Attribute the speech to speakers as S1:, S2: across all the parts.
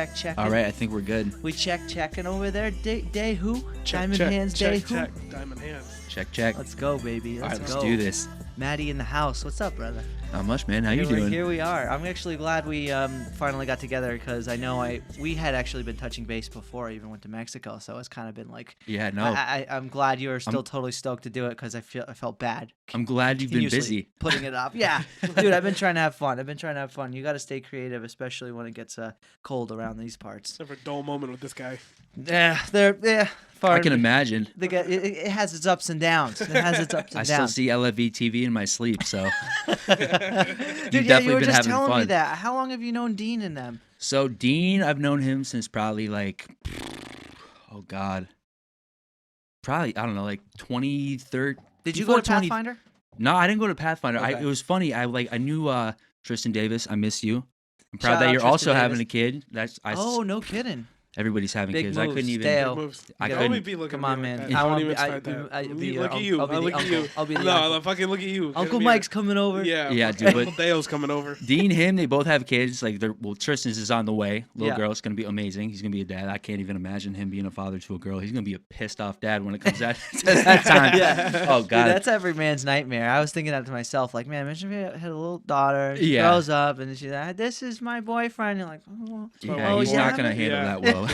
S1: checking.
S2: All right, I think we're good.
S1: We checking over there. Day who? Diamond
S3: check,
S1: Hands
S3: check,
S1: Day
S3: check.
S1: who?
S3: Diamond Hands.
S2: Check.
S1: Let's go, baby.
S2: All
S1: Let's
S2: right,
S1: go.
S2: let's do this.
S1: Maddie in the house. What's up, brother?
S2: Not much, man. How you doing?
S1: Here we are. I'm actually glad we finally got together because I know we had actually been touching base before I even went to Mexico, so it's kind of been like.
S2: Yeah, no.
S1: I'm glad you were still totally stoked to do it because I felt bad.
S2: I'm glad you've been busy.
S1: Putting it off. Yeah, dude, I've been trying to have fun. You got to stay creative, especially when it gets cold around these parts.
S3: Never a dull moment with this guy.
S1: Yeah.
S2: I can imagine.
S1: It has its ups and downs.
S2: I still see LFV TV in my sleep, so.
S1: Dude, you were just telling me that. How long have you known Dean and them?
S2: So Dean, I've known him since probably like, oh God. Probably, I don't know, like 2013.
S1: Did you go to Pathfinder?
S2: No, I didn't go to Pathfinder.
S1: Okay.
S2: It was funny. I knew Tristan Davis. I miss you. I'm proud
S1: Shout
S2: that
S1: out
S2: you're
S1: Tristan
S2: also
S1: Davis.
S2: having a kid.
S1: Oh, no kidding.
S2: Everybody's having
S1: Big
S2: kids.
S1: moves,
S2: I couldn't even.
S1: Dale.
S2: I
S3: Don't
S2: couldn't.
S3: be looking
S1: Come
S3: at
S1: on,
S3: me
S1: man.
S3: like that. Don't even expect that. Look at you.
S1: I'll be the
S3: look at you.
S1: I'll be the
S3: No,
S1: uncle.
S3: fucking look at you.
S1: Uncle Mike's coming over.
S2: Yeah, dude, but-
S3: Uncle Dale's coming over.
S2: Dean, him, they both have kids. Like, Tristan's is on the way. Little
S1: Yeah.
S2: girl's gonna be amazing. He's gonna be a dad. I can't even imagine him being a father to a girl. He's gonna be a pissed off dad when it comes to that time.
S1: Yeah.
S2: Oh
S1: Dude,
S2: God.
S1: that's every man's nightmare. I was thinking that to myself. Like, man, imagine if you had a little daughter. She
S2: Yeah.
S1: grows up and she's like, this is my boyfriend. You're like, oh,
S2: Yeah,
S1: oh,
S2: he's
S1: yeah?
S2: not gonna handle
S3: Yeah.
S2: that well.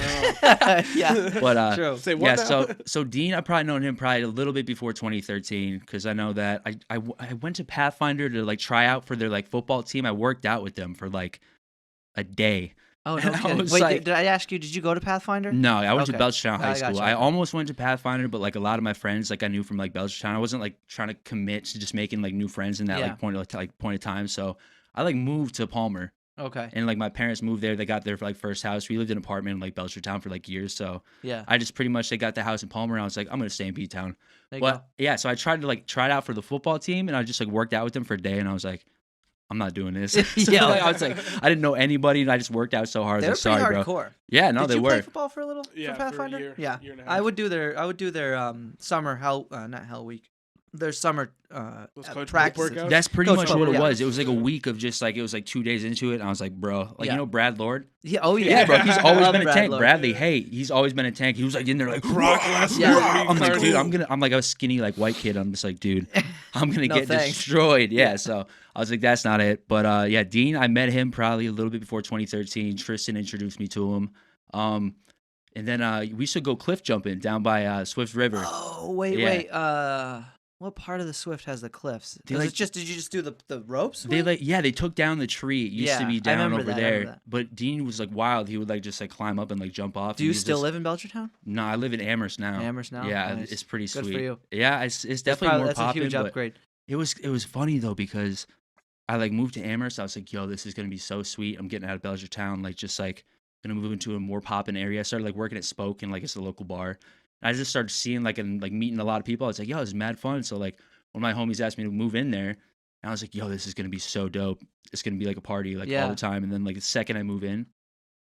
S1: yeah.
S2: But
S1: True.
S3: Say what
S2: yeah,
S3: now?
S2: so Dean, I probably known him probably a little bit before 2013 because I know that I went to Pathfinder to like try out for their like football team. I worked out with them for like a day.
S1: Oh, no
S2: And I
S1: kidding.
S2: was
S1: Wait,
S2: like-
S1: did I ask you, did you go to Pathfinder?
S2: No, I went to
S1: Okay.
S2: Belchertown High
S1: I
S2: School.
S1: gotcha.
S2: I almost went to Pathfinder, but like a lot of my friends, like I knew from like Belchertown, I wasn't like trying to commit to just making like new friends in that
S1: Yeah.
S2: like point of time. So I like moved to Palmer,
S1: Okay.
S2: and like my parents moved there. They got their like first house. We lived in an apartment in like Belchertown for like years. So
S1: Yeah.
S2: I just pretty much they got the house in Palmer, and I was like, I'm gonna stay in B-Town.
S1: There you
S2: But
S1: go.
S2: yeah, so I tried to like try it out for the football team, and I just like worked out with them for a day, and I was like, I'm not doing this. So,
S1: Yeah.
S2: like, I was like, I didn't know anybody, and I just worked out so hard.
S1: They
S2: I
S1: were
S2: was like,
S1: pretty
S2: sorry, bro.
S1: hardcore.
S2: Yeah, no,
S1: Did
S2: they
S1: you
S2: were.
S1: play football for a little?
S3: Yeah,
S1: for
S3: for a
S1: Pathfinder?
S3: year,
S1: Yeah.
S3: year and a
S1: I
S3: half.
S1: would do their summer not hell week. Their summer
S3: Those coach
S1: practices.
S3: workouts?
S2: That's pretty
S1: Coach
S2: much
S1: Bubble,
S2: what it
S1: yeah.
S2: was. It was like a week of just like it was like 2 days into it, and I was like, bro, like
S1: Yeah.
S2: you know Brad Lord?
S1: Yeah. Oh yeah.
S2: Yeah, bro, he's always
S1: Love
S2: been a
S1: Brad
S2: tank.
S1: Lord.
S2: Bradley, hey, he's always been a tank. He was like in there like
S3: Brock Lesnar.
S1: Yeah.
S2: I'm like,
S3: Cardi.
S2: dude, I'm like a skinny like white kid. I'm just like, dude, I'm gonna
S1: No
S2: get
S1: thanks.
S2: destroyed. Yeah, so I was like, that's not it. But yeah, Dean, I met him probably a little bit before 2013. Tristan introduced me to him. And then we used to go cliff jumping down by Swift River.
S1: Oh wait,
S2: Yeah.
S1: wait. What part of the Swift has the cliffs?
S2: They
S1: Did
S2: like-
S1: you just do the ropes?
S2: They they took down the tree. It used to
S1: Yeah,
S2: be
S1: I
S2: down
S1: remember
S2: over
S1: that, I remember
S2: there.
S1: that.
S2: But Dean was like wild. He would like just like climb up and like jump off.
S1: Do you still live in Belchertown?
S2: No, I live in Amherst now.
S1: Amherst now?
S2: Yeah,
S1: Nice.
S2: it's pretty
S1: Good
S2: sweet.
S1: for you.
S2: Yeah, it's definitely more
S1: That's a
S2: popping.
S1: huge
S2: but
S1: upgrade.
S2: it was funny though because I like moved to Amherst. I was like, yo, this is gonna be so sweet. I'm getting out of Belchertown, like just like gonna move into a more poppin' area. I started like working at Spoke and like it's a local bar. And I just started seeing like and like meeting a lot of people. I was like, yo, this is mad fun. So like one of my homies asked me to move in there, and I was like, yo, this is gonna be so dope. It's gonna be like a party like
S1: Yeah.
S2: all the time. And then like the second I move in,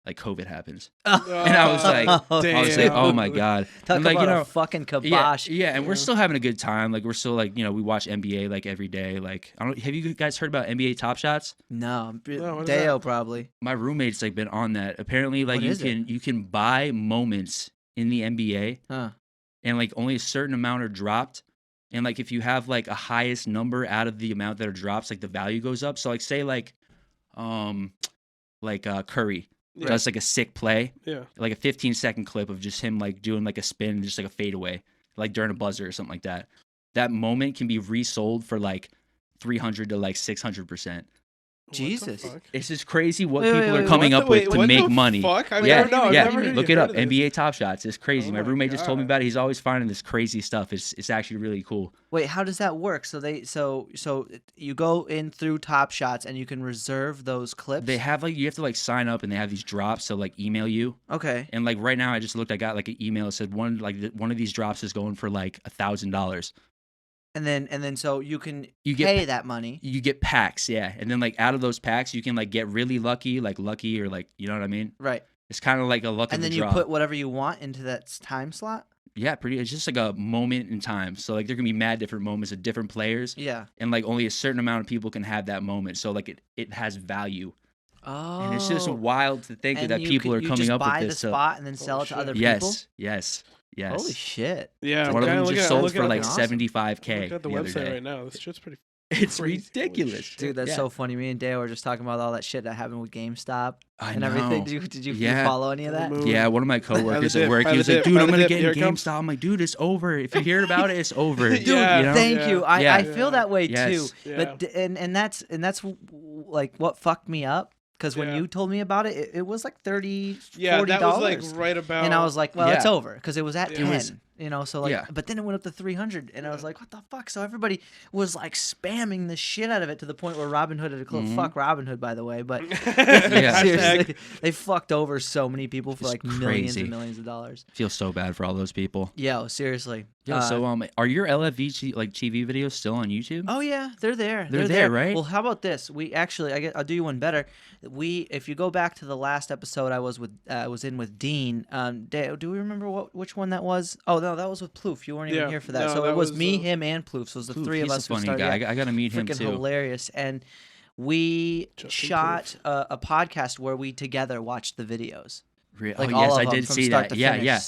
S2: like COVID happens.
S3: And
S2: I was like- I was like, oh my god.
S1: Talk
S2: And, like,
S1: about
S2: you know,
S1: a fucking
S2: Yeah,
S1: kibosh.
S2: yeah, and we're still having a good time. Like we're still like, you know, we watch NBA like every day. Like I don't have you guys heard about NBA Top Shots?
S1: No,
S3: No, what is
S1: Deo
S3: that?
S1: probably.
S2: My roommate's like been on that. Apparently like
S1: What is it?
S2: you can buy moments in the NBA
S1: Huh.
S2: and like only a certain amount are dropped. And like if you have like a highest number out of the amount that are drops, like the value goes up. So like say like Curry
S3: Yeah.
S2: does like a sick play,
S3: Yeah.
S2: like a 15-second clip of just him like doing like a spin and just like a fadeaway, like during a buzzer or something like that. That moment can be resold for like 300 to like 600%.
S3: What the
S1: Jesus.
S3: fuck?
S2: It's just crazy what
S1: Wait,
S2: people
S1: wait,
S2: are coming
S3: What
S2: up
S3: the-
S2: with
S3: wait,
S2: to
S3: what
S2: make
S3: the
S2: money.
S3: Fuck? I've
S2: Yeah,
S3: never, no, I've
S2: yeah.
S3: never
S2: Look it up.
S3: heard of this.
S2: NBA Top Shots. It's crazy.
S3: Oh
S2: my
S3: my
S2: roommate just told me
S3: God.
S2: about it. He's always finding this crazy stuff. It's actually really cool.
S1: Wait, how does that work? So you go in through Top Shots and you can reserve those clips.
S2: They have like you have to like sign up and they have these drops. So like email you.
S1: Okay.
S2: And like right now, I just looked. I got like an email that said one of these drops is going for like $1,000.
S1: And then so you can
S2: You get
S1: pay that money.
S2: You get packs, yeah, and then like out of those packs, you can like get really lucky, or like you know what I mean?
S1: Right.
S2: It's kind of like a luck
S1: And
S2: of
S1: then
S2: the
S1: you
S2: draw.
S1: put whatever you want into that time slot?
S2: Yeah, pretty. It's just like a moment in time. So like there can be mad different moments of different players,
S1: Yeah.
S2: and like only a certain amount of people can have that moment. So like it has value.
S1: Oh.
S2: And it's just wild to think
S1: And
S2: that
S1: you
S2: people are
S1: you
S2: coming
S1: just
S2: up with
S1: buy
S2: this.
S1: the spot and then sell it to
S3: shit.
S1: other people.
S2: Yes.
S1: Holy shit.
S3: Yeah,
S2: One of them
S3: I'm
S2: just
S3: looking
S2: sold for like
S1: awesome.
S2: $75K.
S3: looking at the
S2: the other
S3: website
S2: day.
S3: right now. This shit's pretty.
S2: It's
S3: crazy. Holy
S2: ridiculous,
S3: shit.
S1: Dude, that's
S2: Yeah.
S1: so funny. Me and Dale were just talking about all that shit that happened with GameStop
S2: I
S1: and
S2: know.
S1: everything. Did you
S2: Yeah.
S1: follow any of that?
S3: Moon.
S2: Yeah, one of my coworkers
S3: dip,
S2: at work,
S3: by
S2: he
S3: the
S2: was like,
S3: dip,
S2: dude,
S3: by
S2: I'm
S3: the
S2: going to
S3: dip,
S2: get in
S3: here it comes.
S2: GameStop. I'm like, dude, it's over. If you hear about it, it's over.
S1: Dude,
S3: Yeah.
S2: you know?
S1: thank
S3: Yeah.
S1: you. I
S2: Yeah.
S1: feel that way
S2: Yes.
S1: too.
S3: Yeah.
S1: But and that's like what fucked me up because when
S3: Yeah.
S1: you told me about it, it was like $30,
S3: Yeah,
S1: $40.
S3: that was like right about.
S1: And I was like, well, it's
S2: Yeah.
S1: over because it was at
S3: It
S1: 10.
S2: was-
S1: So like,
S2: Yeah.
S1: but then it went up to 300, and I was
S3: Yeah.
S1: like, what the fuck? So everybody was like spamming the shit out of it to the point where Robinhood had a close.
S2: Mhm.
S1: Fuck Robinhood, by the way, but
S2: Yeah.
S1: seriously, they fucked over so many people for
S2: It's
S1: like millions
S2: crazy.
S1: and millions of dollars.
S2: Feel so bad for all those people.
S1: Yo, seriously.
S2: Yeah. So are your LFV like TV videos still on YouTube?
S1: Oh yeah, they're there.
S2: They're there, right?
S1: Well, how about this? We actually, I'll do you one better. If you go back to the last episode I was in with Dean. Do we remember which one that was? Oh no, that was with Plouffe. You weren't even
S3: Yeah,
S1: here for that.
S3: no,
S1: so
S3: that
S1: it was
S3: was,
S1: me, him, and Plouffe. So it was the
S2: Oof,
S1: three of
S2: he's
S1: us
S2: a funny
S1: who started.
S2: guy.
S1: Yeah,
S2: I got to meet him
S1: freaking
S2: too.
S1: hilarious. And we
S3: Justin
S1: shot a podcast where we together watched the videos. Like
S2: oh
S1: all
S2: yes,
S1: of
S2: I
S1: them
S2: did
S1: from
S2: see
S1: start
S2: that.
S1: to
S2: Yeah,
S1: finish.
S2: yeah.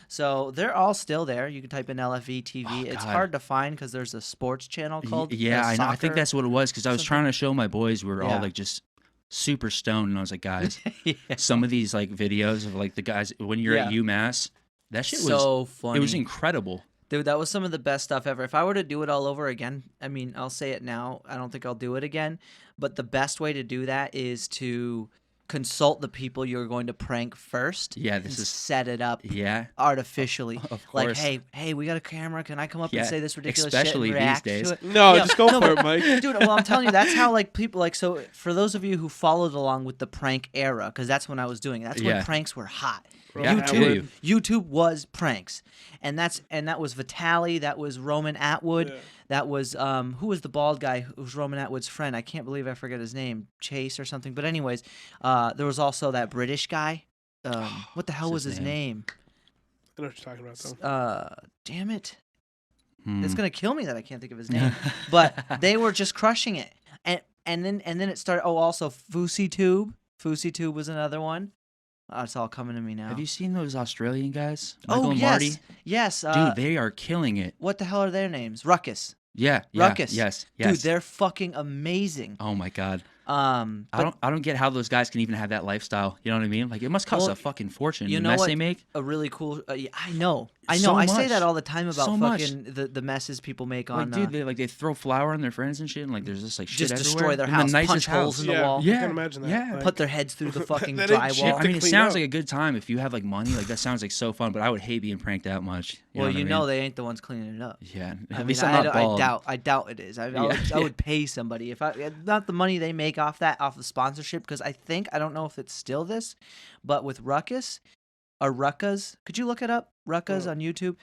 S1: So they're all still there. You can type in LFV TV.
S2: Oh,
S1: It's
S2: God.
S1: hard to find because there's a sports channel called
S2: Yeah, I know. I think
S1: Soccer.
S2: that's what it was because I was
S1: something.
S2: trying to show my boys we were
S1: Yeah.
S2: all like just super stoned, and I was like, guys,
S1: Yeah.
S2: some of these like videos of like the guys when you're at
S1: Yeah.
S2: UMass, that shit was
S1: So funny.
S2: it was incredible.
S1: Dude, that was some of the best stuff ever. If I were to do it all over again, I mean, I'll say it now. I don't think I'll do it again. But the best way to do that is to consult the people you're going to prank first.
S2: Yeah,
S1: and
S2: this is
S1: set it up
S2: yeah.
S1: artificially.
S2: Of
S1: Like,
S2: course.
S1: hey, we got a camera. Can I come up
S2: Yeah,
S1: and say this ridiculous
S2: especially
S1: shit
S2: these
S1: and react
S2: days.
S1: to it?
S3: No,
S1: Yeah,
S3: just go
S1: no,
S3: for
S1: but-
S3: it, Mike.
S1: Dude, well, I'm telling you, that's how like people like. So for those of you who followed along with the prank era, because that's when I was doing it. That's when
S2: Yeah.
S1: pranks were hot.
S2: Yeah, I feel you.
S1: YouTube was pranks, and that was Vitaly, that was Roman Atwood,
S3: Yeah.
S1: that was who was the bald guy who was Roman Atwood's friend? I can't believe I forget his name, Chase or something. But anyways, there was also that British guy. What the hell was
S2: What's his
S1: his name?
S3: I know what you're talking about, though.
S1: Damn it!
S2: Hmm.
S1: It's gonna kill me that I can't think of his name. But they were just crushing it, and then it started. Oh, also FouseyTube. FouseyTube was another one. It's all coming to me now.
S2: Have you seen those Australian guys? Michael
S1: Oh
S2: and
S1: yes,
S2: Marty?
S1: yes.
S2: Dude, they are killing it.
S1: What the hell are their names? Ruckus.
S2: Yeah,
S1: Ruckus.
S2: Yes.
S1: Dude, they're fucking amazing.
S2: Oh my god.
S1: But
S2: I don't get how those guys can even have that lifestyle. You know what I mean? Like it must cost
S1: Well,
S2: a fucking fortune.
S1: you
S2: The
S1: know
S2: mess
S1: what?
S2: they make.
S1: a really cool. Yeah, I know.
S2: So
S1: I say
S2: much.
S1: that all the time about
S2: So much.
S1: fucking the messes people make
S2: Like,
S1: on.
S2: dude, they throw flour on their friends and shit, and like there's just like shit
S1: just
S2: everywhere.
S1: destroy their
S2: In
S1: house,
S2: the nicest
S1: punch holes
S2: house.
S1: in the
S3: Yeah.
S1: wall,
S3: I
S2: Yeah,
S3: can imagine that.
S2: yeah.
S3: Like,
S1: put their heads through the fucking
S3: That ain't
S1: drywall.
S3: shit.
S2: Yeah, I mean, it
S3: clean
S2: sounds
S3: up.
S2: like a good time if you have like money. Like that sounds like so fun. But I would hate being pranked that much.
S1: Well,
S2: what I
S1: you
S2: mean?
S1: know they ain't the ones cleaning it up.
S2: Yeah,
S1: I
S2: at
S1: mean,
S2: least I'm not bald.
S1: I doubt it is. I
S2: Yeah.
S1: would pay somebody if not the money they make off the sponsorship, because I don't know if it's still this, but with Ruckus or Ruckas, could you look it up? Ruckas on YouTube,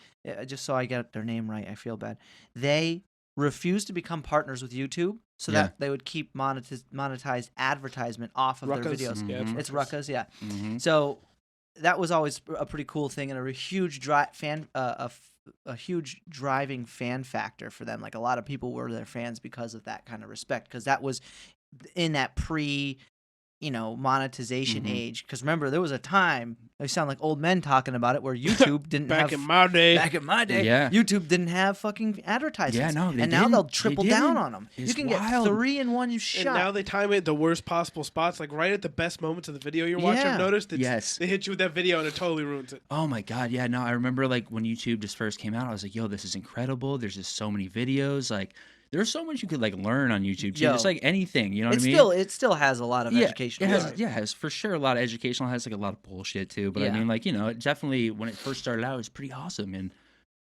S1: just so I get their name right. I feel bad. They refused to become partners with YouTube so
S2: Yeah.
S1: that they would keep monetized advertisement off of
S3: Ruckus.
S1: their videos.
S3: Yeah,
S2: Mhm.
S1: It's Ruckas, yeah.
S2: Mm-hmm.
S1: So that was always a pretty cool thing and a huge a huge driving fan factor for them. Like a lot of people were their fans because of that kind of respect, because that was in that monetization
S2: Mhm.
S1: age. Because remember, there was a time, they sound like old men talking about it, where YouTube didn't
S3: Back
S1: have.
S3: in my day.
S1: Back in my day,
S2: Yeah.
S1: YouTube didn't have fucking advertisements.
S2: Yeah, no, they
S1: and now
S2: didn't.
S1: they'll
S2: They
S1: triple down
S2: didn't.
S1: on them. You
S2: It's
S1: can
S2: wild.
S1: get 3 in one
S3: And
S1: shot.
S3: now they time it at the worst possible spots, like right at the best moments of the video you're watching.
S1: Yeah.
S3: I've noticed
S2: Yes.
S3: they hit you with that video and it totally ruins it.
S2: Oh my god, yeah, no, I remember like when YouTube just first came out, I was like, yo, this is incredible. There's just so many videos. Like there's so much you could like learn on YouTube too.
S1: Yo.
S2: Just like anything, you know what I mean?
S1: it still has a lot of education.
S2: It has,
S3: Right.
S2: yeah, it has for sure a lot of educational. It has like a lot of bullshit too. But I
S1: Yeah.
S2: mean, like, it definitely when it first started out, it was pretty awesome. And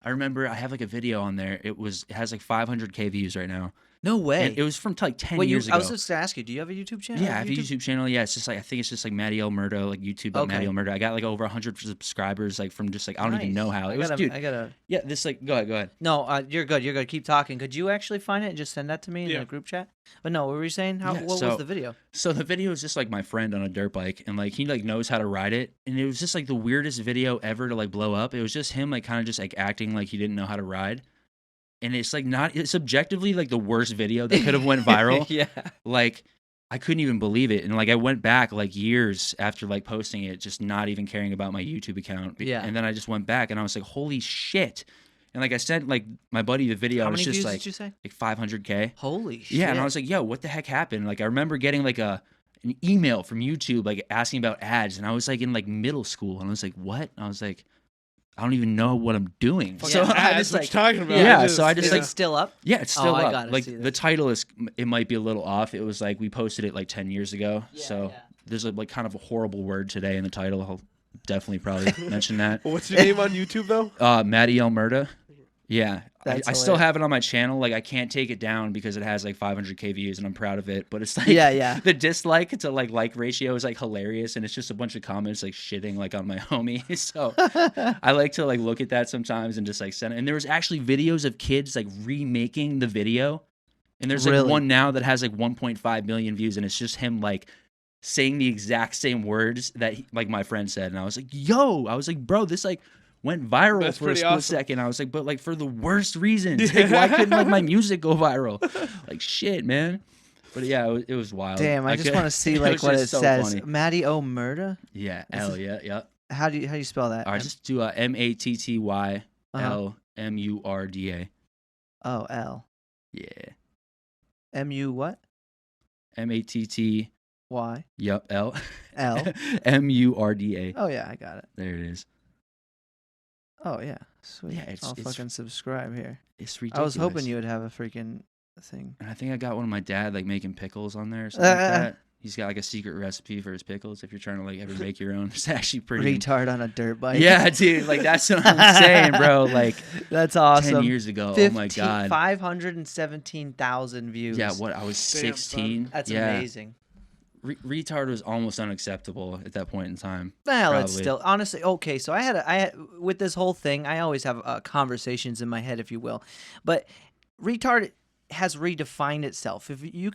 S2: I remember I have like a video on there. It has like 500K views right now.
S1: No way.
S2: And it was from like 10
S1: Wait,
S2: years ago.
S1: I was just gonna ask you, do you have a YouTube channel?
S2: Yeah, I have a YouTube channel. Yeah, it's just like I think it's just like Matty L Murda, like YouTube, like
S1: Okay.
S2: Matty L Murda. I got like over 100 subscribers, like from just like I don't even know how. It was, dude.
S1: I gotta.
S2: Yeah, this like go ahead.
S1: No, you're good. You're good. Keep talking. Could you actually find it and just send that to me in
S3: Yeah.
S1: the group chat? But no, what were you saying?
S2: Yeah,
S1: What was the video?
S2: So the video is just like my friend on a dirt bike, and like he like knows how to ride it, and it was just like the weirdest video ever to like blow up. It was just him like kind of just like acting like he didn't know how to ride, and it's like it's objectively like the worst video that could have went viral.
S1: Yeah.
S2: Like I couldn't even believe it. And like I went back like years after like posting it, just not even caring about my YouTube account.
S1: Yeah.
S2: And then I just went back and I was like, holy shit. And like I sent like my buddy the video.
S1: How
S2: and
S1: many
S2: it's just
S1: views
S2: like,
S1: did you say?
S2: like 500K.
S1: Holy shit.
S2: Yeah. And I was like, yo, what the heck happened? Like I remember getting like an email from YouTube like asking about ads. And I was like in like middle school. And I was like, what? And I was like, I don't even know what I'm doing.
S3: Fucking
S2: So I
S3: ads,
S2: just
S3: what
S2: like,
S3: you talking about?
S2: yeah, so I just
S1: Is
S2: like
S1: it still up?
S2: yeah, it's still
S1: I
S2: up.
S1: gotta
S2: Like
S1: see
S2: the
S1: this.
S2: title is, it might be a little off. It was like we posted it like 10 years ago.
S1: Yeah,
S2: So
S1: yeah.
S2: there's a, like kind of a horrible word today in the title. I'll definitely probably mention that.
S3: Well, what's your name on YouTube though?
S2: Matty L Murda. Yeah,
S1: That's
S2: I still
S1: hilarious.
S2: have it on my channel. Like I can't take it down because it has like 500K views, and I'm proud of it. But it's like
S1: Yeah.
S2: the dislike to like ratio is like hilarious, and it's just a bunch of comments like shitting like on my homie. So I like to like look at that sometimes and just like send it. And there was actually videos of kids like remaking the video, and there's like
S1: Really?
S2: one now that has like 1.5 million views, and it's just him like saying the exact same words that like my friend said, and I was like, yo, I was like, bro, this like went viral
S3: That's
S2: for a
S3: pretty
S2: split
S3: awesome.
S2: second. I was like, but like for the worst reasons. Like, why couldn't like my music go viral? Like shit, man. But yeah, it was wild.
S1: Damn, I just
S2: could-
S1: want to see
S2: it
S1: like
S2: was
S1: what it
S2: just so
S1: says.
S2: funny.
S1: Matty O Murda?
S2: Yeah,
S1: This
S2: L,
S1: is-
S2: yeah.
S1: How do you spell that?
S2: All right, just do MATTYLMURDA.
S1: Oh, L.
S2: Yeah,
S1: M-U what?
S2: MATT.
S1: Y.
S2: Yep, L.
S1: L.
S2: MURDA.
S1: Oh, yeah, I got it.
S2: There it is.
S1: Oh, yeah. Sweet.
S2: Yeah, it's-
S1: I'll
S2: it's-
S1: fucking subscribe here.
S2: It's
S1: I
S2: ridiculous.
S1: was hoping you would have a freaking thing.
S2: And I think I got one of my dad like making pickles on there or something like that. He's got like a secret recipe for his pickles. If you're trying to like ever make your own, it's actually pretty.
S1: Retard on a dirt bike.
S2: Yeah, dude. Like that's what I'm saying, bro. Like
S1: That's awesome.
S2: 10 years ago. Oh my god.
S1: 517,000 views.
S2: Yeah, what? I was
S3: Damn,
S2: 16.
S1: That's
S2: yeah.
S1: amazing.
S2: Retard was almost unacceptable at that point in time.
S1: Well, it's
S2: Probably.
S1: still honestly okay. So I had with this whole thing. I always have conversations in my head, if you will, but retard has redefined itself. If you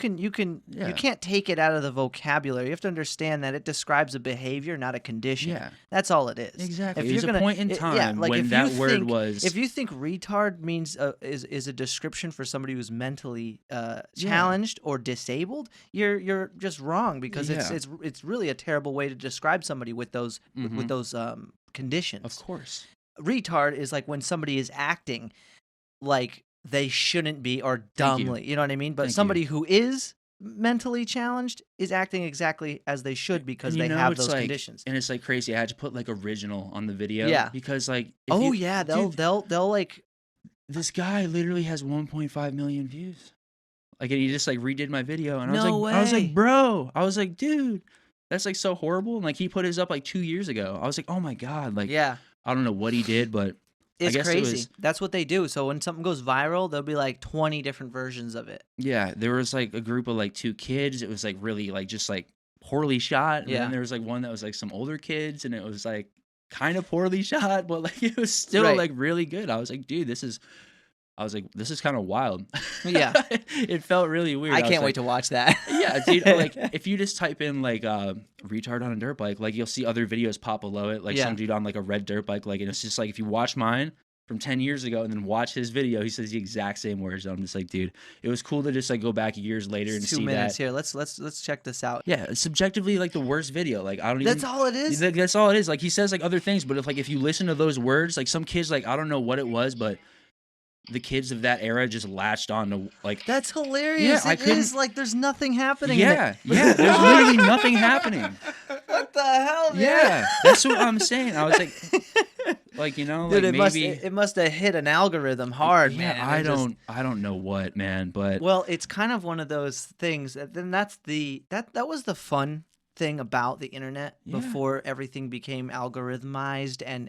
S2: Yeah.
S1: can't take it out of the vocabulary. You have to understand that it describes a behavior, not a condition.
S2: Yeah.
S1: That's all it is.
S2: Exactly.
S1: If
S2: There's
S1: you're
S2: a
S1: gonna-
S2: point in
S1: it-
S2: time
S1: yeah, like
S2: when
S1: if
S2: that
S1: you
S2: word
S1: think-
S2: was.
S1: If you think retard means is a description for somebody who's mentally challenged or disabled, you're just wrong because
S2: Yeah.
S1: it's really a terrible way to describe somebody with those
S2: Mhm.
S1: with those conditions.
S2: Of course.
S1: Retard is like when somebody is acting like they shouldn't be or
S2: Thank you.
S1: dumbly. You know what I mean? But
S2: Thank you.
S1: somebody who is mentally challenged is acting exactly as they should because
S2: And
S1: they
S2: you know,
S1: have
S2: it's
S1: those
S2: like-
S1: conditions.
S2: And it's like crazy. I had to put like original on the video.
S1: Yeah.
S2: Because like. if
S1: Oh
S2: you-
S1: yeah,
S2: dude,
S1: they'll like
S2: this guy literally has 1.5 million views. Like, and he just like redid my video, and I was
S1: No
S2: like, I was
S1: way.
S2: like, bro, I was like, dude, that's like so horrible. And like, he put his up like 2 years ago. I was like, oh my god, like,
S1: yeah.
S2: I don't know what he did, but
S1: It's
S2: guess it
S1: crazy.
S2: was-
S1: That's what they do. So when something goes viral, there'll be like 20 different versions of it.
S2: yeah, there was like a group of like 2 kids. It was like really like just like poorly shot. And
S1: Yeah.
S2: then there was like one that was like some older kids, and it was like kind of poorly shot, but like it was still
S1: Right.
S2: like really good. I was like, dude, this is kind of wild.
S1: Yeah.
S2: It felt really weird.
S1: I
S2: was
S1: can't
S2: like,
S1: wait to watch that.
S2: Yeah, dude. Like, if you just type in like retard on a dirt bike, like you'll see other videos pop below it, like
S1: Yeah.
S2: some dude on like a red dirt bike. Like, and it's just like if you watch mine from 10 years ago and then watch his video, he says the exact same words. I'm just like, dude, it was cool to just like go back years later and
S1: It's 2
S2: see
S1: minutes
S2: that.
S1: here. Let's check this out.
S2: Yeah, it's subjectively like the worst video. Like, I don't even.
S1: That's all it is.
S2: That's all it is. Like, he says like other things, but if you listen to those words, like some kids, like I don't know what it was, but the kids of that era just latched on to like.
S1: That's hilarious.
S2: Yeah, I
S1: It
S2: couldn't-
S1: is like there's nothing happening. in
S2: Yeah,
S1: it.
S2: yeah. There's literally nothing happening.
S1: What the hell, man?
S2: Yeah, that's what I'm saying. I was like, you know,
S1: Dude,
S2: like maybe.
S1: it must have hit an algorithm hard,
S2: Yeah,
S1: man.
S2: I
S1: It just-
S2: don't know what, man, but
S1: Well, it's kind of one of those things. Then that was the fun thing about the internet
S2: Yeah.
S1: before everything became algorithmized and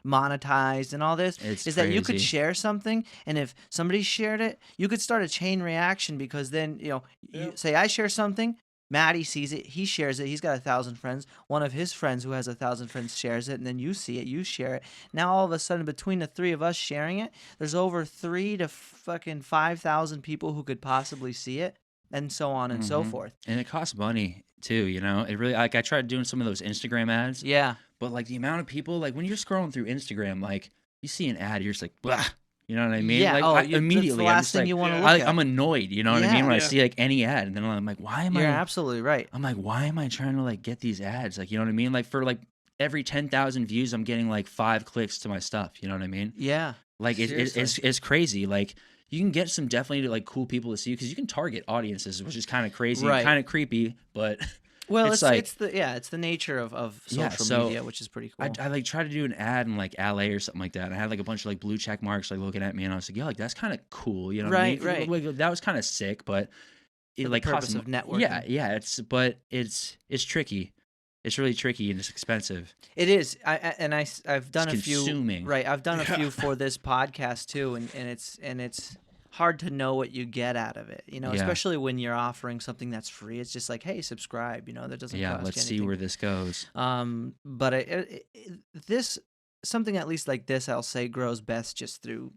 S1: monetized and all this.
S2: It's
S1: is that you could
S2: crazy.
S1: share something, and if somebody shared it, you could start a chain reaction because then you
S3: Yep.
S1: say I share something. Maddie sees it, he shares it, he's got 1,000 friends. One of his friends who has 1,000 friends shares it, and then you see it, you share it. Now all of a sudden, between the 3 of us sharing it, there's over 3 to fucking 5,000 people who could possibly see it, and so on and so
S2: Mhm.
S1: forth.
S2: and it costs money too. You know, it really like I tried doing some of those Instagram ads,
S1: Yeah,
S2: but like the amount of people, like when you're scrolling through Instagram, like you see an ad, you're just like, blah. You know what I mean?
S1: Yeah.
S2: Like
S1: Oh,
S2: I,
S1: that's the
S2: immediately, I'm
S1: last
S2: just
S1: thing
S2: like,
S1: you want to
S3: Yeah.
S1: look at.
S2: I'm annoyed. You know what I mean?
S1: Yeah.
S2: When I
S3: Yeah.
S2: see like any ad, and then I'm like, why am
S1: You're
S2: I?
S1: absolutely right.
S2: I'm like, why am I trying to like get these ads? Like, you know what I mean? Like for like every 10,000 views, I'm getting like 5 clicks to my stuff. You know what I mean?
S1: Yeah.
S2: Like
S1: Seriously.
S2: it's crazy. Like you can get some definitely like cool people to see you because you can target audiences, which is kind of crazy, and
S1: Right.
S2: kind of creepy, but
S1: Well,
S2: it's like
S1: it's the nature of
S2: yeah.
S1: social
S2: So
S1: media, which is pretty cool.
S2: I like tried to do an ad in like LA or something like that. And I had like a bunch of like blue check marks like looking at me, and I was like, yeah, like that's kind of cool. You know what I mean?
S1: Right.
S2: Like, that was kind of sick, but
S1: For
S2: it
S1: the
S2: like cost
S1: purpose of networking.
S2: yeah. It's tricky. It's really tricky and it's expensive.
S1: It is. I've done
S2: It's
S1: a few.
S2: consuming.
S1: Right. I've done a
S3: Yeah.
S1: few for this podcast too, and it's hard to know what you get out of it. You know,
S2: Yeah.
S1: especially when you're offering something that's free. It's just like, hey, subscribe. You know, that doesn't
S2: Yeah,
S1: cost
S2: let's
S1: you
S2: see
S1: anything.
S2: where this goes.
S1: But this something at least like this, I'll say, grows best just through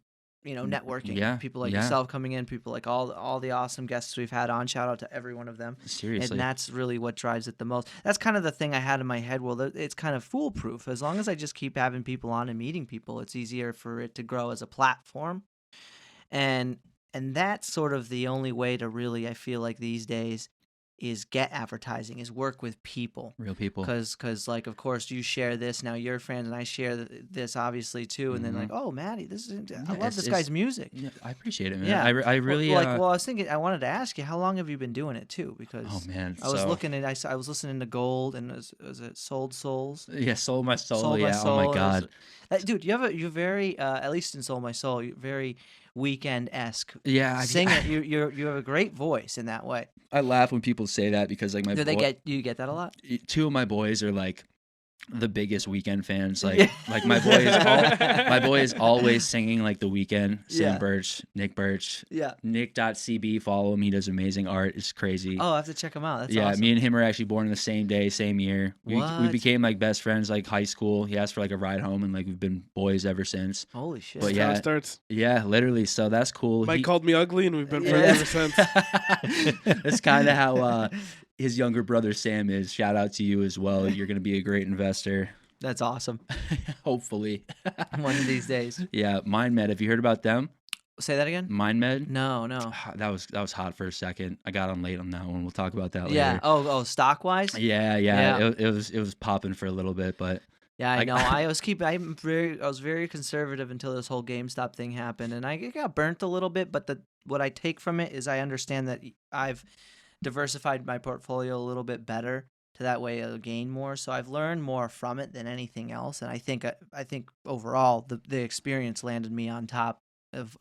S1: networking.
S2: Yeah,
S1: People like
S2: yeah.
S1: yourself coming in, people like all the awesome guests we've had on. Shout out to every one of them.
S2: Seriously.
S1: And that's really what drives it the most. That's kind of the thing I had in my head. Well, it's kind of foolproof. As long as I just keep having people on and meeting people, it's easier for it to grow as a platform. And that's sort of the only way to really, I feel like these days, is get advertising, is work with people.
S2: Real people.
S1: Because like, of course, you share this, now you're friends, and I share this obviously too, and then like, oh, Maddie, I love this guy's music.
S2: Yeah, I appreciate it, man.
S1: Yeah.
S2: I really
S1: I was thinking, I wanted to ask you, how long have you been doing it too? Because
S2: oh man.
S1: I was looking at, I was listening to Gold, and was it Sold Souls?
S2: Yeah, Sold My Soul.
S1: Sold My
S2: yeah.
S1: Soul.
S2: Oh
S1: It
S2: my
S1: was-
S2: god.
S1: Dude, you're very, at least in Sold My Soul, you're very weekend-esque.
S2: Yeah.
S1: Sing it. You have a great voice in that way.
S2: I laugh when people say that because like my
S1: Do you get that a lot?
S2: 2 of my boys are like the biggest Weekend fans. Like
S1: Yeah.
S2: like my boy is always singing like The Weeknd. Sam
S1: Yeah.
S2: Birch, Nick Birch,
S1: Yeah.
S2: Nick.cb. Follow him. He does amazing art. It's crazy.
S1: Oh, I have to check them out. That's
S2: yeah,
S1: awesome.
S2: me and him are actually born in the same day, same year. We
S1: What?
S2: became like best friends like high school. He asked for like a ride home, and like we've been boys ever since.
S1: Holy shit.
S2: But
S3: That's how
S2: yeah.
S3: it starts.
S2: Yeah, literally. So that's cool.
S3: Mike
S2: He-
S3: called me ugly, and we've been friends
S1: Yeah.
S3: ever since.
S2: That's kind of how his younger brother Sam is. Shout out to you as well. You're gonna be a great investor,
S1: That's awesome.
S2: hopefully.
S1: One of these days.
S2: Yeah, MindMed. Have you heard about them?
S1: Say that again?
S2: MindMed.
S1: No.
S2: That was hot for a second. I got on late on that one. We'll talk about that
S1: Yeah.
S2: later.
S1: Oh, stock wise?
S2: Yeah.
S1: Yeah.
S2: It was popping for a little bit, but
S1: Yeah, I
S2: I-
S1: know. I was very conservative until this whole GameStop thing happened, and I got burnt a little bit. But what I take from it is I understand that I've diversified my portfolio a little bit better, to that way I'll gain more. So I've learned more from it than anything else, and I think overall the experience landed me on top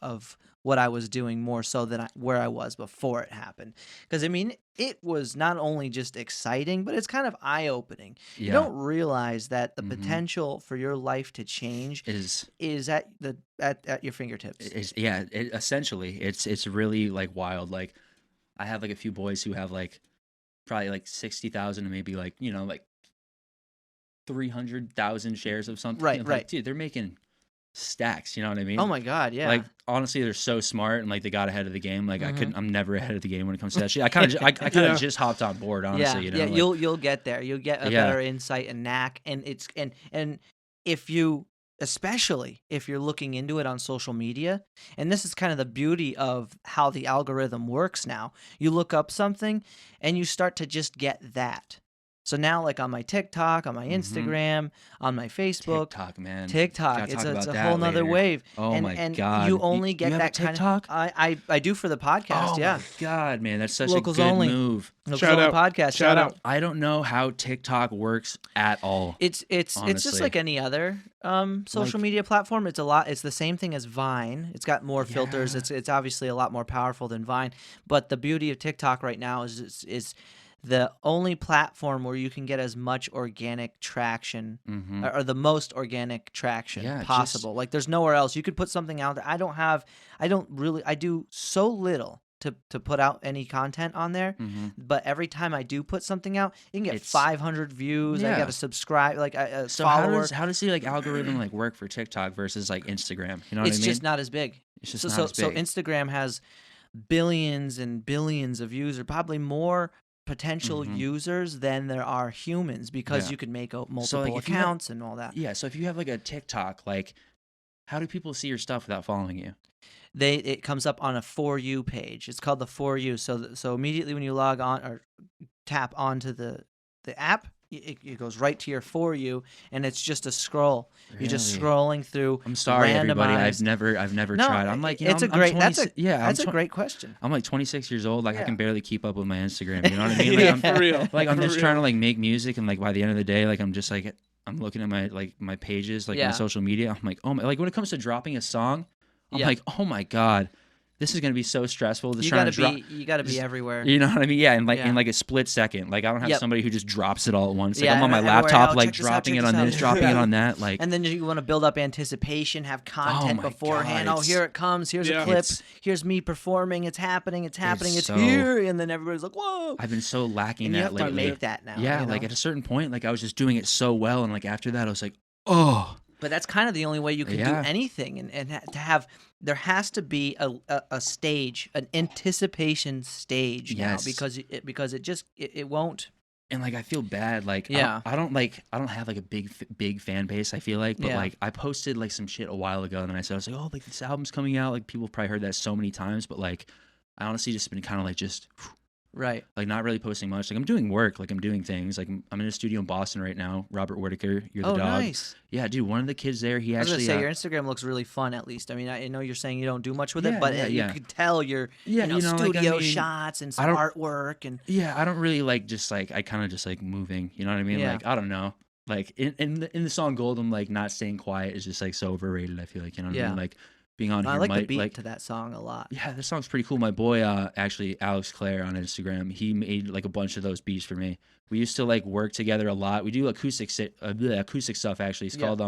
S1: of what I was doing more so than where I was before it happened. Because I mean, it was not only just exciting, but it's kind of eye opening.
S2: yeah,
S1: You don't realize that the
S2: Mhm.
S1: potential for your life to change is at your fingertips.
S2: essentially it's really like wild. Like I have like a few boys who have like probably like 60,000 and maybe like like 300,000 shares of something.
S1: Right,
S2: Like,
S1: right.
S2: dude, they're making stacks. You know what I mean?
S1: Oh my God, yeah.
S2: Like honestly, they're so smart and like they got ahead of the game. Like
S1: Mhm.
S2: I'm never ahead of the game when it comes to that shit. I kind of
S3: Yeah.
S2: just hopped on board. Honestly,
S1: yeah,
S2: like,
S1: you'll get there. You'll get a
S2: Yeah.
S1: better insight and knack, and it's and if you, especially if you're looking into it on social media, and this is kind of the beauty of how the algorithm works now. You look up something and you start to just get that. So now, like on my TikTok, on my
S2: Mhm.
S1: Instagram, on my Facebook,
S2: TikTok, man.
S1: TikTok,
S2: Gotta
S1: it's
S2: talk about
S1: a
S2: that
S1: whole nother
S2: later.
S1: wave.
S2: Oh
S1: and,
S2: my
S1: and
S2: god!
S1: you only get
S2: have
S1: that
S2: a
S1: kind
S2: TikTok?
S1: of. I do for the podcast.
S2: Oh
S1: Yeah,
S2: my god, man, that's such
S1: Locals
S2: a good
S1: only.
S2: move.
S1: Locals
S3: Shout
S1: Only
S3: out.
S1: podcast.
S3: Shout out.
S2: I don't know how TikTok works at all.
S1: It's just
S2: Honestly.
S1: like any other social
S2: Like-
S1: media platform. It's the same thing as Vine. It's got more filters.
S2: Yeah.
S1: It's obviously a lot more powerful than Vine. But the beauty of TikTok right now is the only platform where you can get as much organic traction
S2: Mm-hmm.
S1: or the most organic traction
S2: Yeah, just-
S1: possible. Like there's nowhere else you could put something out there. I do so little to put out any content on there.
S2: Mm-hmm.
S1: But every time I do put something out, you can get
S2: It's-
S1: 500 views. I
S2: Yeah.
S1: got to subscribe, like a
S2: So
S1: follower.
S2: how does the like algorithm like work for TikTok versus like Instagram? You know what
S1: It's
S2: I mean?
S1: just not as big.
S2: It's just
S1: So
S2: not
S1: so,
S2: as
S1: so
S2: big.
S1: Instagram has billions and billions of users, probably more potential
S2: Mhm.
S1: users than there are humans, because
S2: Yeah.
S1: you can make multiple
S2: So, like, if you have-
S1: accounts and all that.
S2: Yeah, so if you have like a TikTok, like How do people see your stuff without following you?
S1: It comes up on a For You page. It's called the For You. So immediately when you log on or tap onto the app, it goes right to your For You, and it's just a scroll. You're just
S2: Really?
S1: scrolling through.
S2: I'm sorry, everybody. I've
S1: randomized.
S2: never
S1: No,
S2: tried. I'm like, you know,
S1: it's a
S2: I'm
S1: great.
S2: 20, yeah,
S1: That's a great question.
S2: I'm like 26 years old. Like I
S1: Yeah.
S2: can barely keep up with my Instagram. You know what I mean? Like,
S3: Yeah,
S2: I'm,
S3: for real.
S2: like I'm
S3: For
S2: just trying to
S3: real.
S2: like make music, and like by the end of the day, like I'm just like I'm looking at my pages, like
S1: Yeah.
S2: my social media. I'm like, oh my, like when it comes to dropping a song, I'm
S1: Yeah.
S2: like, oh my god, this is gonna be so stressful. Just
S1: You
S2: trying
S1: gotta
S2: to drop.
S1: you gotta be
S2: just-
S1: everywhere.
S2: You know what I mean? Yeah, and like
S1: Yeah.
S2: in like a split second. Like I don't have
S1: Yep.
S2: somebody who just drops it all at once. Like
S1: Yeah,
S2: I'm on my
S1: everywhere.
S2: laptop,
S1: Oh,
S2: like
S1: check this out,
S2: dropping
S1: check
S2: it on
S1: this
S2: this,
S1: out.
S2: dropping it
S3: Yeah.
S2: on that. Like
S1: And then you want to build up anticipation, have content
S2: my
S1: beforehand.
S2: God,
S1: Oh, here it comes. Here's
S3: Yeah.
S1: a clip.
S2: It's-
S1: Here's me performing. It's happening. It's
S2: so-
S1: here. And then everybody's like, whoa.
S2: I've been so lacking
S1: And you
S2: that
S1: have to
S2: lately.
S1: make that now.
S2: Yeah,
S1: you
S2: like
S1: know?
S2: at a certain point, like I was just doing it so well, and like after that, I was like, oh,
S1: But that's kind of the only way you can
S2: Yeah.
S1: do anything. To have, there has to be a stage, an anticipation stage now,
S2: Yes.
S1: because it won't.
S2: and like I feel bad. Like
S1: Yeah.
S2: I don't have like a big fan base. I feel like, but
S1: Yeah.
S2: like I posted like some shit a while ago, and then I was like, oh, like this album's coming out. Like people have probably heard that so many times, but like I honestly just been kind of like just.
S1: Right.
S2: Like not really posting much. Like I'm doing work. Like I'm doing things. Like I'm in a studio in Boston right now. Robert Whitaker, you're the
S1: Oh,
S2: dog.
S1: nice.
S2: Yeah, dude. One of the kids there, he
S1: I was gonna
S2: actually.
S1: say your Instagram looks really fun. At least, I mean, I know you're saying you don't do much with it,
S2: Yeah,
S1: but
S2: yeah, yeah.
S1: you could tell you're,
S2: Yeah,
S1: like,
S2: I
S1: studio
S2: mean,
S1: shots and
S2: I
S1: some
S2: don't-
S1: artwork and
S2: Yeah, I don't really like just like I kind of just like moving. You know what I mean?
S1: Yeah.
S2: Like I don't know. Like in the song Goldem, like not staying quiet is just like so overrated. I feel like, you know what I
S1: Yeah.
S2: mean? Like being on
S1: I
S2: here
S1: like the
S2: might
S1: beat
S2: like
S1: to that song a lot.
S2: yeah, this song's pretty cool. My boy, actually Alex Clare on Instagram, he made like a bunch of those beats for me. We used to like work together a lot. We do acoustic stuff actually. It's
S1: Yeah.
S2: called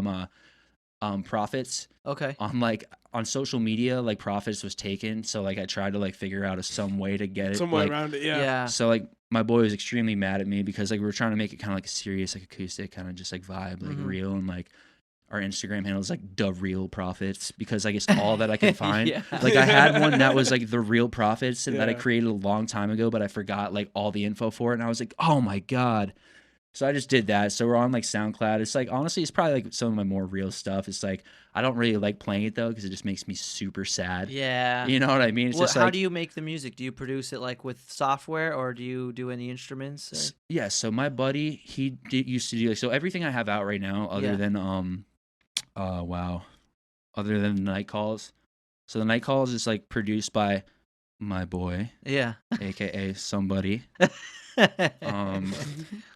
S2: Profits.
S1: Okay.
S2: On social media, like Profits was taken, so like I tried to like figure out some way to get it.
S3: Some way
S2: like,
S3: around it.
S1: Yeah.
S3: Yeah.
S2: So like my boy was extremely mad at me because like we were trying to make it kind of like a serious like acoustic kind of just like vibe, like
S1: Mhm.
S2: real, and like our Instagram handle is like the real profits because like it's all that I could find.
S1: Yeah.
S2: Like I had one that was like the real profits and that I
S3: Yeah.
S2: created a long time ago, but I forgot like all the info for it, and I was like, oh my god. So I just did that. So we're on like SoundCloud. It's like honestly, it's probably like some of my more real stuff. It's like I don't really like playing it though because it just makes me super sad.
S1: Yeah.
S2: You know what I mean? It's
S1: Well,
S2: just
S1: how
S2: like
S1: do you make the music? Do you produce it like with software, or do you do any instruments? Or?
S2: Yeah, so my buddy, used to do like so everything I have out right now, other
S1: Yeah.
S2: than other than Night Calls. So the Night Calls is like produced by my boy,
S1: Yeah.
S2: aka somebody.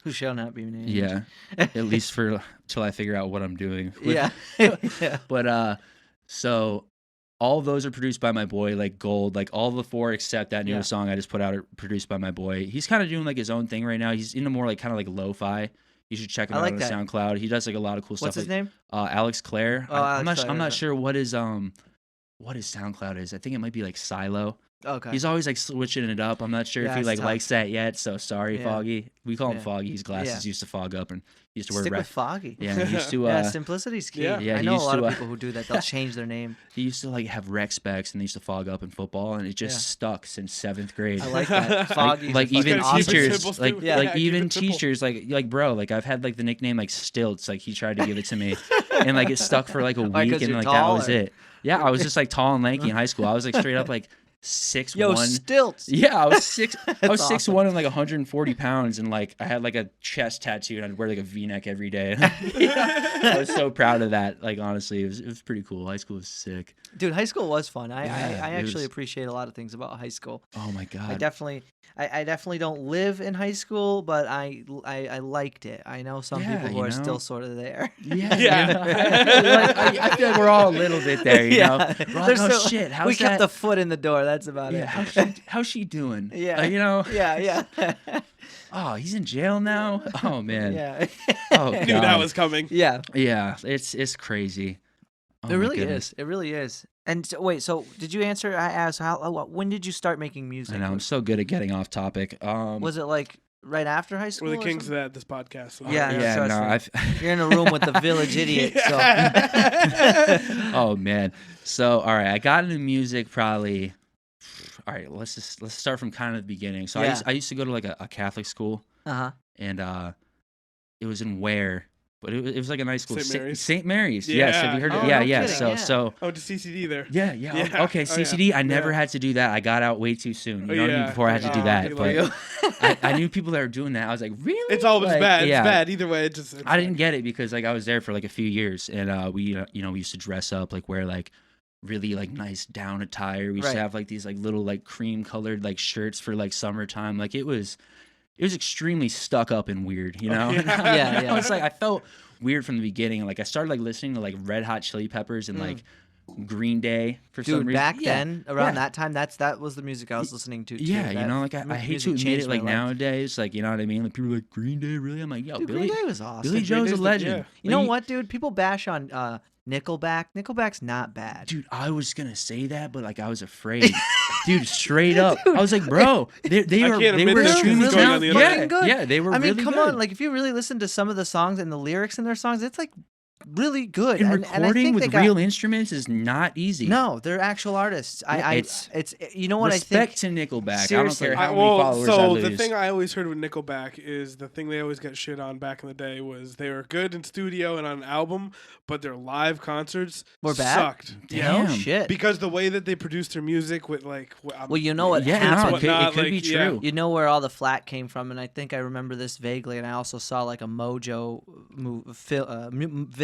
S1: Who shall not be named?
S2: Yeah, at least for till I figure out what I'm doing. with-
S1: Yeah. Yeah.
S2: But so all of those are produced by my boy, like Gold, like all the four except that newest song I just put out are produced by my boy. He's kind of doing like his own thing right now. He's into more like kind of like lo-fi. You should check him
S1: I
S2: out
S1: like
S2: on
S1: that.
S2: SoundCloud. He does like a lot of cool
S1: What's
S2: stuff.
S1: his
S2: like,
S1: name?
S2: Alex Clare.
S1: Oh,
S2: I'm
S1: Alex Clare,
S2: not
S1: okay.
S2: sure what his SoundCloud is. I think it might be like Silo.
S1: Okay.
S2: He's always like switching it up. I'm not sure
S1: Yeah,
S2: if he
S1: it's
S2: like
S1: tough.
S2: likes that yet. So sorry,
S1: Yeah.
S2: Foggy. We call him
S1: Yeah.
S2: Foggy. His glasses
S1: Yeah.
S2: used to fog up, and he used to wear
S1: Stick
S2: red.
S1: with Foggy.
S2: Yeah, he used to.
S1: Yeah, simplicity's key.
S3: Yeah.
S2: Yeah,
S1: I
S2: he
S1: know a
S2: used
S1: lot
S2: to,
S1: of people who do that. They'll change their name.
S2: He used to like have rec specs, and they used to fog up in football, and it just
S1: Yeah.
S2: stuck since 7th grade.
S1: I like that. Foggy.
S2: like even
S3: fucking awesome.
S2: teachers,
S3: Simple
S2: like
S3: too.
S1: Yeah.
S2: like
S3: keep
S2: even
S3: it simple.
S2: teachers, like bro, like I've had like the nickname like Stilts. Like he tried to give it to me, and like it stuck for like a
S1: Why,
S2: week,
S1: 'cause
S2: and
S1: you're
S2: like that was
S1: taller?
S2: it. Yeah, I was just like tall and lanky in high school. I was like straight up like 6'1".
S1: Yo, stilts.
S2: Yeah, I was 6'1"
S1: awesome.
S2: and like 140 pounds, and like I had like a chest tattoo, and I'd wear like a V-neck every day. I was so proud of that. Like honestly, it was pretty cool. High school was sick.
S1: Dude, high school was fun. I
S2: Yeah, it
S1: actually
S2: was-
S1: appreciate a lot of things about high school.
S2: Oh my god.
S1: I definitely don't live in high school, but I liked it. I know some
S2: Yeah,
S1: people who
S2: you
S1: are
S2: know?
S1: still sort of there.
S2: Yeah,
S3: Yeah.
S2: you know, I feel like we're all a little bit there, you know. We're like,
S1: There's
S2: oh
S1: so-
S2: shit, how's
S1: we
S2: that?
S1: kept the foot in the door. That's about
S2: yeah,
S1: it.
S2: how's she doing?
S1: Yeah.
S2: You know.
S1: Yeah.
S2: Oh, he's in jail now. Oh man.
S1: Yeah.
S2: Oh
S3: Knew
S2: god.
S3: that was coming.
S1: Yeah.
S2: Yeah, it's crazy. Oh,
S1: It
S2: my
S1: really
S2: goodness.
S1: is. It really is. And so, wait, so did you answer? I asked when did you start making music?
S2: I know I'm so good at getting off topic.
S1: Was it like right after high school?
S3: We're the
S1: or
S3: kings of
S1: something?
S3: that this podcast. So
S1: Yeah,
S2: yeah,
S1: trust
S2: no,
S1: me.
S2: I've.
S1: You're in a room with the village idiot. So
S2: Oh man. So all right, I got into music probably. All right, let's start from kind of the beginning. So
S1: Yeah.
S2: I used to go to like a Catholic school,
S1: uh-huh.
S2: and it was in Ware, But it was like a nice school.
S3: St. Mary's?
S2: St. Mary's. Yes. Have you heard
S1: Oh,
S2: it? Yeah,
S1: no
S2: yeah.
S1: kidding,
S2: So
S1: yeah.
S2: so
S3: I went to CCD there.
S2: yeah.
S3: Yeah.
S2: Okay,
S3: Oh,
S2: CCD.
S3: yeah.
S2: I never
S3: Yeah.
S2: had to do that. I got out way too soon. You know what I mean?
S3: Yeah.
S2: Before I had to do
S3: Oh,
S2: that.
S3: good
S2: But
S3: for
S2: I knew people that were doing that. I was like, really?
S3: It's always
S2: Like,
S3: bad.
S2: yeah.
S3: It's bad either way. It's
S2: I didn't get it because like I was there for like a few years, and we we used to dress up, like wear like really like nice down attire. We used
S1: Right.
S2: to have like these like little like cream colored like shirts for like summertime. Like it was extremely stuck up and weird, you know?
S3: Yeah.
S1: Yeah.
S2: I was like, I felt weird from the beginning. Like I started like listening to like Red Hot Chili Peppers and like Green Day for some
S1: Dude,
S2: reason.
S1: back
S2: Yeah.
S1: then, around
S2: Yeah.
S1: that time, that was the music I was listening to. Too.
S2: Yeah,
S1: That
S2: like I hate to
S1: music
S2: admit
S1: changed
S2: it,
S1: my
S2: like
S1: life.
S2: nowadays, like you know what I mean. Like people are like Green Day, really? I'm like, yo,
S1: Dude,
S2: Billy
S1: Green Day was awesome.
S2: Billy Joe's a
S3: Day's the-
S2: legend.
S3: yeah.
S1: You know
S2: Like,
S1: what, dude? People bash on Nickelback. Nickelback's not bad.
S2: Dude, I was gonna say that, but like I was afraid. Dude, straight up, I was like, bro, they
S3: I
S2: were
S3: can't
S2: they
S3: admit
S2: were
S3: this 'cause
S2: extremely
S3: it's going on the
S2: talented.
S3: internet.
S2: Yeah, they were.
S1: I mean,
S2: really
S1: come
S2: good.
S1: on, like if you really listen to some of the songs and the lyrics in their songs, it's like really good.
S2: And
S1: and I
S2: recording
S1: think
S2: with
S1: they got,
S2: real instruments is not easy.
S1: No, they're actual artists.
S2: Yeah,
S1: It's you know what
S2: respect
S1: I think.
S2: to Nickelback.
S1: Seriously.
S2: I don't care how
S3: well,
S2: many followers I
S3: so
S2: lose.
S3: the thing I always heard with Nickelback is the thing they always got shit on back in the day was they were good in studio and on an album, but their live concerts
S1: Were bad?
S3: sucked.
S2: Damn.
S1: No shit.
S3: Because the way that they produced their music with like,
S1: Well, you know what
S2: yeah,
S1: happened?
S2: no, it
S3: whatnot,
S2: could be
S3: like, yeah.
S2: true.
S1: You know where all the flack came from, and I think I remember this vaguely. And I also saw like a Mojo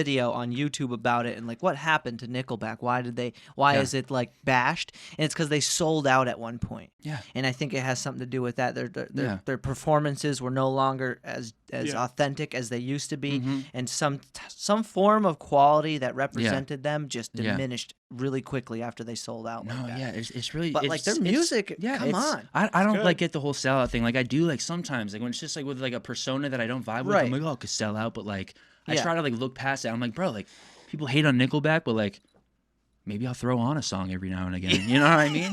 S1: video on YouTube about it, and like what happened to Nickelback? Why
S2: Yeah.
S1: is it like bashed? And it's because they sold out at one point.
S2: Yeah.
S1: And I think it has something to do with that.
S2: Yeah.
S1: Their performances were no longer as
S3: Yeah.
S1: authentic as they used to be,
S2: Mhm.
S1: and some form of quality that represented them just
S2: Yeah.
S1: diminished really quickly after they sold out.
S2: No,
S1: like that.
S2: yeah, it's really.
S1: But, like, their music, come on.
S2: I don't
S3: good.
S2: like get the whole sellout thing. Like I do like sometimes like when it's just like with like a persona that I don't vibe with.
S1: Right.
S2: I'm like, oh, I could sell out, but like I
S1: Yeah.
S2: try to like look past it. I'm like, bro, like people hate on Nickelback, but like maybe I'll throw on a song every now and again. You know what I mean?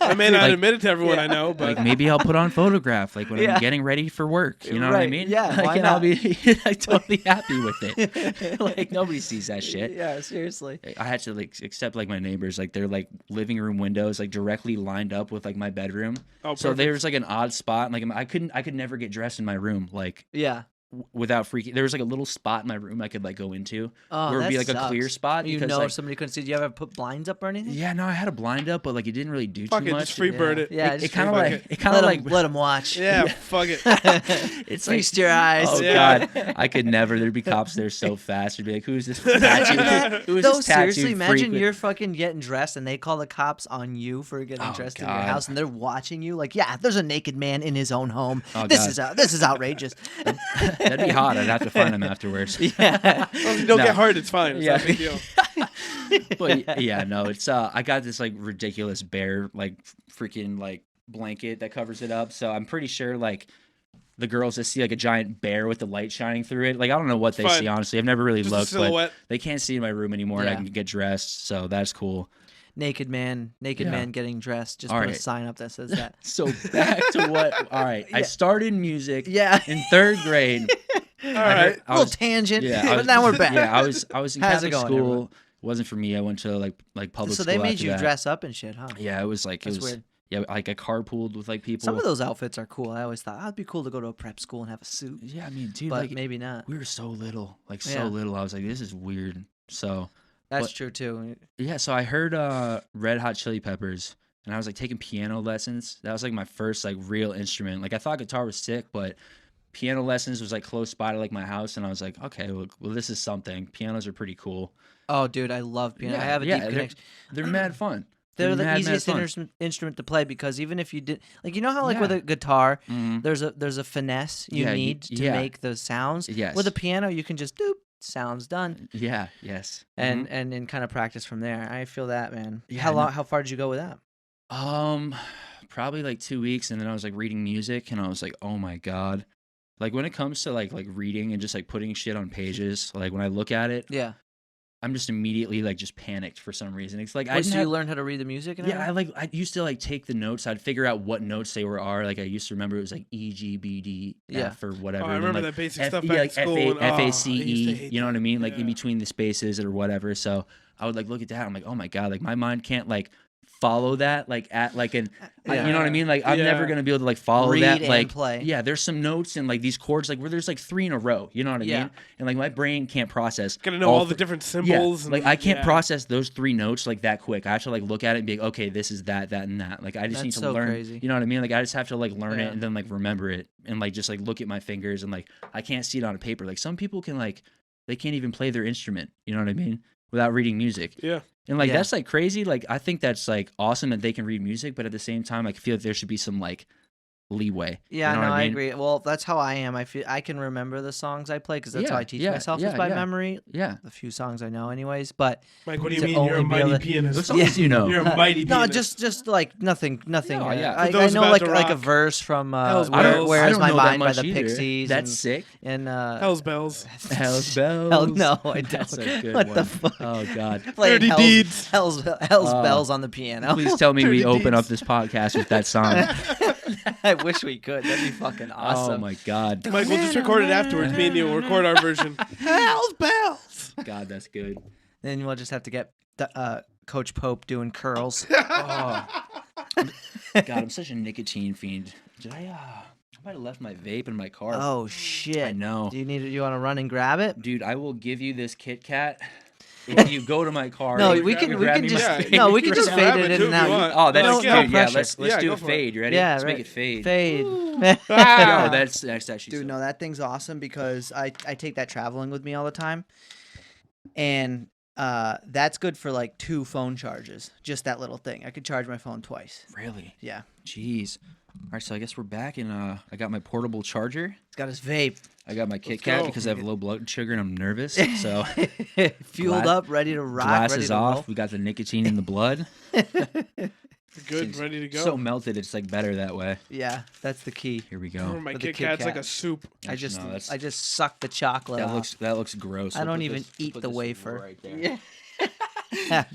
S3: I may not
S2: Like-
S3: admit it to everyone I know, but
S2: Like maybe I'll put on Photograph like when
S1: Yeah.
S2: I'm getting ready for work. You know what I
S1: Right,
S2: mean?
S1: yeah,
S2: Like,
S1: why
S2: and I'll
S1: not?
S2: be like totally happy with it. Like nobody sees that shit.
S1: Yeah, seriously.
S2: I had to like accept like my neighbors, like their like living room windows like directly lined up with like my bedroom.
S3: oh,
S2: So
S3: perfect.
S2: there was like an odd spot. Like I could never get dressed in my room like
S1: Yeah.
S2: without freaking. There was like a little spot in my room I could like go into
S1: Oh,
S2: where it'd be
S1: that
S2: like a clear
S1: sucks.
S2: spot.
S1: You
S2: because,
S1: know,
S2: like,
S1: somebody couldn't see. Do you ever put blinds up or anything?
S2: yeah, no, I had a blind up, but like it didn't really do
S3: Fuck
S2: too
S3: it,
S2: much.
S3: just freebird it.
S1: Yeah,
S2: It
S1: just
S2: kind of
S3: fuck
S2: like
S3: it.
S2: it kind of like
S1: let them watch.
S3: Yeah, fuck it.
S2: it's like
S1: Feast your eyes.
S2: Oh
S3: Yeah.
S2: god, I could never. There'd be cops there so fast. They'd be like, "Who's this tattoo? Who is
S1: Though
S2: this tattoo
S1: seriously, imagine
S2: freak?"
S1: you're fucking getting dressed and they call the cops on you for getting
S2: Oh,
S1: dressed in your
S2: God.
S1: house and they're watching you. Like, yeah, there's a naked man in his own home.
S2: Oh,
S1: this
S2: God.
S1: is outrageous.
S2: That'd be hot. I'd have to find him afterwards.
S1: Yeah.
S3: Well, if you don't
S2: No.
S3: get hurt, it's fine. It's
S2: Yeah.
S3: not a big deal.
S2: But yeah, no, it's I got this like ridiculous bear like freaking like blanket that covers it up. So I'm pretty sure like the girls just see like a giant bear with the light shining through it. Like I don't know what they
S3: Fine.
S2: see honestly. I've never really
S3: Just a
S2: looked, but
S3: silhouette.
S2: they can't see in my room anymore and I
S1: Yeah.
S2: can get dressed. So that's cool.
S1: Naked man
S2: Yeah.
S1: getting dressed. Just
S2: All
S1: put a
S2: right.
S1: sign up that says that.
S2: So back to what all right. I
S1: Yeah.
S2: started music
S1: Yeah.
S2: in 3rd grade.
S3: All
S2: I
S3: right.
S2: heard- I
S1: Little
S2: was-
S1: tangent.
S2: Yeah, I
S1: but
S2: was-
S1: now we're back.
S2: Yeah, I was in
S1: How's it
S2: Catholic
S1: going,
S2: school.
S1: everyone?
S2: It wasn't for me. I went to like public
S1: So
S2: school.
S1: they made
S2: after
S1: you
S2: that.
S1: dress up and shit, huh?
S2: Yeah, it was like
S1: That's
S2: it was
S1: weird.
S2: yeah, like I carpooled with like people.
S1: Some of those outfits are cool. I always thought it'd be cool to go to a prep school and have a suit,
S2: Yeah, I mean, dude,
S1: but
S2: like
S1: maybe not.
S2: we were so little, like so
S1: Yeah.
S2: little. I was like, this is weird. So
S1: That's
S2: but-
S1: true too.
S2: yeah, so I heard Red Hot Chili Peppers, and I was like taking piano lessons. That was like my first like real instrument. Like I thought guitar was sick, but piano lessons was like close by to like my house, and I was like, okay, well this is something. Pianos are pretty cool.
S1: Oh, dude, I love piano. I have a deep
S2: they're-
S1: connection.
S2: They're mad fun.
S1: They're the
S2: mad
S1: easiest
S2: fun.
S1: instrument to play because even if you did, like, you know how like with
S2: Yeah.
S1: a guitar,
S2: Mhm.
S1: there's a finesse you
S2: Yeah,
S1: need to
S2: yeah.
S1: make those sounds.
S2: Yes.
S1: With a piano, you can just doop, sounds done,
S2: Yeah. Yes.
S1: and and kind of practice from there. I feel that, man.
S2: Yeah,
S1: How
S2: no.
S1: long? How far did you go with that?
S2: Probably like 2 weeks, and then I was like reading music, and I was like, oh my god. Like when it comes to like reading and just like putting shit on pages, like when I look at it,
S1: Yeah.
S2: I'm just immediately like just panicked for some reason. It's like I
S1: Wait,
S2: didn't
S1: so
S2: have,
S1: you learned how to read the music? And
S2: yeah,
S1: everything?
S2: I used to like take the notes. I'd figure out what notes they are. Like I used to remember it was like E G B D
S1: Yeah.
S2: F or whatever.
S3: Oh, I
S2: and then,
S3: remember
S2: like,
S3: that basic
S2: F,
S3: stuff
S2: yeah,
S3: back
S2: like
S3: in school. and-
S2: F
S3: oh, I
S2: A
S3: used
S2: C
S3: to
S2: E.
S3: hate
S2: You know what I mean? Like in
S3: Yeah.
S2: between the spaces or whatever. So I would like look at that. I'm like, oh my god, like my mind can't like follow that like at like an
S1: Yeah.
S2: you know what I mean? Like I'm never
S3: Yeah.
S2: gonna be able to like follow
S1: Read
S2: that
S1: and
S2: like
S1: play.
S2: yeah, there's some notes and like these chords like where there's like 3 in a row. You know what I
S1: Yeah.
S2: mean? And like my brain can't process.
S3: Gotta know all the different symbols.
S2: Yeah,
S3: And,
S2: like I can't
S3: yeah.
S2: process those 3 notes like that quick. I have to like look at it and be like, okay, this is that, and that. Like I just need
S1: That's
S2: to
S1: so
S2: learn.
S1: crazy.
S2: You know what I mean? Like I just have to like learn
S1: Yeah.
S2: it and then like remember it and like just like look at my fingers and like I can't see it on a paper. Like some people can like they can't even play their instrument. You know what I mean? Without reading music.
S3: Yeah.
S2: And like
S1: Yeah.
S2: that's like crazy. Like I think that's like awesome that they can read music, but at the same time, like, I feel like there should be some like leeway.
S1: Yeah,
S2: you know
S1: no,
S2: what
S1: I
S2: mean?
S1: agree. Well, that's how I am. I feel I can remember the songs I play because that's how
S2: Yeah,
S1: I teach
S2: yeah,
S1: myself
S2: yeah,
S1: is by
S2: yeah.
S1: memory.
S2: Yeah.
S1: The few songs I know, anyways. But
S3: Mike, what do you
S1: To
S3: mean? You're a
S1: only be
S3: mighty
S1: able to-
S3: pianist.
S2: Those songs you know.
S3: You're a mighty
S1: no,
S3: pianist.
S1: just like nothing.
S2: No, yeah.
S1: I
S3: For those
S1: know
S3: about
S1: like
S3: to
S1: like a
S3: rock,
S1: verse from
S3: Hell's
S2: I don't,
S3: Bells.
S1: Where
S2: I
S1: Is
S2: don't
S1: My
S2: know that
S1: Mind by
S2: much
S1: the
S2: either.
S1: Pixies.
S2: That's sick.
S1: and
S3: Hell's Bells.
S2: Hell's Bells.
S1: Hell no, I don't.
S2: That's a good
S1: What
S2: one.
S1: the fuck?
S2: Oh God.
S1: Playing
S3: Dirty Deeds.
S1: Hell's Bells on the piano.
S2: Please tell me we
S3: Dirty
S2: open up
S3: Deeds.
S2: this podcast with that song.
S1: I wish we could. That'd be fucking awesome.
S2: Oh my God.
S3: Mike, we'll just record it afterwards. Me and you will record our version. Hell's Bells.
S2: God, that's good.
S1: Then we'll just have to get Coach Pope doing curls.
S2: Oh. God, I'm such a nicotine fiend. Did I might have left my vape in my car.
S1: Oh shit!
S2: I know.
S1: Do you want to run and grab it?
S2: Dude, I will give you this Kit Kat if you go to my car.
S1: No,
S2: and
S1: we
S2: grab
S1: can
S2: me
S1: just
S2: my vape.
S1: no, we can just
S3: Grab
S1: fade
S3: it
S1: it
S3: too
S1: in
S3: if
S1: and
S3: you
S1: out.
S3: want.
S2: Oh, that's
S1: No,
S2: good.
S1: no
S2: Yeah,
S1: pressure.
S2: let's
S3: Yeah,
S2: do
S3: go
S2: a
S3: for
S2: fade. You ready?
S1: Yeah,
S2: let's
S1: right.
S2: make it fade.
S1: Fade.
S2: No, that's actually
S1: Dude,
S2: so-
S1: no, that thing's awesome because I take that traveling with me all the time, and that's good for like 2 phone charges. Just that little thing. I could charge my phone twice.
S2: Really?
S1: Yeah,
S2: Jeez. All right, so I guess we're back, and I got my portable charger.
S1: it's got his vape.
S2: I got my Kit
S3: Let's
S2: Kat
S3: go.
S2: because I have low blood sugar and I'm nervous. So
S1: Fueled
S2: Gla-
S1: up, ready to rock.
S2: glasses
S1: ready to
S2: off. We got the nicotine in the blood.
S3: Good,
S2: It's
S3: ready to go.
S2: So melted, it's like better that way.
S1: Yeah, that's the key.
S2: Here we
S3: Remember
S2: go.
S3: my
S1: With the
S3: Kit
S1: Kit
S3: Kat's like
S1: Kat.
S3: a soup.
S1: I just
S2: No, that's-
S1: I just suck the chocolate
S2: That
S1: off.
S2: looks gross.
S1: I
S2: We'll
S1: don't
S2: put
S1: even
S2: this-
S1: eat
S2: put
S1: the
S2: this
S1: wafer.
S2: right there.
S1: Yeah.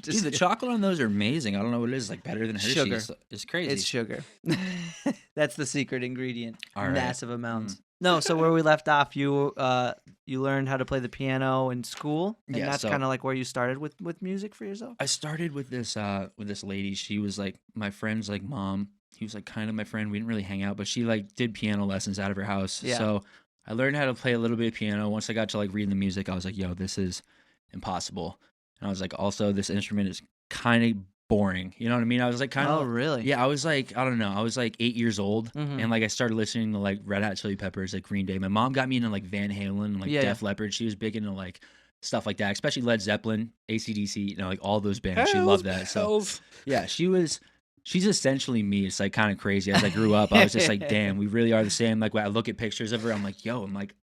S2: Dude, the chocolate on those are amazing. I don't know what it is. Like better than Hershey's.
S1: Sugar.
S2: It's crazy.
S1: It's sugar. That's the secret ingredient.
S2: All right.
S1: Massive amounts. No, so where we left off, you learned how to play the piano in school, and
S2: Yeah,
S1: that's
S2: so-
S1: kind of like where you started with music for yourself.
S2: I started with this lady. She was like my friend's like mom. He was like kind of my friend. We didn't really hang out, but she like did piano lessons out of her house.
S1: Yeah.
S2: So I learned how to play a little bit of piano. Once I got to like reading the music, I was like, yo, this is impossible. And I was like, also this instrument is kind of boring. You know what I mean? I was like kind
S1: Oh,
S2: of
S1: really?
S2: yeah. I was like I don't know. I was like 8 years old,
S1: Mhm.
S2: and like I started listening to like Red Hot Chili Peppers, like Green Day. My mom got me into like Van Halen and like
S1: Yeah,
S2: Def Leppard. She was big into like stuff like that, especially Led Zeppelin, AC/DC, you know, like all those bands. She loved that. So
S3: Hells.
S2: yeah, she's essentially me. It's like kind of crazy. As I grew up, I was just like, damn, we really are the same. Like when I look at pictures of her, I'm like, yo, I'm like,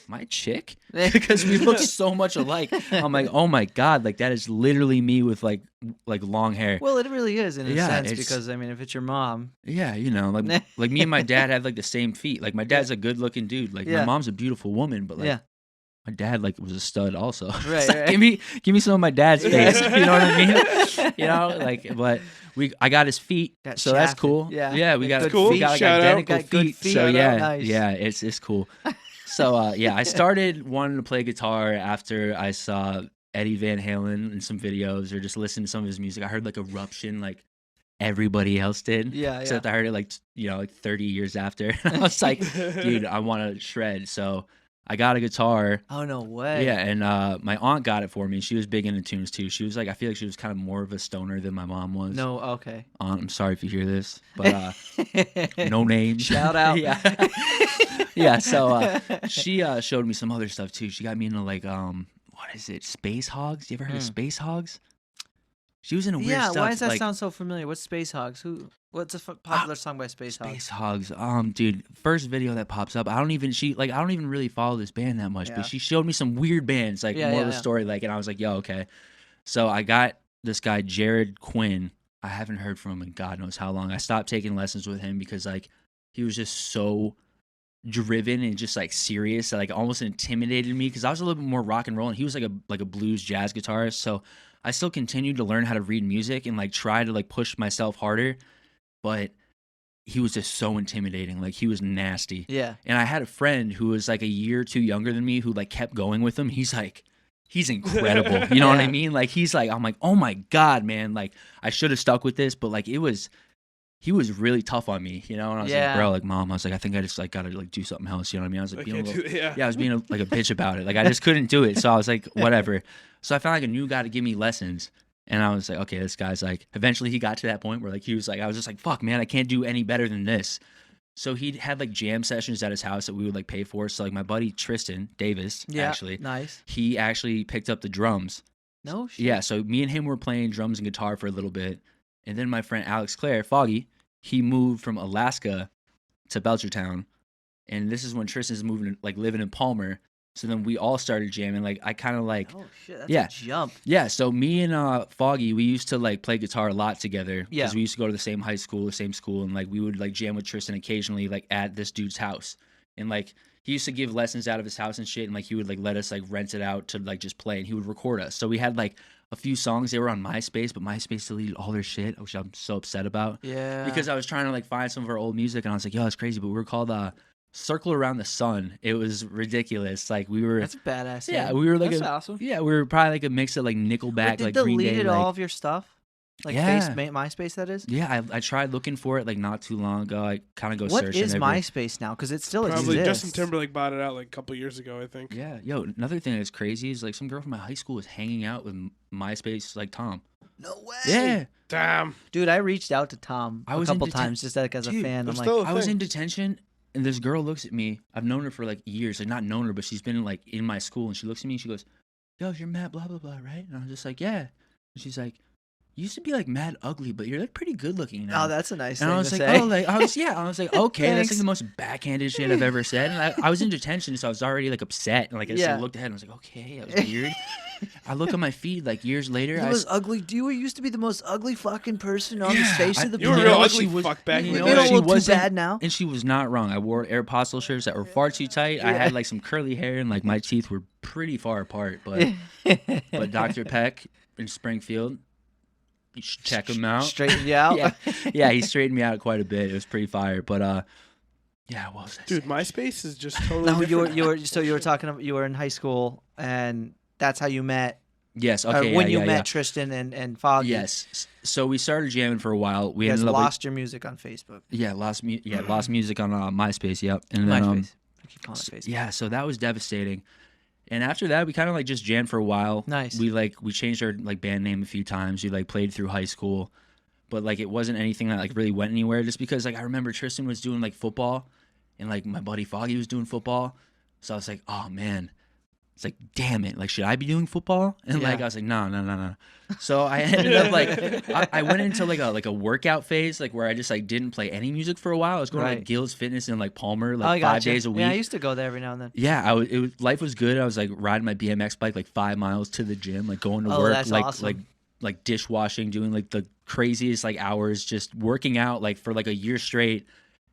S2: am I a chick? Because we look so much alike. I'm like, oh my God, like that is literally me with like long hair.
S1: Well, it really is in a
S2: Yeah,
S1: sense
S2: it's-
S1: because I mean, if it's your mom,
S2: Yeah, you know, like me and my dad had like the same feet. Like my dad's a good looking dude. Like
S1: Yeah.
S2: my mom's a beautiful woman, but like
S1: yeah,
S2: my dad like was a stud also.
S1: Right,
S2: It's like,
S1: right.
S2: give me some of my dad's face. You know what I mean? You know, like but I got his feet,
S1: Got
S2: so that's
S1: shafted.
S2: cool.
S1: Yeah.
S2: yeah, we
S1: Got
S2: got
S1: good
S2: cool. We
S3: feet.
S2: got like
S3: Shout out.
S2: identical
S1: Got good
S2: feet.
S1: feet.
S2: So
S1: Shout
S2: yeah,
S1: out. Nice.
S2: yeah, it's cool. So yeah, I started wanting to play guitar after I saw Eddie Van Halen in some videos or just listened to some of his music. I heard like Eruption, like everybody else did.
S1: yeah, yeah.
S2: Except I heard it like like 30 years after. I was like, dude, I want to shred. So I got a guitar.
S1: Oh no way.
S2: Yeah, and my aunt got it for me. She was big into tunes too. She was like, I feel like she was kind of more of a stoner than my mom was.
S1: No. Okay.
S2: Aunt, I'm sorry if you hear this, but no names.
S1: Shout out.
S2: yeah, yeah. So she showed me some other stuff too. She got me into like what is it? Space Hogs. You ever heard of Space Hogs? She was in a weird
S1: Yeah.
S2: stuff.
S1: Why does that
S2: like,
S1: sound so familiar? What's Space Hogs? What's a popular song by Space Hogs?
S2: Space Hogs. Dude, first video that pops up. I don't even really follow this band that much,
S1: Yeah.
S2: but she showed me some weird bands, like
S1: Yeah,
S2: more
S1: yeah,
S2: of a
S1: yeah.
S2: story, like, and I was like, yo, okay. So I got this guy Jared Quinn. I haven't heard from him in God knows how long. I stopped taking lessons with him because like he was just so driven and just like serious, that, like almost intimidated me because I was a little bit more rock and roll, and he was like a blues jazz guitarist. So I still continued to learn how to read music and like try to like push myself harder, but he was just so intimidating. Like he was nasty.
S1: Yeah.
S2: And I had a friend who was like a year or two younger than me who like kept going with him. He's like, he's incredible. You know what I mean? Like he's like, I'm like, oh my God, man. Like I should have stuck with this, but like he was really tough on me, you know? And I was like, bro, like mom, I was like, I think I just like gotta like do something else. You know what I mean? I was like, being a little, I was being like a bitch about it. Like I just couldn't do it. So I was like, whatever. So I found like a new guy to give me lessons. And I was like, okay, this guy's like, eventually he got to that point where like, he was like, I was just like, fuck, man, I can't do any better than this. So he had like jam sessions at his house that we would like pay for. So like my buddy Tristan Davis, actually,
S1: nice.
S2: He actually picked up the drums.
S1: No shit.
S2: Yeah, so me and him were playing drums and guitar for a little bit. And then my friend Alex Clare, Foggy, he moved from Alaska to Belchertown. And this is when Tristan's moving, like living in Palmer. So then we all started jamming. Like I kind of like,
S1: oh shit, that's a jump.
S2: Yeah, so me and Foggy, we used to like play guitar a lot together.
S1: Yeah,
S2: because we used to go to the same high school, the same school, and like we would like jam with Tristan occasionally, like at this dude's house. And like he used to give lessons out of his house and shit, and like he would like let us like rent it out to like just play, and he would record us. So we had like a few songs. They were on MySpace, but MySpace deleted all their shit, which I'm so upset about.
S1: Yeah,
S2: because I was trying to like find some of our old music, and I was like, yo, it's crazy, but we were called Circle Around the Sun. It was ridiculous. Like we were.
S1: That's a badass.
S2: Yeah, we were like
S1: that's awesome.
S2: Yeah, we were probably like a mix of like Nickelback,
S1: Wait,
S2: like Green Day.
S1: Deleted
S2: like,
S1: all of your stuff, like MySpace. That is.
S2: Yeah, I tried looking for it like not too long ago. I kind of go
S1: What
S2: searching.
S1: is MySpace now? Because it still
S3: probably
S1: exists.
S3: Justin Timberlake bought it out like a couple years ago, I think.
S2: Yeah, yo, another thing that's crazy is like some girl from my high school was hanging out with MySpace like Tom.
S1: No way.
S2: Yeah.
S3: Damn.
S1: Dude, I reached out to Tom a couple times just like as a fan. I'm like,
S2: I was in detention. And this girl looks at me. I've known her for like years. Like not known her, but she's been like in my school. And she looks at me and she goes, yo, you're Matt blah, blah, blah, right? And I was just like, yeah. And she's like, you used to be like mad ugly, but you're like pretty good looking now.
S1: Oh, that's a nice
S2: and
S1: thing
S2: I was
S1: to
S2: like,
S1: say.
S2: oh, like, I was like, okay, that's
S1: Thanks.
S2: like the most backhanded shit I've ever said. And I was in detention, so I was already like upset. And like I just looked ahead and I was like, okay, that was weird. I look on my feed like years later.
S1: He was ugly. You used to be the most ugly fucking person on the face of the
S3: planet. You were real ugly fuck back in the day.
S1: You don't look too bad now.
S2: And she was not wrong. I wore Aeropostale shirts that were far too tight. I had like some curly hair and like my teeth were pretty far apart. But Dr. Peck in Springfield, you should check him out.
S1: Straightened you out?
S2: yeah, he straightened me out quite a bit. It was pretty fire. But yeah, what was that?
S3: Dude, MySpace is just totally different.
S1: you were talking about you were in high school and that's how you met.
S2: Yes, okay.
S1: When you met Tristan and Foggy.
S2: Yes. So we started jamming for a while. We
S1: ended up lost your music on Facebook.
S2: Yeah, lost music on MySpace. Yep. And then
S1: MySpace. I keep calling it Facebook.
S2: Yeah, so that was devastating. And after that, we kind of like just jammed for a while.
S1: Nice.
S2: We changed our like band name a few times. We like played through high school, but like it wasn't anything that like really went anywhere. Just because like I remember Tristan was doing like football, and like my buddy Foggy was doing football. So I was like, oh man, it's like damn it, like should I be doing football? And like I was like, no. So I ended up like I went into like a workout phase, like where I just like didn't play any music for a while. I was going to like Gills Fitness in like Palmer, like 5 days a week.
S1: Yeah, I used to go there every now and then.
S2: Yeah, life was good. I was like riding my BMX bike like 5 miles to the gym, like going to work,
S1: that's
S2: like
S1: awesome.
S2: like dishwashing, doing like the craziest like hours, just working out like for like a year straight.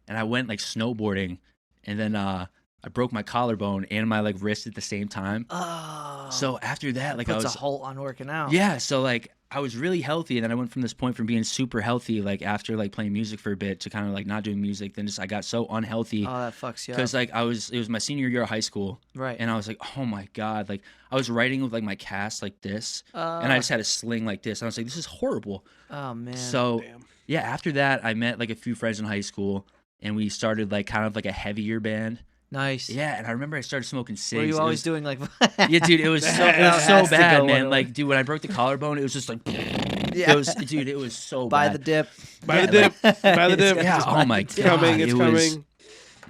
S2: And I went like snowboarding, and then I broke my collarbone and my like wrist at the same time.
S1: Oh.
S2: So after that, like I was
S1: a halt on working out.
S2: Yeah, so like I was really healthy, and then I went from this point from being super healthy, like after like playing music for a bit, to kind of like not doing music. Then just I got so unhealthy.
S1: Oh, that fucks you up.
S2: Because like it was my senior year of high school,
S1: right?
S2: And I was like, oh my god, like I was writing with like my cast like this, and I just had a sling like this. And I was like, this is horrible.
S1: Oh man.
S2: So yeah, after that, I met like a few friends in high school, and we started like kind of like a heavier band.
S1: Nice.
S2: Yeah, and I remember I started smoking cigs.
S1: Were you always doing like?
S2: Yeah, dude, it was so bad, man. Like, dude, when I broke the collarbone, it was just like, it was so bad.
S1: By the dip.
S3: By the dip.
S2: Yeah. Oh my god.
S3: It's coming.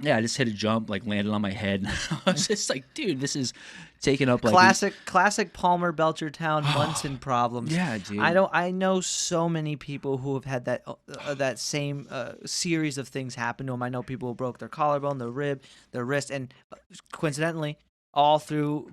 S2: Yeah, I just hit a jump, like landed on my head. I was just like, dude, this is taking up like
S1: classic Palmer Belchertown Munson problems.
S2: Yeah, dude.
S1: I know so many people who have had that same series of things happen to them. I know people who broke their collarbone, their rib, their wrist, and coincidentally, all through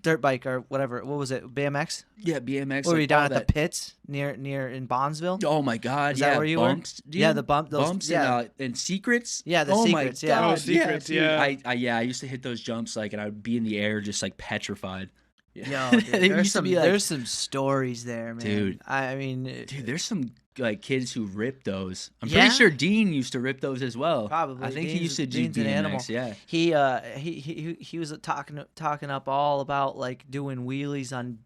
S1: dirt bike or whatever. What was it? BMX?
S2: Yeah, BMX.
S1: Or were you down at the pits near in Bondsville?
S2: Oh my god!
S1: Is that where you
S2: bumps,
S1: were?
S2: Dude.
S1: Yeah, the bumps.
S2: And secrets.
S1: Yeah, the secrets. Yeah,
S3: oh, secrets. Yeah.
S2: I used to hit those jumps like, and I would be in the air just like petrified.
S1: Yo, dude, there's some stories there, man.
S2: Dude,
S1: I mean,
S2: dude, there's some like kids who rip those. I'm
S1: Yeah?
S2: pretty sure Dean used to rip those as well.
S1: Probably.
S2: I think he
S1: Dean's-
S2: used to do
S1: Dean's an animal.
S2: BMX. Yeah.
S1: He was talking up all about like doing wheelies on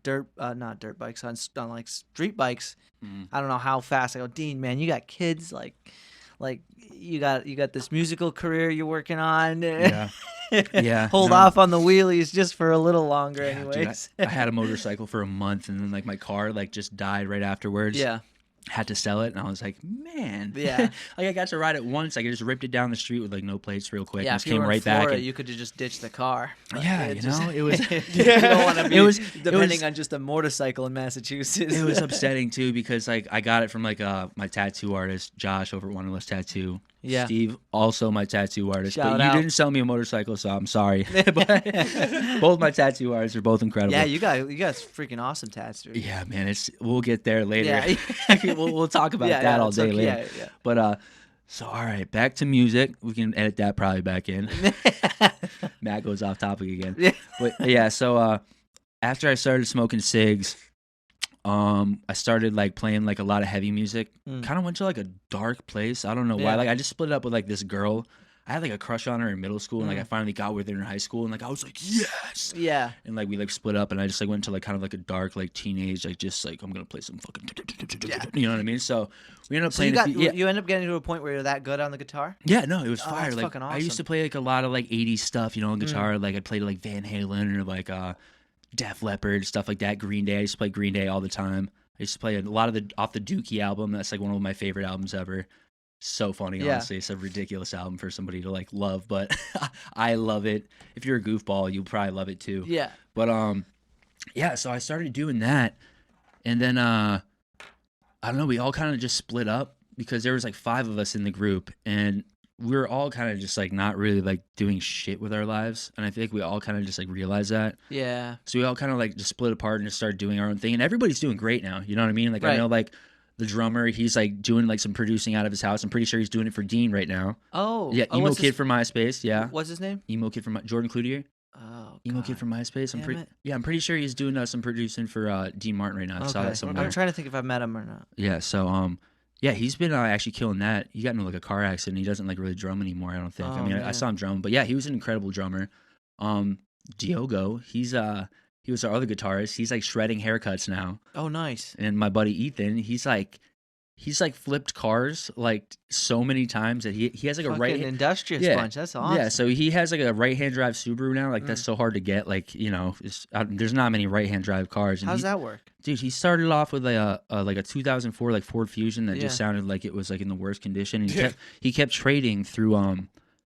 S1: not dirt bikes, on like street bikes.
S2: Mhm.
S1: I don't know how fast. I go, Dean, man, you got kids, like you got this musical career you're working on.
S2: Yeah. Yeah,
S1: Hold
S2: no.
S1: off on the wheelies just for a little longer,
S2: Yeah, dude,
S1: anyways.
S2: I had a motorcycle for a month, and then like my car like just died right afterwards.
S1: Yeah.
S2: Had to sell it, and I was like, man.
S1: Yeah.
S2: Like I got to ride it once. Like I just ripped it down the street with like no plates real quick.
S1: Yeah,
S2: and
S1: if
S2: just
S1: you
S2: came
S1: were in
S2: right
S1: Florida,
S2: back. And,
S1: you could have just ditched the car.
S2: yeah,
S1: It
S2: you
S1: just-
S2: know, it was.
S1: you don't want to be
S2: It was-
S1: depending on just a motorcycle in Massachusetts.
S2: It was upsetting too because like I got it from like my tattoo artist Josh over at Wanderlust Tattoo.
S1: Yeah.
S2: Steve, also my tattoo artist.
S1: Shout
S2: but you
S1: out.
S2: didn't sell me a motorcycle, so I'm sorry. But both my tattoo artists are both incredible.
S1: Yeah, you got freaking awesome tats, dude.
S2: Yeah, man, we'll get there later.
S1: Yeah.
S2: we'll talk about
S1: Yeah,
S2: that
S1: yeah,
S2: all
S1: it's
S2: day
S1: okay.
S2: later.
S1: Yeah.
S2: But so all right, back to music. We can edit that probably back in. Matt goes off topic again.
S1: Yeah.
S2: But yeah, so after I started smoking cigs, I started like playing like a lot of heavy music. Kind of went to like a dark place. I don't know why.
S1: Yeah.
S2: Like I just split up with like this girl. I had like a crush on her in middle school, and like I finally got with her in high school, and like I was like, yes.
S1: Yeah.
S2: And like we like split up, and I just like went to like kind of like a dark like teenage, like just like I'm gonna play some fucking, you know what I mean? So we ended up
S1: So you
S2: playing.
S1: you end up getting to a point where you're that good on the guitar?
S2: Yeah, no, it was
S1: Oh,
S2: fire.
S1: that's
S2: Like
S1: fucking
S2: I used
S1: awesome.
S2: to play like a lot of like 80s stuff, you know, on guitar. Like I'd play like Van Halen or like Def Leppard, stuff like that. Green Day. I used to play Green Day all the time. I used to play a lot of the off the Dookie album. That's like one of my favorite albums ever. So funny,
S1: Yeah.
S2: honestly. It's a ridiculous album for somebody to like love, but I love it. If you're a goofball, you'll probably love it too.
S1: Yeah.
S2: But yeah, so I started doing that, and then I don't know, we all kind of just split up because there was like 5 of us in the group, and we were all kind of just like not really like doing shit with our lives, and I think we all kind of just like realized that.
S1: Yeah.
S2: So we all kind of like just split apart and just started doing our own thing, and everybody's doing great now. You know what I mean? Like
S1: Right.
S2: I know like the drummer, he's like doing like some producing out of his house. I'm pretty sure he's doing it for Dean right now.
S1: Oh.
S2: Yeah,
S1: oh,
S2: emo
S1: what's
S2: kid
S1: his,
S2: from MySpace. Yeah,
S1: What's his name?
S2: emo kid from Jordan Cloutier.
S1: Oh.
S2: Emo
S1: God.
S2: kid from MySpace.
S1: Damn it.
S2: I'm pretty sure he's doing some producing for Dean Martin right now. I saw
S1: Okay.
S2: that somewhere.
S1: I'm trying to think if I met him or not.
S2: Yeah, so yeah, he's been actually killing that. He got into like a car accident. He doesn't like really drum anymore, I don't think. I
S1: Oh,
S2: mean, I
S1: man.
S2: saw him drum, but yeah, he was an incredible drummer. Diogo, he was our other guitarist. He's like shredding haircuts now.
S1: Oh, nice.
S2: And my buddy Ethan, he's like flipped cars like so many times that he has like a
S1: Fucking
S2: right
S1: industrious
S2: Yeah.
S1: bunch. That's awesome.
S2: Yeah, so he has like a right-hand drive Subaru now. Like that's so hard to get. Like, you know, there's not many right-hand drive cars. And
S1: How's that work?
S2: Dude, he started off with a 2004 like Ford Fusion that
S1: Yeah.
S2: just sounded like it was like in the worst condition. And he kept trading through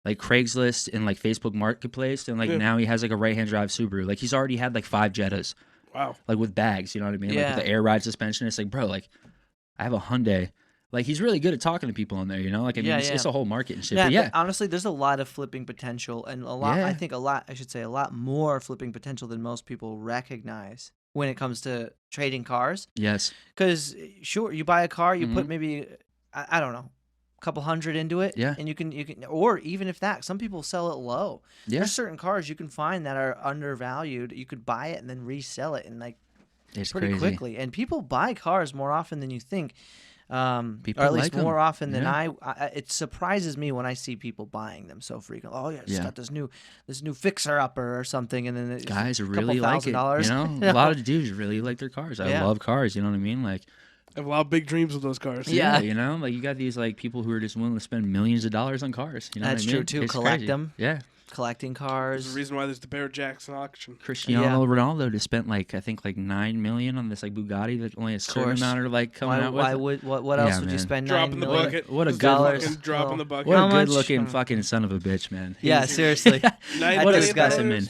S2: like Craigslist and like Facebook Marketplace, and like now he has like a right-hand drive Subaru. Like he's already had like 5 Jettas,
S3: Wow.
S2: like with bags. You know what I mean? Like
S1: Yeah.
S2: with the air ride suspension. It's like, bro, like I have a Hyundai. Like he's really good at talking to people on there. You know, like I mean,
S1: Yeah,
S2: it's a whole market and shit.
S1: Yeah,
S2: But yeah,
S1: honestly, there's a lot of flipping potential, and a lot.
S2: Yeah.
S1: I think I should say a lot more flipping potential than most people recognize when it comes to trading cars.
S2: yes,
S1: Because sure, you buy a car, you put
S2: Mhm.
S1: maybe I don't know, a couple hundred into it,
S2: Yeah.
S1: and you can, or even if that, some people sell it low.
S2: yeah,
S1: There's certain cars you can find that are undervalued. You could buy it and then resell it, and like
S2: it's
S1: pretty
S2: crazy.
S1: quickly. And people buy cars more often than you think.
S2: People
S1: Or at least
S2: like 'em.
S1: more often than
S2: Yeah.
S1: it surprises me when I see people buying them so frequently. Oh yeah, it's
S2: Yeah.
S1: got this new fixer upper or something, and then it's
S2: Guys
S1: a
S2: really
S1: couple
S2: like it.
S1: $1,000.
S2: You know, a lot of dudes really like their cars. I
S1: Yeah.
S2: love cars. You know what I mean? Like,
S3: I have a lot of big dreams with those cars.
S1: Yeah.
S2: you know, like you got these like people who are just willing to spend millions of dollars on cars. You know
S1: That's
S2: what I
S1: true,
S2: mean?
S1: too.
S2: It's
S1: Collect
S2: crazy.
S1: them.
S2: Yeah,
S1: collecting
S3: There's
S1: cars.
S3: a reason why there's the Bear Jackson auction.
S2: Cristiano Ronaldo just spent like I think like $9 million on this like Bugatti that only a certain
S1: course.
S2: amount are like coming out with.
S1: Why would what
S2: Yeah,
S1: else would you
S2: man.
S1: spend
S3: Drop
S1: $9
S3: in the
S1: million?
S3: bucket.
S2: What a
S3: Just
S2: good
S1: dollars.
S3: fucking drop in
S1: Well,
S3: the bucket.
S2: What
S1: How
S2: a
S1: much?
S2: good looking fucking son of a bitch, man.
S1: Yeah, seriously.
S3: $9
S1: What
S3: million
S1: a specimen.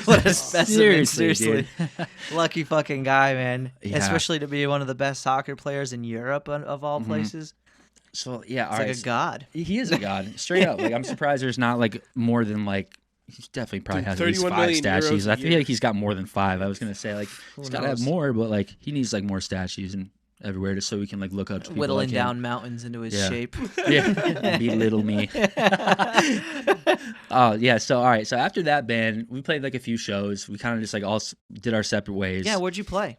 S1: What a specimen.
S2: Seriously,
S1: Seriously.
S2: dude.
S1: Lucky fucking guy, man.
S2: Yeah.
S1: Especially to be one of the best soccer players in Europe of all places.
S2: So yeah,
S1: It's
S2: all
S1: like
S2: right.
S1: a god.
S2: He is a god, straight up. Like I'm surprised there's not like more than like he definitely probably
S3: Dude,
S2: has at least
S3: 31
S2: 5
S3: million
S2: statues.
S3: euros a
S2: I feel
S3: year.
S2: like he's got more than 5. I was gonna say like he's gotta have
S1: knows?
S2: more, but like he needs like more statues and everywhere just so we can like look up to people
S1: Whittling
S2: like him.
S1: down mountains into his
S2: Yeah.
S1: shape.
S2: Yeah, belittle me. Oh yeah. So all right. So after that band, we played like a few shows. We kind of just like all did our separate ways.
S1: Yeah, where'd you play?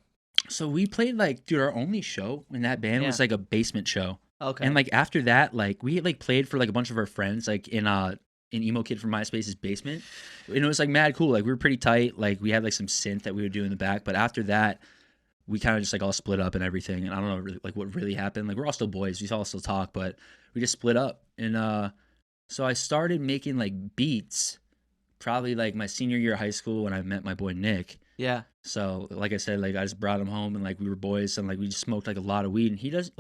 S2: So we played like, dude, our only show in that band was
S1: Yeah.
S2: like a basement show.
S1: Okay.
S2: And like after that, like we had like played for like a bunch of our friends, like in Emo Kid from MySpace's basement. And it was like mad cool. Like we were pretty tight. Like we had like some synth that we would do in the back. But after that, we kind of just like all split up and everything. And I don't know really, like what really happened. Like we're all still boys. We all still talk, but we just split up. And so I started making like beats probably like my senior year of high school when I met my boy Nick.
S1: yeah.
S2: So like I said, like I just brought him home and like we were boys and like we just smoked like a lot of weed. And he doesn't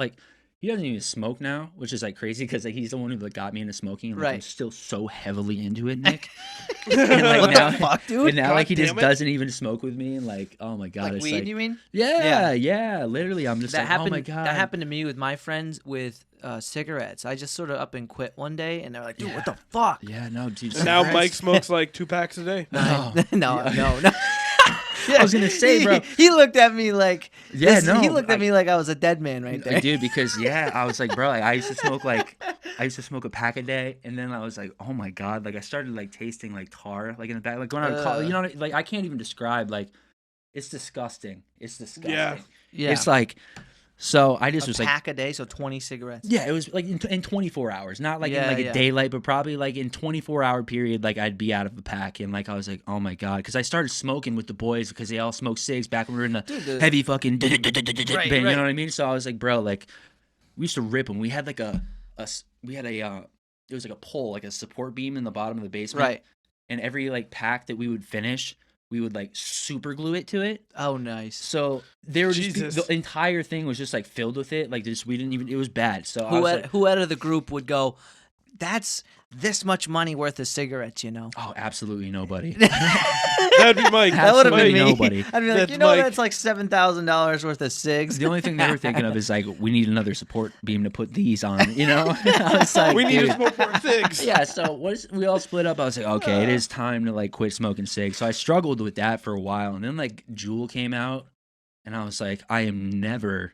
S2: even smoke now, which is like crazy because like he's the one who like got me into smoking. And, like, I'm
S1: Right.
S2: still so heavily into it, Nick. And like
S1: What
S2: now,
S1: the fuck, dude?
S2: and now like he
S3: God
S2: just
S3: damn it.
S2: doesn't even smoke with me. And like, oh my god,
S1: Like
S2: it's
S1: weed,
S2: like,
S1: you mean?
S2: yeah, literally, I'm just
S1: That
S2: like,
S1: happened.
S2: oh my god,
S1: That happened to me with my friends with cigarettes. I just sort of up and quit one day, and they're like, "Dude, what the fuck?"
S2: Yeah, no, dude.
S3: And now
S2: cigarettes-
S3: Mike smokes like 2 packs a day.
S2: No.
S1: no.
S2: I was gonna say, bro.
S1: He looked at me like,
S2: Yeah, no,
S1: he looked at
S2: I-
S1: me like I was a dead man right there.
S2: Like, dude, because I was like, bro, like, I used to smoke a pack a day, and then I was like, oh my god, like I started like tasting like tar, like in the back, like going out of college, you know, like I can't even describe, like, it's disgusting. It's disgusting.
S3: Yeah.
S1: Yeah.
S2: It's like, so I just
S1: a
S2: was like,
S1: pack a day, so 20 cigarettes.
S2: yeah, it was like in 24 hours, not like in
S1: Yeah,
S2: like
S1: yeah.
S2: a daylight, but probably like in 24-hour period, like I'd be out of the pack, and like I was like, oh my god, because I started smoking with the boys because they all smoked cigs back when we were in the
S1: Dude,
S2: heavy fucking band, you
S1: right.
S2: know what I mean? So I was like, bro, like we used to rip them. We had like it was like a pole, like a support beam in the bottom of the basement,
S1: Right.
S2: and every like pack that we would finish, we would like super glue it to it.
S1: Oh, nice.
S2: So there were just
S3: Jesus.
S2: the entire thing was just like filled with it. Like we didn't even. It was bad. So I
S1: Who
S2: was
S1: out,
S2: like,
S1: who out of the group would go, "That's this much money worth of cigarettes," you know?
S2: oh, absolutely nobody.
S3: That'd be Mike.
S1: That would have been
S2: Absolutely
S1: me.
S2: nobody.
S1: I'd be like,
S3: That's
S1: you know,
S3: Mike.
S1: that's like $7,000 worth of cigs.
S2: The only thing they were thinking of is like, we need another support beam to put these on. You know, I was like,
S3: We need
S2: dude.
S3: to smoke more cigs.
S2: Yeah, so we all split up. I was like, okay, it is time to like quit smoking cigs. So I struggled with that for a while, and then like Juul came out, and I was like, I am never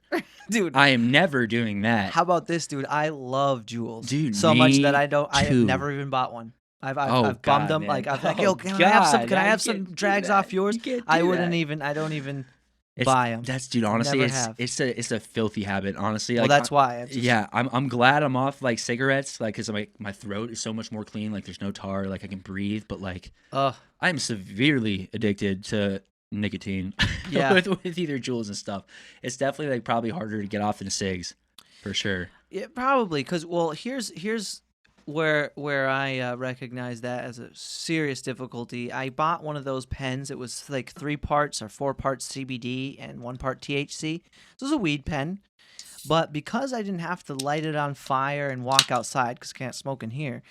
S2: doing that.
S1: How about this, dude? I love Juuls,
S2: Dude,
S1: so much
S2: me
S1: that I have
S2: too.
S1: never even bought one. I've
S2: Oh,
S1: bummed
S2: God,
S1: them.
S2: man.
S1: Like I'm like,
S2: Oh,
S1: yo, can I have some?
S2: God,
S1: Can I
S2: I
S1: have
S2: can't
S1: some
S2: do
S1: drags
S2: that.
S1: off yours?
S2: You can't
S1: I
S2: do
S1: wouldn't
S2: that.
S1: even. I don't even
S2: It's-
S1: buy them.
S2: That's dude. Honestly,
S1: Never
S2: it's
S1: have.
S2: it's a filthy habit. Honestly,
S1: Well,
S2: like,
S1: that's why. It's just,
S2: Yeah, I'm glad I'm off like cigarettes, like because my throat is so much more clean. Like there's no tar, like I can breathe. But like
S1: Ugh.
S2: I'm severely addicted to nicotine.
S1: Yeah.
S2: with either Juuls and stuff. It's definitely like probably harder to get off than cigs, for sure.
S1: Yeah, probably because here's where I recognize that as a serious difficulty. I bought one of those pens. It was like 3 parts or 4 parts CBD and 1 part THC. So it was a weed pen. But because I didn't have to light it on fire and walk outside because I can't smoke in here,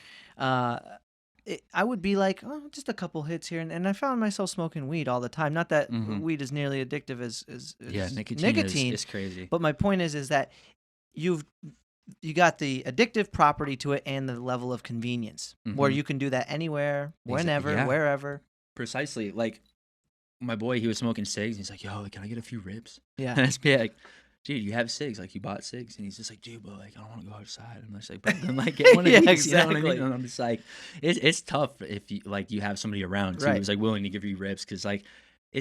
S1: I would be like, oh, just a couple hits here, and I found myself smoking weed all the time. Not that
S2: Mhm.
S1: weed is nearly addictive as
S2: Yeah, nicotine is crazy.
S1: but my point is that you got the addictive property to it and the level of convenience where
S2: Mhm.
S1: you can do that anywhere, whenever,
S2: yeah.
S1: wherever.
S2: Precisely. Like my boy, he was smoking cigs. And he's like, "Yo, can I get a few rips?"
S1: Yeah.
S2: And I just be like, "Dude, you have cigs. Like you bought cigs." And he's just like, "Dude, but like I don't want to go outside." I'm just like, "But then like get one of
S1: Yeah,
S2: these." You know what I
S1: exactly.
S2: mean? And I'm just like, it's tough if you like you have somebody around too
S1: Right.
S2: who's like willing to give you rips because like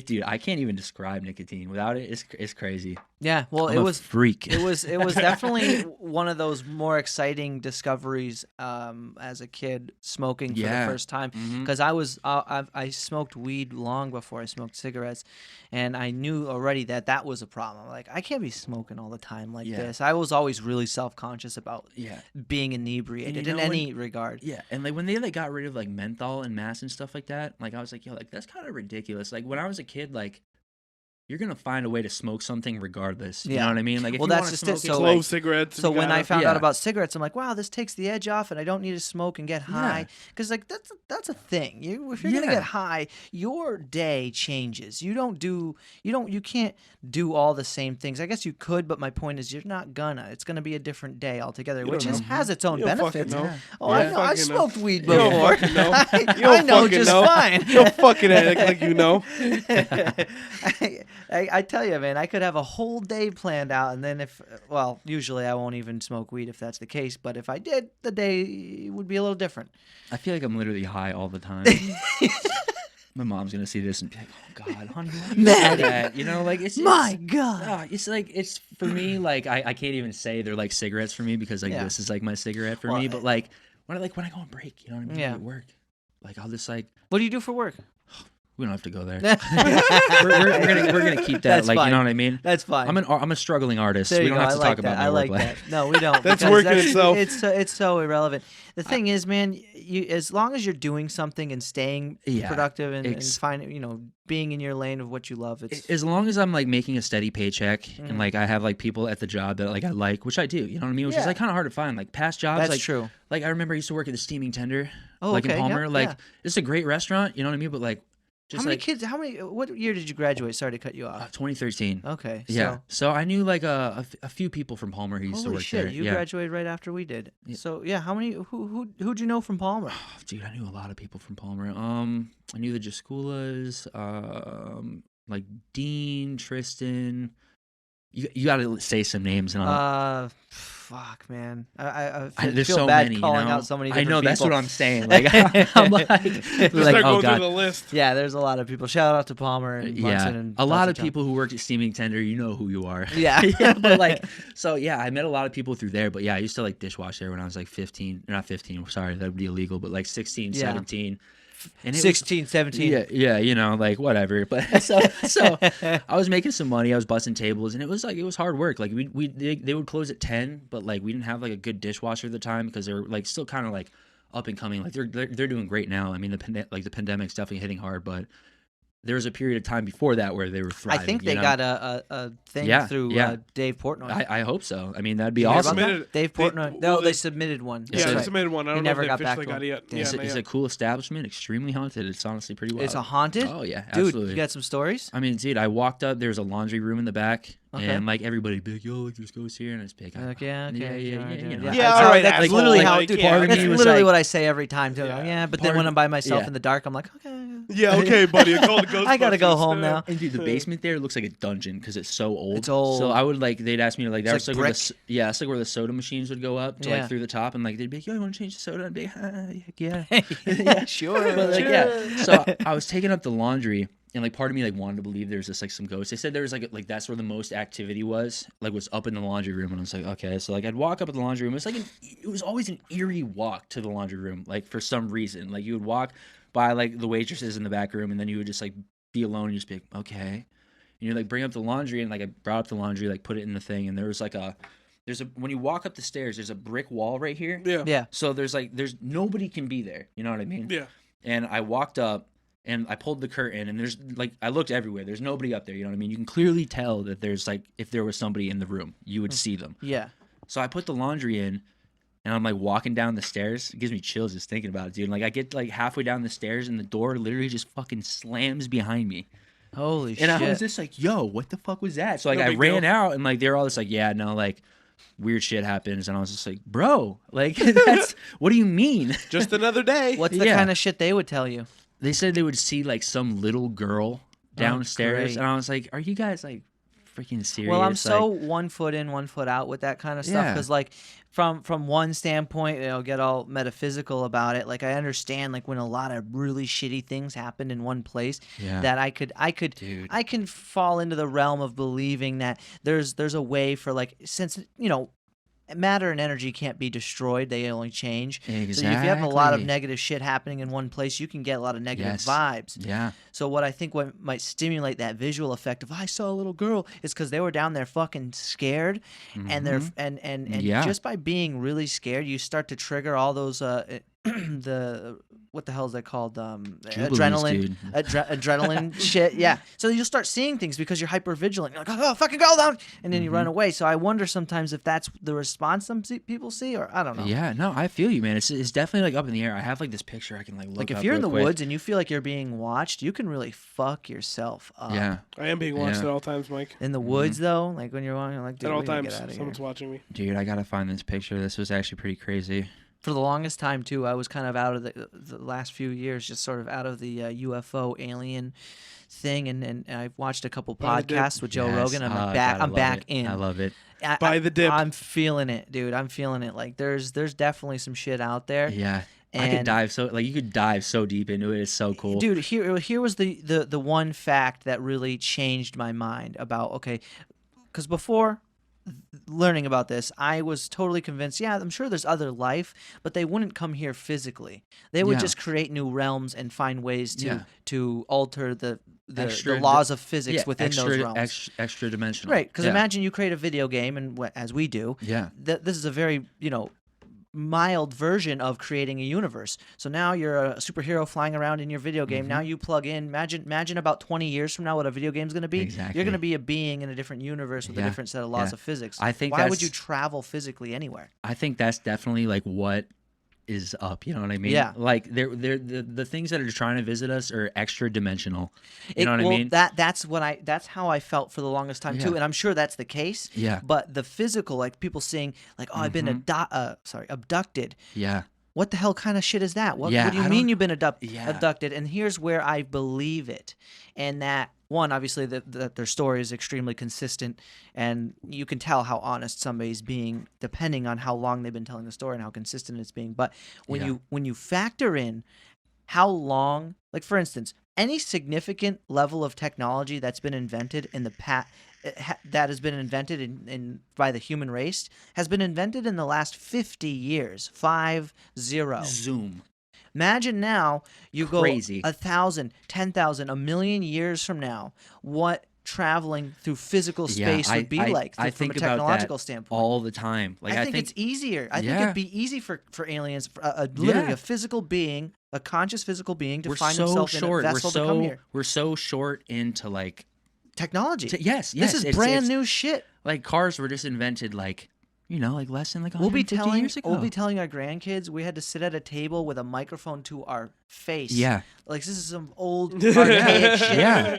S2: dude, I can't even describe nicotine without it. It's crazy.
S1: Yeah, well,
S2: I'm
S1: it
S2: a
S1: was
S2: freak.
S1: it was definitely one of those more exciting discoveries as a kid smoking for
S2: Yeah.
S1: the first time
S2: Mhm.
S1: because I smoked weed long before I smoked cigarettes, and I knew already that was a problem. Like I can't be smoking all the time like
S2: Yeah.
S1: this. I was always really self-conscious about
S2: Yeah.
S1: being inebriated
S2: you
S1: in
S2: know
S1: any regard.
S2: Yeah, and like when they like got rid of like menthol and mass and stuff like that, like I was like, yo, like that's kind of ridiculous. Like when I was a kid, like you're gonna find a way to smoke something regardless. You
S1: Yeah.
S2: know what I mean? Like if
S1: Well,
S2: you
S1: that's
S2: want to
S1: just it.
S2: smoke
S1: So,
S3: Clove
S1: like-
S3: cigarettes.
S1: So
S3: you
S1: when I
S3: gotta-
S1: found out
S2: Yeah.
S1: about cigarettes, I'm like, wow, this takes the edge off, and I don't need to smoke and get high.
S2: Yeah.
S1: Because like that's a thing. If you're gonna
S2: Yeah.
S1: get high, your day changes. You can't do all the same things. I guess you could, but my point is, you're not gonna. It's gonna be a different day altogether,
S3: You
S1: which
S3: don't
S1: is,
S3: know.
S1: has its own
S3: You don't fucking
S1: benefits.
S3: know.
S2: Yeah.
S1: Oh,
S3: You
S1: I
S3: don't
S1: know. I
S3: fucking know.
S1: smoked weed
S3: You don't
S1: before.
S3: fucking know.
S1: I,
S3: You don't
S1: I know
S3: fucking
S1: just
S3: know.
S1: fine.
S3: You don't fucking act like you know.
S1: I tell you, man, I could have a whole day planned out, and then usually I won't even smoke weed if that's the case. But if I did, the day would be a little different.
S2: I feel like I'm literally high all the time. My mom's gonna see this and be like, "Oh God, honey, why do you say
S1: Maddie.
S2: that?" You know, like it's
S1: My God.
S2: it's like it's for me. Like I can't even say they're like cigarettes for me because like
S1: Yeah.
S2: this is like my cigarette for
S1: Well,
S2: me. But like when I go on break, you know what I mean?
S1: Yeah.
S2: At work, like I'll just like
S1: What do you do for work?
S2: we don't have to go there.
S1: That's
S2: we're gonna keep that. Like
S1: fine.
S2: you know what I mean?
S1: fine.
S2: I'm a struggling artist.
S1: There
S2: We
S1: you
S2: don't
S1: go.
S2: have to
S1: I like
S2: talk about
S1: that.
S2: my
S1: I
S2: work
S1: like
S2: life.
S1: that. No, we don't.
S3: That's
S1: because
S3: work in itself.
S1: It's so irrelevant. The thing is, man, you as long as you're doing something and staying
S2: Yeah,
S1: productive and finding, being in your lane of what you love, it's
S2: As long as I'm like making a steady paycheck
S1: Mm.
S2: and like I have like people at the job that like I like, which I do, you know what I mean? Which is
S1: Yeah.
S2: like kind of hard to find. Like past jobs,
S1: that's
S2: like
S1: true.
S2: like I remember I used to work at the Steaming Tender,
S1: Oh,
S2: like
S1: okay,
S2: in
S1: yep,
S2: Palmer. Like
S1: yeah.
S2: it's a great restaurant, you know what I mean? But like just
S1: How many
S2: like
S1: kids? What year did you graduate? Sorry to cut you off.
S2: 2013.
S1: Okay.
S2: Yeah. So I knew like a few people from Palmer who used to
S1: Holy
S2: work
S1: shit!
S2: there.
S1: You
S2: Yeah.
S1: graduated right after we did.
S2: Yeah.
S1: So yeah, how many? Who'd you know from Palmer?
S2: Oh, dude, I knew a lot of people from Palmer. I knew the Jaskulas, like Dean, Tristan. You got to say some names. And
S1: Fuck, man. I
S2: there's
S1: feel
S2: so
S1: bad
S2: many,
S1: calling
S2: you know?
S1: out so many
S2: I
S1: different
S2: know, that's
S1: people.
S2: what I'm saying. Like, I'm like,
S3: Just
S2: like
S3: start
S2: oh
S3: going
S2: God.
S3: through the list.
S1: Yeah, there's a lot of people. Shout out to Palmer and Munson
S2: Yeah,
S1: and
S2: a lot of
S1: Johnson.
S2: people who worked at Steaming Tender, you know who you are.
S1: Yeah.
S2: Yeah, but like, so yeah, I met a lot of people through there. But yeah, I used to like dishwash there when I was like 15. Not 15, sorry, that would be illegal. But like 16,
S1: Yeah.
S2: 17. And it was-
S1: 16, 17.
S2: yeah, you know, like whatever. But so I was making some money. I was busting tables, and it was hard work. Like they would close at 10, but like we didn't have like a good dishwasher at the time because they're like still kind of like up and coming. Like they're doing great now. I mean, the pandemic's definitely hitting hard, but there was a period of time before that where they were
S1: I
S2: thriving.
S1: think they
S2: you know?
S1: got a thing
S2: Yeah,
S1: through
S2: yeah.
S1: Dave Portnoy.
S2: I hope so. I mean, that'd be
S1: Did you hear
S2: awesome.
S1: about
S3: Submitted-
S1: that? Dave
S3: they-
S1: Portnoy.
S3: well,
S1: No,
S3: they-
S1: they submitted one.
S3: Yeah,
S1: That's
S3: they
S1: right.
S3: submitted one. I
S1: He
S3: don't know
S1: never
S3: if they
S1: got back
S3: officially
S1: to
S3: got it yet.
S1: him.
S3: Yeah,
S2: It's,
S3: not
S2: it's
S3: yet.
S2: a cool establishment, extremely haunted. It's honestly pretty wild.
S1: It's a haunted?
S2: Oh yeah,
S1: Dude,
S2: absolutely.
S1: you got some stories?
S2: I mean, dude, I walked up. There's a laundry room in the back,
S1: Okay.
S2: and like everybody be like, "Yo, like there's ghosts here," and it's big.
S1: Like, yeah, okay.
S2: yeah,
S1: sure,
S2: you know.
S3: Yeah,
S1: That's
S3: all
S1: how-
S3: right,
S1: That's
S3: asshole.
S1: literally
S3: Like,
S1: how,
S3: yeah,
S1: dude.
S3: part of
S1: That's
S2: me was
S1: literally
S2: like-
S1: what I say every time too.
S3: Yeah.
S1: Yeah, but then
S2: Part
S1: when
S2: of-
S1: I'm by myself
S2: yeah.
S1: in the dark, I'm like, okay.
S3: Yeah, okay, buddy. I called the Ghostbusters.
S1: I gotta go home now.
S2: And dude, the basement there looks like a dungeon because it's so old.
S1: It's old.
S2: So I would like, they'd ask me to like, that
S1: It's
S2: was
S1: like
S2: like,
S1: brick.
S2: it's like where the soda machines would go up to
S1: Yeah.
S2: like through the top, and like they'd be like, "Yo, you want to change the soda?" And I'd be like, yeah.
S1: Yeah, sure.
S2: But like, yeah. So I was taking up the laundry, and like part of me like wanted to believe there was just like some ghosts. They said there was like that's where the most activity was up in the laundry room, and I was like, okay. So like I'd walk up at the laundry room. It was always an eerie walk to the laundry room, like for some reason. Like you would walk by like the waitresses in the back room, and then you would just like be alone and just be like, okay. And you like bring up the laundry, and like I brought up the laundry, like put it in the thing, and there was like when you walk up the stairs, there's a brick wall right here.
S3: Yeah.
S1: Yeah.
S2: So there's nobody can be there. You know what I mean?
S3: Yeah.
S2: And I walked up and I pulled the curtain, and there's like, I looked everywhere. There's nobody up there. You know what I mean? You can clearly tell that there's like, if there was somebody in the room, you would see them.
S1: Yeah.
S2: So I put the laundry in, and I'm like walking down the stairs. It gives me chills just thinking about it, dude. And like I get like halfway down the stairs, and the door literally just fucking slams behind me.
S1: Holy
S2: And
S1: shit.
S2: I was just like, yo, what the fuck was that? So like
S3: No
S2: I
S3: big
S2: ran
S3: deal.
S2: out, and like they were all just like, yeah, no, like weird shit happens. And I was just like, bro, like that's what do you mean?
S3: Just another day.
S1: What's the
S2: Yeah.
S1: kind of shit they would tell you?
S2: They said they would see like some little girl downstairs,
S1: great.
S2: and I was like, "Are you guys like freaking serious?"
S1: Well, I'm so
S2: Like,
S1: 1 foot in, 1 foot out with that kind of stuff
S2: Yeah.
S1: because, like, from one standpoint, get all metaphysical about it. Like, I understand, like, when a lot of really shitty things happen in one place,
S2: yeah,
S1: that I could,
S2: dude.
S1: I can fall into the realm of believing that there's a way for, like, since matter and energy can't be destroyed, they only change.
S2: Exactly.
S1: So if you have a lot of negative shit happening in one place, you can get a lot of negative
S2: Yes.
S1: vibes.
S2: Yeah,
S1: So what I think what might stimulate that visual effect of I saw a little girl is because they were down there fucking scared, and they're and
S2: Yeah.
S1: just by being really scared, you start to trigger all those the what the hell is that called
S2: Jubilees,
S1: adrenaline
S2: dude.
S1: adrenaline shit. Yeah. So you'll start seeing things because you're hyper vigilant. You're like, oh, fucking go down, and then you run away. So I wonder sometimes if that's the response some people see, or I don't know.
S2: Yeah, no, I feel you, man. It's definitely like up in the air. I have like this picture I can like look
S1: Like if
S2: up
S1: you're in
S2: real
S1: the
S2: quick.
S1: woods and you feel like you're being watched, you can really fuck yourself up.
S2: Yeah,
S3: I am being watched
S2: Yeah.
S3: at all times, Mike.
S1: In the woods, though, like when you're walking, like, dude,
S3: At all
S1: we gotta
S3: times,
S1: get out of here.
S3: someone's watching me.
S2: dude, I gotta find this picture. This was actually pretty crazy.
S1: For the longest time, too, I was kind of out of the last few years, just sort of out of the UFO alien thing, and I've watched a couple
S3: By the dip.
S1: podcasts with Joe
S2: Yes.
S1: Rogan. I'm
S2: Oh,
S1: back.
S2: God, I
S1: I'm
S2: love
S1: back
S2: it.
S1: in.
S2: I love it.
S3: By the dip.
S1: I'm feeling it, dude. I'm feeling it. Like there's definitely some shit out there.
S2: Yeah, I could
S1: And
S2: dive you could dive so deep into it. It's so cool.
S1: dude, here was the one fact that really changed my mind about, okay, because before learning about this, I was totally convinced, yeah, I'm sure there's other life, but they wouldn't come here physically. They would
S2: Yeah.
S1: just create new realms and find ways
S2: Yeah.
S1: to alter the
S2: Extra
S1: laws of physics within
S2: extra,
S1: those realms.
S2: extra dimensional.
S1: Right, because
S2: Yeah.
S1: imagine you create a video game, and as we do,
S2: Yeah.
S1: this is a very, mild version of creating a universe. So now you're a superhero flying around in your video game. Now you plug in. Imagine about 20 years from now what a video game's going to be.
S2: Exactly.
S1: You're going to be a being in a different universe with a
S2: Yeah.
S1: different set of laws
S2: Yeah.
S1: of physics.
S2: I think
S1: Why would you
S2: that's-
S1: travel physically anywhere?
S2: I think that's definitely like what is up. You know what I mean?
S1: Yeah.
S2: Like the things that are trying to visit us are extra dimensional. You know what I mean?
S1: That's how I felt for the longest time too,
S2: Yeah.
S1: and I'm sure that's the case.
S2: Yeah.
S1: But the physical, like people saying, like, oh, I've been abducted.
S2: Yeah.
S1: What the hell kind of shit is that? What,
S2: Yeah,
S1: what do you
S2: I
S1: mean
S2: don't-
S1: you've been
S2: Yeah.
S1: abducted? And here's where I believe it. And that, one, obviously, that their story is extremely consistent, and you can tell how honest somebody's being depending on how long they've been telling the story and how consistent it's being. But when you factor in how long, like for instance, any significant level of technology that's been invented in the past, that has been invented in by the human race has been invented in the last 50 years. 50.
S2: Zoom.
S1: Imagine now you
S2: Crazy.
S1: go 1,000, 10,000, a million years from now, what traveling through physical space would be like
S2: I
S1: from a
S2: think about
S1: technological
S2: that
S1: standpoint.
S2: all the time. Like
S1: I think it's easier. I think
S2: Yeah.
S1: it'd be easy for aliens, literally
S2: Yeah.
S1: a physical being, a conscious physical being, to
S2: we're
S1: find
S2: so
S1: himself
S2: short.
S1: in a vessel to come here.
S2: We're so short into like
S1: Technology.
S2: yes.
S1: This is
S2: it's-
S1: brand
S2: it's-
S1: new shit.
S2: Like cars were just invented like less than like 150
S1: We'll be telling
S2: years ago.
S1: we'll be telling our grandkids we had to sit at a table with a microphone to our face.
S2: Yeah.
S1: Like this is some old archaic shit.
S2: Yeah.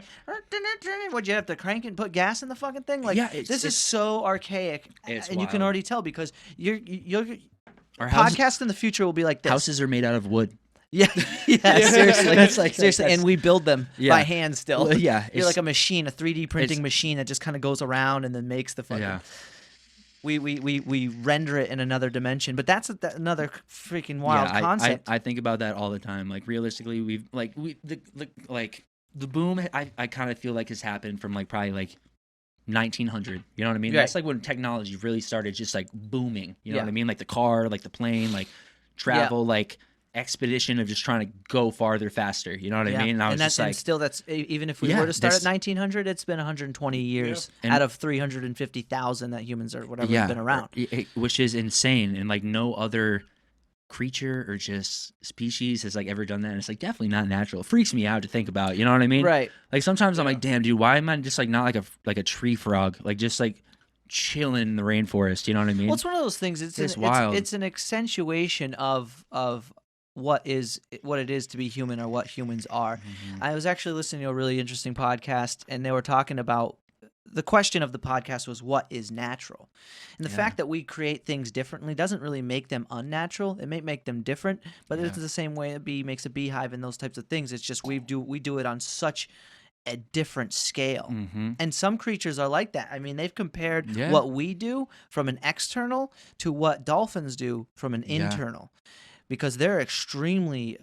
S1: Would you have to crank it and put gas in the fucking thing? Like
S2: Yeah,
S1: this is so archaic,
S2: It's
S1: and you can
S2: wild.
S1: already tell because your
S2: Our houses,
S1: podcast in the future will be like this.
S2: houses are made out of wood.
S1: Yeah, seriously,
S2: That's like-
S1: seriously,
S2: that's-
S1: and we build them
S2: Yeah.
S1: by hand still.
S2: Well, yeah,
S1: you're
S2: it's-
S1: like a machine, a 3D printing
S2: it's-
S1: machine that just kind of goes around and then makes the fucking.
S2: Yeah.
S1: We render it in another dimension, but that's another freaking wild
S2: yeah,
S1: concept.
S2: I think about that all the time. Like realistically, the boom. I kind of feel like has happened from like probably like 1900. You know what I mean?
S1: Right.
S2: That's like when technology really started just like booming. You know
S1: Yeah.
S2: what I mean? Like the car, like the plane, like travel, like expedition of just trying to go farther, faster. You know what I mean? And I was
S1: that's
S2: just like,
S1: still that's even if we
S2: Yeah,
S1: were to start
S2: this-
S1: at 1900, it's been 120 years
S2: And-
S1: out of 350,000 that humans or whatever
S2: yeah,
S1: have been around.
S2: which is insane, and like no other creature or just species has like ever done that. And it's like definitely not natural. It freaks me out to think about. You know what I mean?
S1: Right.
S2: Like sometimes I'm like, damn, dude, why am I just like not like a tree frog, like just like chilling in the rainforest? You know what I mean?
S1: Well, it's one of those things.
S2: It's wild.
S1: It's an accentuation of what it is to be human or what humans are.
S2: Mm-hmm.
S1: I was actually listening to a really interesting podcast, and they were talking about the question of the podcast was what is natural, and the
S2: Yeah.
S1: fact that we create things differently doesn't really make them unnatural. It may make them different, but it's
S2: Yeah.
S1: the same way a bee makes a beehive and those types of things. It's just we do it on such a different scale.
S2: Mm-hmm.
S1: And some creatures are like that. I mean, they've compared
S2: Yeah.
S1: what we do from an external to what dolphins do from an
S2: Yeah.
S1: internal, because they're extremely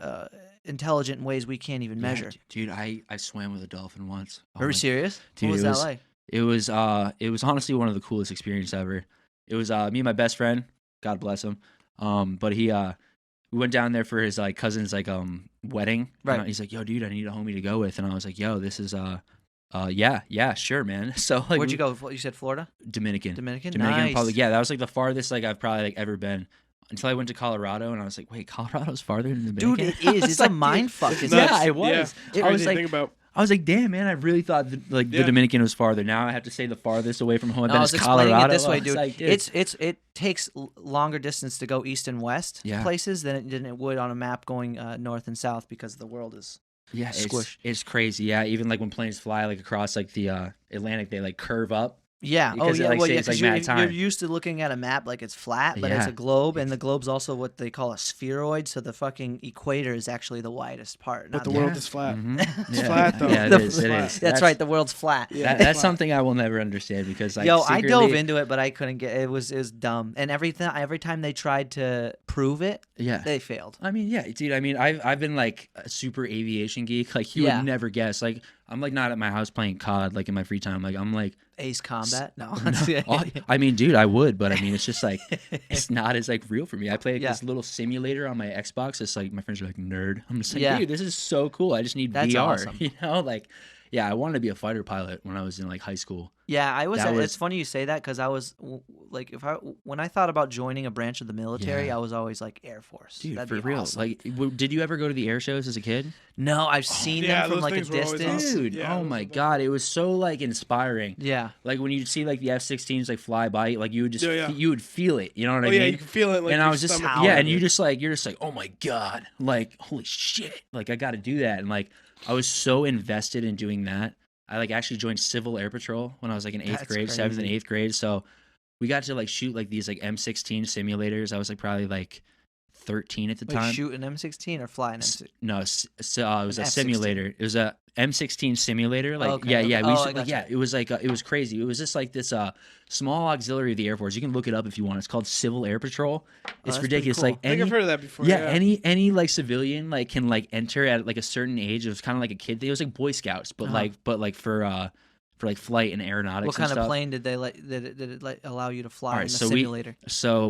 S1: intelligent in ways we can't even measure.
S2: Dude, I swam with a dolphin once. Oh
S1: Are
S2: my-
S1: you serious?
S2: Dude,
S1: What was
S2: it
S1: that
S2: was-
S1: like?
S2: It was honestly one of the coolest experiences ever. It was me and my best friend, God bless him. But he we went down there for his like cousin's like wedding.
S1: Right.
S2: And he's like, "Yo, dude, I need a homie to go with." And I was like, "Yo, this is yeah, sure, man." So like
S1: Where'd you go? You said Florida?
S2: Dominican
S1: Dominican?
S2: Dominican
S1: Nice.
S2: Republic. Yeah, that was like the farthest like I've probably like ever been. Until I went to Colorado, and I was like, "Wait, Colorado's farther than
S1: Dude,
S2: Dominican?"
S1: it
S2: I
S1: is.
S2: was
S1: It's
S2: like,
S1: a mind fuck.
S3: It's
S1: Isn't
S2: Yeah,
S3: nuts.
S2: it was.
S3: It's
S2: I was
S3: crazy to
S2: like,
S3: think about.
S2: I was like, "Damn, man, I really thought that, like the
S3: Yeah.
S2: Dominican was farther. Now I have to say the farthest away from home I've
S1: I
S2: been
S1: was
S2: is
S1: explaining
S2: Colorado."
S1: it this
S2: I
S1: way,
S2: was
S1: dude.
S2: like,
S1: It takes longer distance to go east and west
S2: Yeah.
S1: places than it would on a map going north and south because the world is
S2: Yeah,
S1: Squish.
S2: it's crazy. Yeah, even like when planes fly like across like the Atlantic, they like curve up.
S1: Yeah. Oh,
S2: because it
S1: yeah.
S2: like
S1: Well, yeah,
S2: saves like
S1: because
S2: mad
S1: you're
S2: time.
S1: used to looking at a map like it's flat, but it's
S2: Yeah.
S1: a globe, and the globe's also what they call a spheroid. So the fucking equator is actually the widest part.
S3: But
S1: Not
S3: the
S1: the
S3: world is flat.
S2: It's
S3: flat, though.
S2: Yeah, it
S1: The-
S2: is. It is.
S1: That's right. The world's flat.
S3: Yeah,
S2: That's
S3: flat.
S2: something I will never understand because like
S1: Yo, I dove
S2: secretly,
S1: into it, but I couldn't get it. Was dumb, and every time they tried to prove it,
S2: yeah.
S1: they failed.
S2: I mean, yeah, dude. I mean, I've been like a super aviation geek. Like you
S1: Yeah.
S2: would never guess. Like I'm like not at my house playing COD. Like in my free time. Like I'm like.
S1: Ace Combat? No.
S2: I mean, dude, I would, but I mean, it's just like it's not as like real for me. I play like,
S1: Yeah.
S2: this little simulator on my Xbox. It's like my friends are like nerd. I'm just like,
S1: Yeah.
S2: dude, this is so cool. I just need
S1: That's
S2: VR.
S1: awesome.
S2: You know, like, yeah, I wanted to be a fighter pilot when I was in like high school.
S1: Yeah, I was.
S2: That was-
S1: It's funny you say that because I was like, when I thought about joining a branch of the military,
S2: Yeah.
S1: I was always like Air Force.
S2: Dude,
S1: That'd
S2: for
S1: be
S2: real.
S1: awesome.
S2: Like, did you ever go to the air shows as a kid?
S1: No, I've seen
S3: yeah,
S1: them from
S3: those
S1: like a
S3: things were always
S1: distance.
S3: awesome.
S2: Dude,
S3: Yeah,
S2: oh
S3: those
S2: my
S3: are the-
S2: god, it was so like inspiring.
S1: Yeah.
S2: Like when you'd see like the F-16s like fly by, like you would just
S3: Yeah.
S2: you would feel it. You know what I
S3: Oh
S2: mean?
S3: yeah, you can feel it. Like
S2: and I
S3: your
S2: was just
S3: stomach
S1: howling.
S2: yeah, and
S3: moving.
S2: you're just like, oh my god, like holy shit, like I got to do that, and like I was so invested in doing that. I like actually joined Civil Air Patrol when I was like in eighth
S1: That's
S2: grade, 7th and
S1: crazy.
S2: 8th grade. So we got to like shoot like these like M16 simulators. I was like probably like 13 at the
S1: Wait,
S2: time.
S1: shoot an M16 or fly an M16?
S2: No, it was
S1: An
S2: a
S1: F-16.
S2: simulator. It was a M16 simulator. Like
S1: Okay,
S2: yeah,
S1: okay.
S2: yeah.
S1: Oh,
S2: We
S1: I
S2: should, like,
S1: gotcha.
S2: yeah. It was like it was crazy. It was just like this small auxiliary of the Air Force. You can look it up if you want. It's called Civil Air Patrol. It's
S1: that's pretty
S2: ridiculous.
S1: cool.
S2: Like
S3: I think I've
S2: any
S3: heard of that before.
S2: yeah, any like civilian like can like enter at like a certain age. It was kind of like a kid thing. It was like Boy Scouts, but like for like flight and aeronautics.
S1: What kind
S2: and
S1: of
S2: stuff.
S1: plane did they let? Did it like allow you to fly
S2: All right,
S1: in the
S2: so
S1: simulator?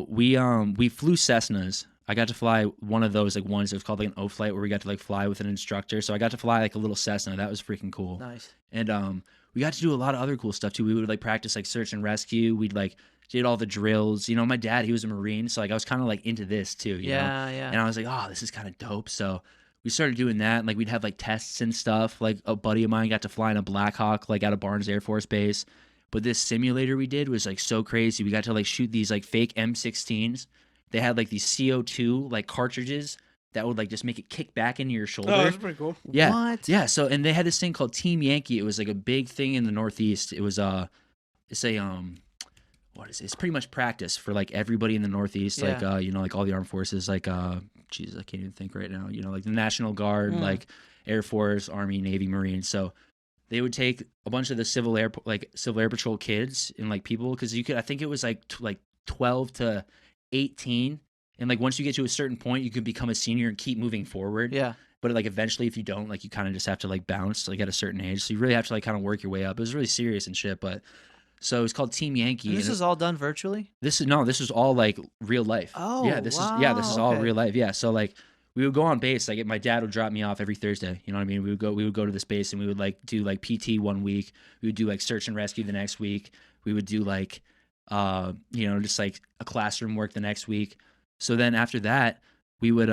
S2: we flew Cessnas. I got to fly one of those like ones that was called like an O flight where we got to like fly with an instructor. So I got to fly like a little Cessna. That was freaking cool.
S1: Nice.
S2: And we got to do a lot of other cool stuff too. We would like practice like search and rescue. We'd like did all the drills. You know, my dad, he was a Marine, so like I was kind of like into this too. You know?
S1: Yeah, yeah.
S2: And I was like, oh, this is kind of dope. So we started doing that. And like we'd have like tests and stuff. Like a buddy of mine got to fly in a Black Hawk like out of Barnes Air Force Base. But this simulator we did was like so crazy. We got to like shoot these like fake M16s. They had like these CO2 like cartridges that would like just make it kick back into your shoulder.
S3: Oh, that's pretty cool.
S2: Yeah.
S1: What?
S2: Yeah. So and they had this thing called Team Yankee. It was like a big thing in the Northeast. It was it's a what is it? It's pretty much practice for like everybody in the Northeast, like
S1: Yeah.
S2: you know, like all the armed forces, like Jesus, I can't even think right now. You know, like the National Guard, like Air Force, Army, Navy, Marines. So they would take a bunch of the Civil Air Patrol kids and like people because you could I think it was like 12 to 18, and like once you get to a certain point, you could become a senior and keep moving forward.
S1: Yeah.
S2: But like eventually, if you don't, like you kind of just have to like bounce like at a certain age. So you really have to like kind of work your way up. It was really serious and shit. But so it was called Team Yankee.
S1: And this
S2: and
S1: is all done virtually.
S2: this is all like real life.
S1: Oh,
S2: yeah, this is
S1: wow,
S2: all
S1: okay.
S2: real life. Yeah, so like we would go on base. Like my dad would drop me off every Thursday. You know what I mean? We would go to this base and we would like do like PT one week. We would do like search and rescue the next week. We would do like you know, just like a classroom work the next week. So then after that, we would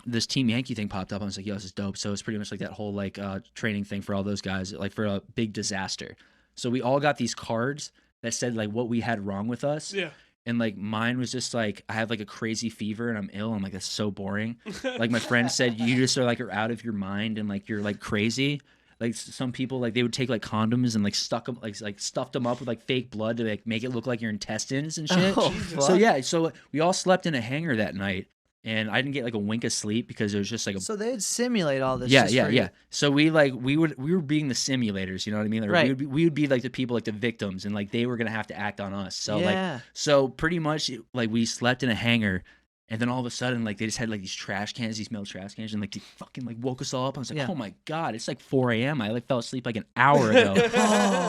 S2: this Team Yankee thing popped up. I was like, yo, this is dope. So it's pretty much like that whole like training thing for all those guys, like for a big disaster. So we all got these cards that said like what we had wrong with us.
S3: Yeah.
S2: And like mine was just like I have like a crazy fever and I'm ill. I'm like, that's so boring. Like my friend said, you just are out of your mind and like you're like crazy. Like some people like they would take like condoms and like stuck them like stuffed them up with like fake blood to like make it look like your intestines and shit.
S1: Oh,
S2: So
S1: fuck.
S2: yeah, so we all slept in a hangar that night, and I didn't get like a wink of sleep because it was just like a
S1: So they'd simulate all this.
S2: yeah,
S1: just
S2: yeah,
S1: for you.
S2: yeah. So we were being the simulators, you know what I mean? Like,
S1: Right.
S2: we would be like the people, like the victims, and like they were gonna have to act on us. So
S1: Yeah.
S2: so pretty much like we slept in a hangar, and then all of a sudden like they just had like these trash cans, these metal trash cans, and like they fucking like woke us all up. I was like,
S1: Yeah.
S2: oh my god, it's like 4 a.m. I like fell asleep like an hour ago.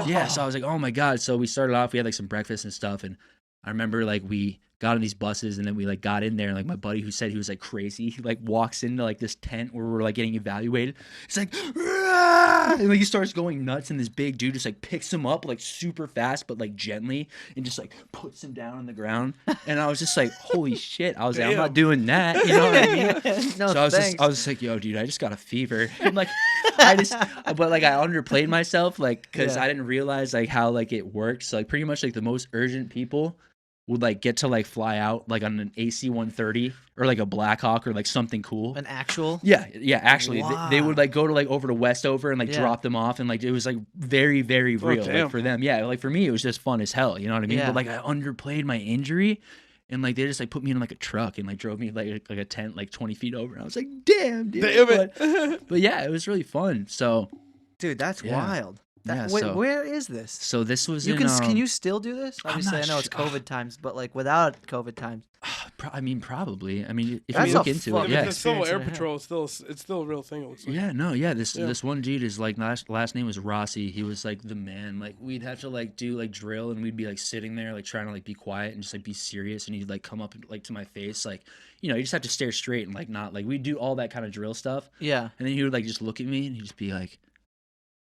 S2: Yeah, so I was like, oh my god. So we started off, we had like some breakfast and stuff, and I remember like we got on these buses and then we like got in there and like my buddy who said he was like crazy, he like walks into like this tent where we're like getting evaluated. It's like "Rah!" and like he starts going nuts and this big dude just like picks him up like super fast but like gently and just like puts him down on the ground. And I was just like, holy shit. I was like, I'm not doing that. You know what I mean?
S1: No,
S2: So I was
S1: thanks.
S2: just like, yo, dude, I just got a fever. And like but like I underplayed myself like because
S1: Yeah.
S2: I didn't realize like how like it worked. So like pretty much like the most urgent people would like get to like fly out like on an AC-130 or like a Black Hawk or like something cool.
S1: An actual?
S2: Yeah, actually, they would
S1: Wow.
S2: like go to like over to Westover and like
S1: Yeah.
S2: drop them off, and like it was like very, very real
S3: damn.
S2: like for them. Yeah, like for me it was just fun as hell, you know what I mean?
S1: Yeah.
S2: But like I underplayed my injury, and like they just like put me in like a truck and like drove me like a tent like 20 feet over, and I was like, damn, dude.
S3: Damn it.
S2: But yeah, it was really fun. So
S1: Dude, that's
S2: Yeah.
S1: wild.
S2: Yeah,
S1: Wait,
S2: so-
S1: where is this?
S2: so this was
S1: You
S2: in,
S1: can you still do this?
S2: I'm
S1: Obviously, I
S2: not
S1: know it's
S2: sure.
S1: COVID times, but like without COVID times,
S2: I mean, probably. I mean, if
S1: That's
S2: you
S1: a
S2: look into
S1: fuck-
S2: it,
S3: Yeah,
S2: yeah.
S3: the Civil Air
S1: Experience in a
S3: Patrol it's still a real thing. It looks like.
S2: Yeah, no, yeah. This
S3: Yeah.
S2: this one dude is like last name was Rossi. He was like the man. Like we'd have to like do like drill, and we'd be like sitting there like trying to like be quiet and just like be serious. And he'd like come up like to my face, like you just have to stare straight and like not like we do all that kind of drill stuff.
S1: yeah.
S2: And then he would like just look at me and he'd just be like,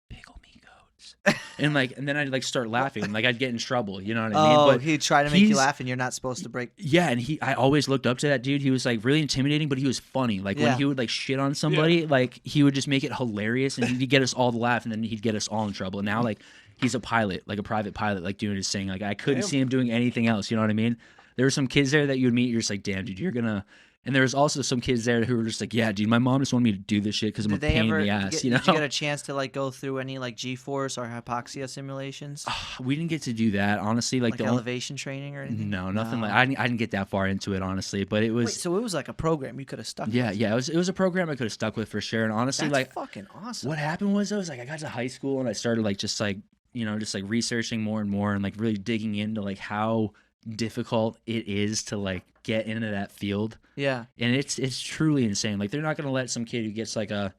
S2: "Pickle me goats," and then I'd like start laughing and like I'd get in trouble. You know what I mean?
S1: Oh,
S2: But
S1: he'd try to make you
S2: he's-
S1: laugh, and you're not supposed to break.
S2: yeah, and I always looked up to that dude. He was like really intimidating, but he was funny. Like
S1: Yeah.
S2: when he would like shit on somebody, like he would just make it hilarious, and he'd get us all to laugh, and then he'd get us all in trouble. And now like he's a pilot, like a private pilot, like doing his thing. Like I couldn't
S3: Damn.
S2: see him doing anything else. You know what I mean? There were some kids there that you would meet. You're just like, damn, dude, you're gonna. And there was also some kids there who were just like, yeah, dude, my mom just wanted me to do this shit because I'm
S1: Did
S2: a
S1: they
S2: pain
S1: ever
S2: in the ass.
S1: get,
S2: You know?
S1: did you get a chance to like go through any like G-force or hypoxia simulations,
S2: We didn't get to do that, honestly. Like
S1: like
S2: the only,
S1: elevation training or anything?
S2: no, nothing
S1: No.
S2: like I didn't get that far into it, honestly. But it was.
S1: Wait, so it was like a program you could have stuck.
S2: Yeah,
S1: with.
S2: yeah, it was a program I could have stuck with for sure. And honestly,
S1: That's
S2: like
S1: fucking awesome.
S2: what happened was I was like I got to high school and I started like just like just like researching more and more and like really digging into like how difficult it is to like get into that field.
S1: Yeah.
S2: And it's truly insane. Like they're not gonna let some kid who gets like a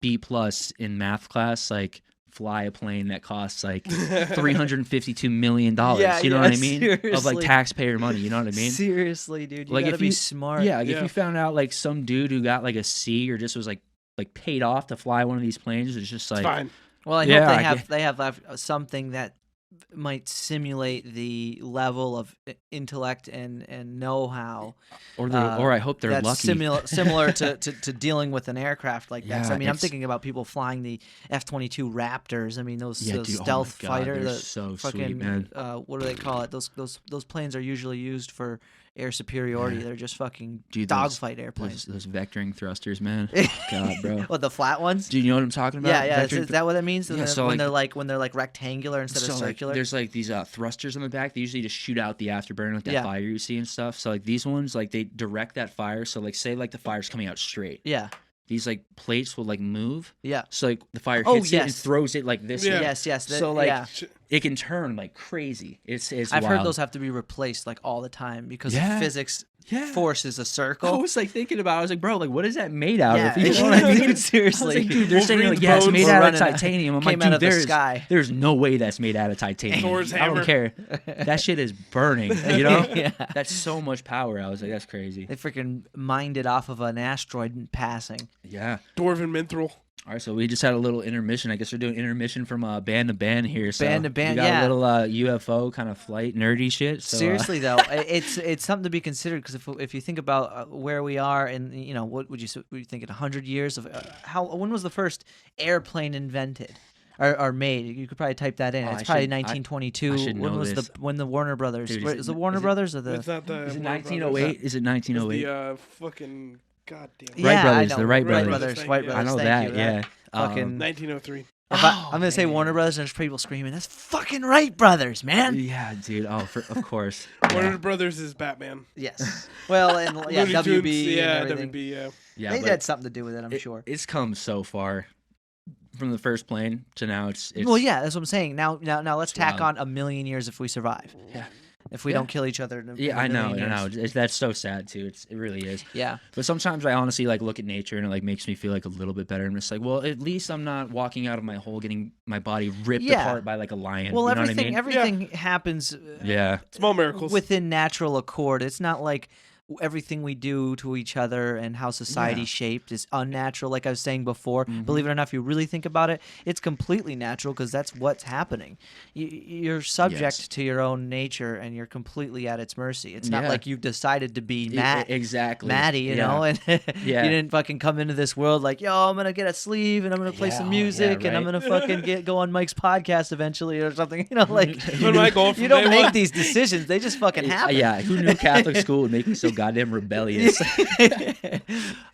S2: B+ in math class like fly a plane that costs like $352 million.
S1: Yeah,
S2: you know
S1: yeah,
S2: what I mean? Of
S1: seriously.
S2: like taxpayer money. You know what I mean?
S1: Seriously, dude, you
S2: Like,
S1: gotta
S2: if
S1: be
S2: you-
S1: smart.
S2: Yeah, like
S3: Yeah.
S2: if you found out like some dude who got like a C or just was like paid off to fly one of these planes, it's just like
S3: It's fine.
S1: Well, I
S2: Yeah,
S1: hope
S2: I
S1: they have something that might simulate the level of intellect and know-how
S2: or I hope they're
S1: that's
S2: lucky.
S1: similar to dealing with an aircraft like that. So,
S2: Yeah,
S1: I mean, I'm
S2: it's-
S1: thinking about people flying the F-22 Raptors. I mean, those
S2: Yeah, dude, oh my
S1: stealth
S2: God,
S1: fighter,
S2: they're
S1: the
S2: so sweet,
S1: fucking
S2: man.
S1: what do they call it? Those planes are usually used for air superiority.
S2: Yeah.
S1: They're just fucking
S2: Dude, those-
S1: dogfight airplanes.
S2: Those vectoring thrusters, man. God, bro.
S1: What, the flat ones?
S2: Do you know what I'm talking about?
S1: Yeah, yeah.
S2: Vectoring
S1: Is that what that means?
S2: Yeah, so,
S1: when
S2: like-
S1: they're like rectangular instead of
S2: so like,
S1: circular.
S2: there's like these thrusters on the back. They usually just shoot out the afterburner, like that
S1: Yeah.
S2: fire you see and stuff. So like these ones, like they direct that fire. So like say like the fire's coming out straight.
S1: Yeah,
S2: These like plates will like move.
S1: yeah.
S2: So like the fire
S1: Oh,
S2: hits it and
S1: yes.
S2: throws it like this.
S3: Yeah.
S2: way.
S1: Yes, yes.
S2: So, like,
S1: yeah.
S2: It can turn like crazy. It's
S1: I've heard
S2: wild.
S1: those have to be replaced like all the time because
S2: Yeah.
S1: physics
S2: Yeah.
S1: forces a
S2: I
S1: circle.
S2: was like thinking about it. I was like, bro, like what is that made out
S1: Yeah,
S2: of? You know what I mean?
S1: seriously.
S2: I was like, dude, they're saying like,
S3: Wolverine's
S2: yeah, it's
S3: bones
S2: made
S3: were
S2: out of
S1: running out-
S2: titanium. I'm
S1: came
S2: like,
S1: out
S2: dude,
S1: of the
S2: there's
S1: sky.
S2: there's no way that's made out of titanium.
S3: Thor's
S2: I
S3: hammer.
S2: don't care. That shit is burning. You know?
S1: Yeah.
S2: That's so much power. I was like, that's crazy.
S1: They freaking mined it off of an asteroid passing.
S2: Yeah.
S3: Dwarven Mithril.
S2: All right, so we just had a little intermission. I guess we're doing intermission from band to band here. So
S1: Band to band,
S2: we got
S1: yeah.
S2: a little UFO kind of flight nerdy shit. So,
S1: Seriously though, it's something to be considered because if you think about where we are and what would you think in 100 years of when was the first airplane invented or made? You could probably type that in.
S2: Oh,
S1: It's
S2: I
S1: probably
S2: should-
S1: 1922.
S2: I should
S1: when
S2: know
S1: was
S2: this.
S1: when the Warner Brothers?
S2: Dude,
S1: is it Warner Brothers or the?
S3: It's not the
S2: is it
S3: Warner Brothers.
S2: 1908? Is it
S3: It's
S2: 1908?
S3: the fucking goddamn.
S1: Yeah,
S2: Wright
S1: I
S2: Brothers,
S1: know.
S2: the Wright
S1: Wright
S2: Brothers.
S1: Brothers. Wright
S3: Yeah.
S1: Brothers.
S2: I know
S1: thank
S2: that.
S1: you.
S2: Yeah.
S1: Fucking-
S3: 1903.
S1: I'm gonna say
S2: man.
S1: Warner Brothers, and there's people screaming, "That's fucking Wright Brothers, man!"
S2: Yeah, dude. Oh, of course.
S3: Warner
S2: Yeah.
S3: Brothers is Batman.
S1: Yes. Well, and yeah,
S3: Looney
S1: WB.
S3: Tunes, yeah,
S1: and everything.
S3: WB. Yeah.
S2: Yeah,
S1: They
S2: but
S1: had something to do with it, I'm sure.
S2: It's come so far from the first plane to now. It's
S1: Well, yeah, that's what I'm saying. Now, let's
S2: It's
S1: tack
S2: wild.
S1: on a million years if we survive.
S2: Yeah.
S1: If we
S2: Yeah.
S1: don't kill each other. In a
S2: Yeah, I know.
S1: million
S2: I know.
S1: years.
S2: That's so sad too. It really is.
S1: Yeah.
S2: But sometimes I honestly like look at nature and it like makes me feel like a little bit better. I'm just like, well, at least I'm not walking out of my hole getting my body ripped
S1: Yeah.
S2: apart by like a lion.
S1: Well,
S2: you know what I mean?
S1: everything happens
S2: Yeah.
S3: Small miracles.
S1: within natural accord. It's not like everything we do to each other and how society's
S2: Yeah.
S1: shaped is unnatural. Like I was saying before,
S2: Mhm.
S1: believe it or not, if you really think about it, it's completely natural because that's what's happening. You're subject
S2: Yes.
S1: to your own nature and you're completely at its mercy. It's not
S2: Yeah.
S1: like you've decided to be
S2: Exactly.
S1: Maddie, you
S2: Yeah.
S1: know, and
S2: Yeah.
S1: you didn't fucking come into this world like, yo, I'm gonna get a sleeve and I'm gonna play
S2: Yeah,
S1: some
S2: oh, yeah,
S1: music and I'm
S2: right.
S1: gonna fucking go on Mike's podcast eventually or something. You know, like
S3: What am I going from
S1: you don't
S3: day
S1: make
S3: one?
S1: these decisions; they just fucking happen.
S2: Yeah, who knew Catholic school would make me so goddamn rebellious?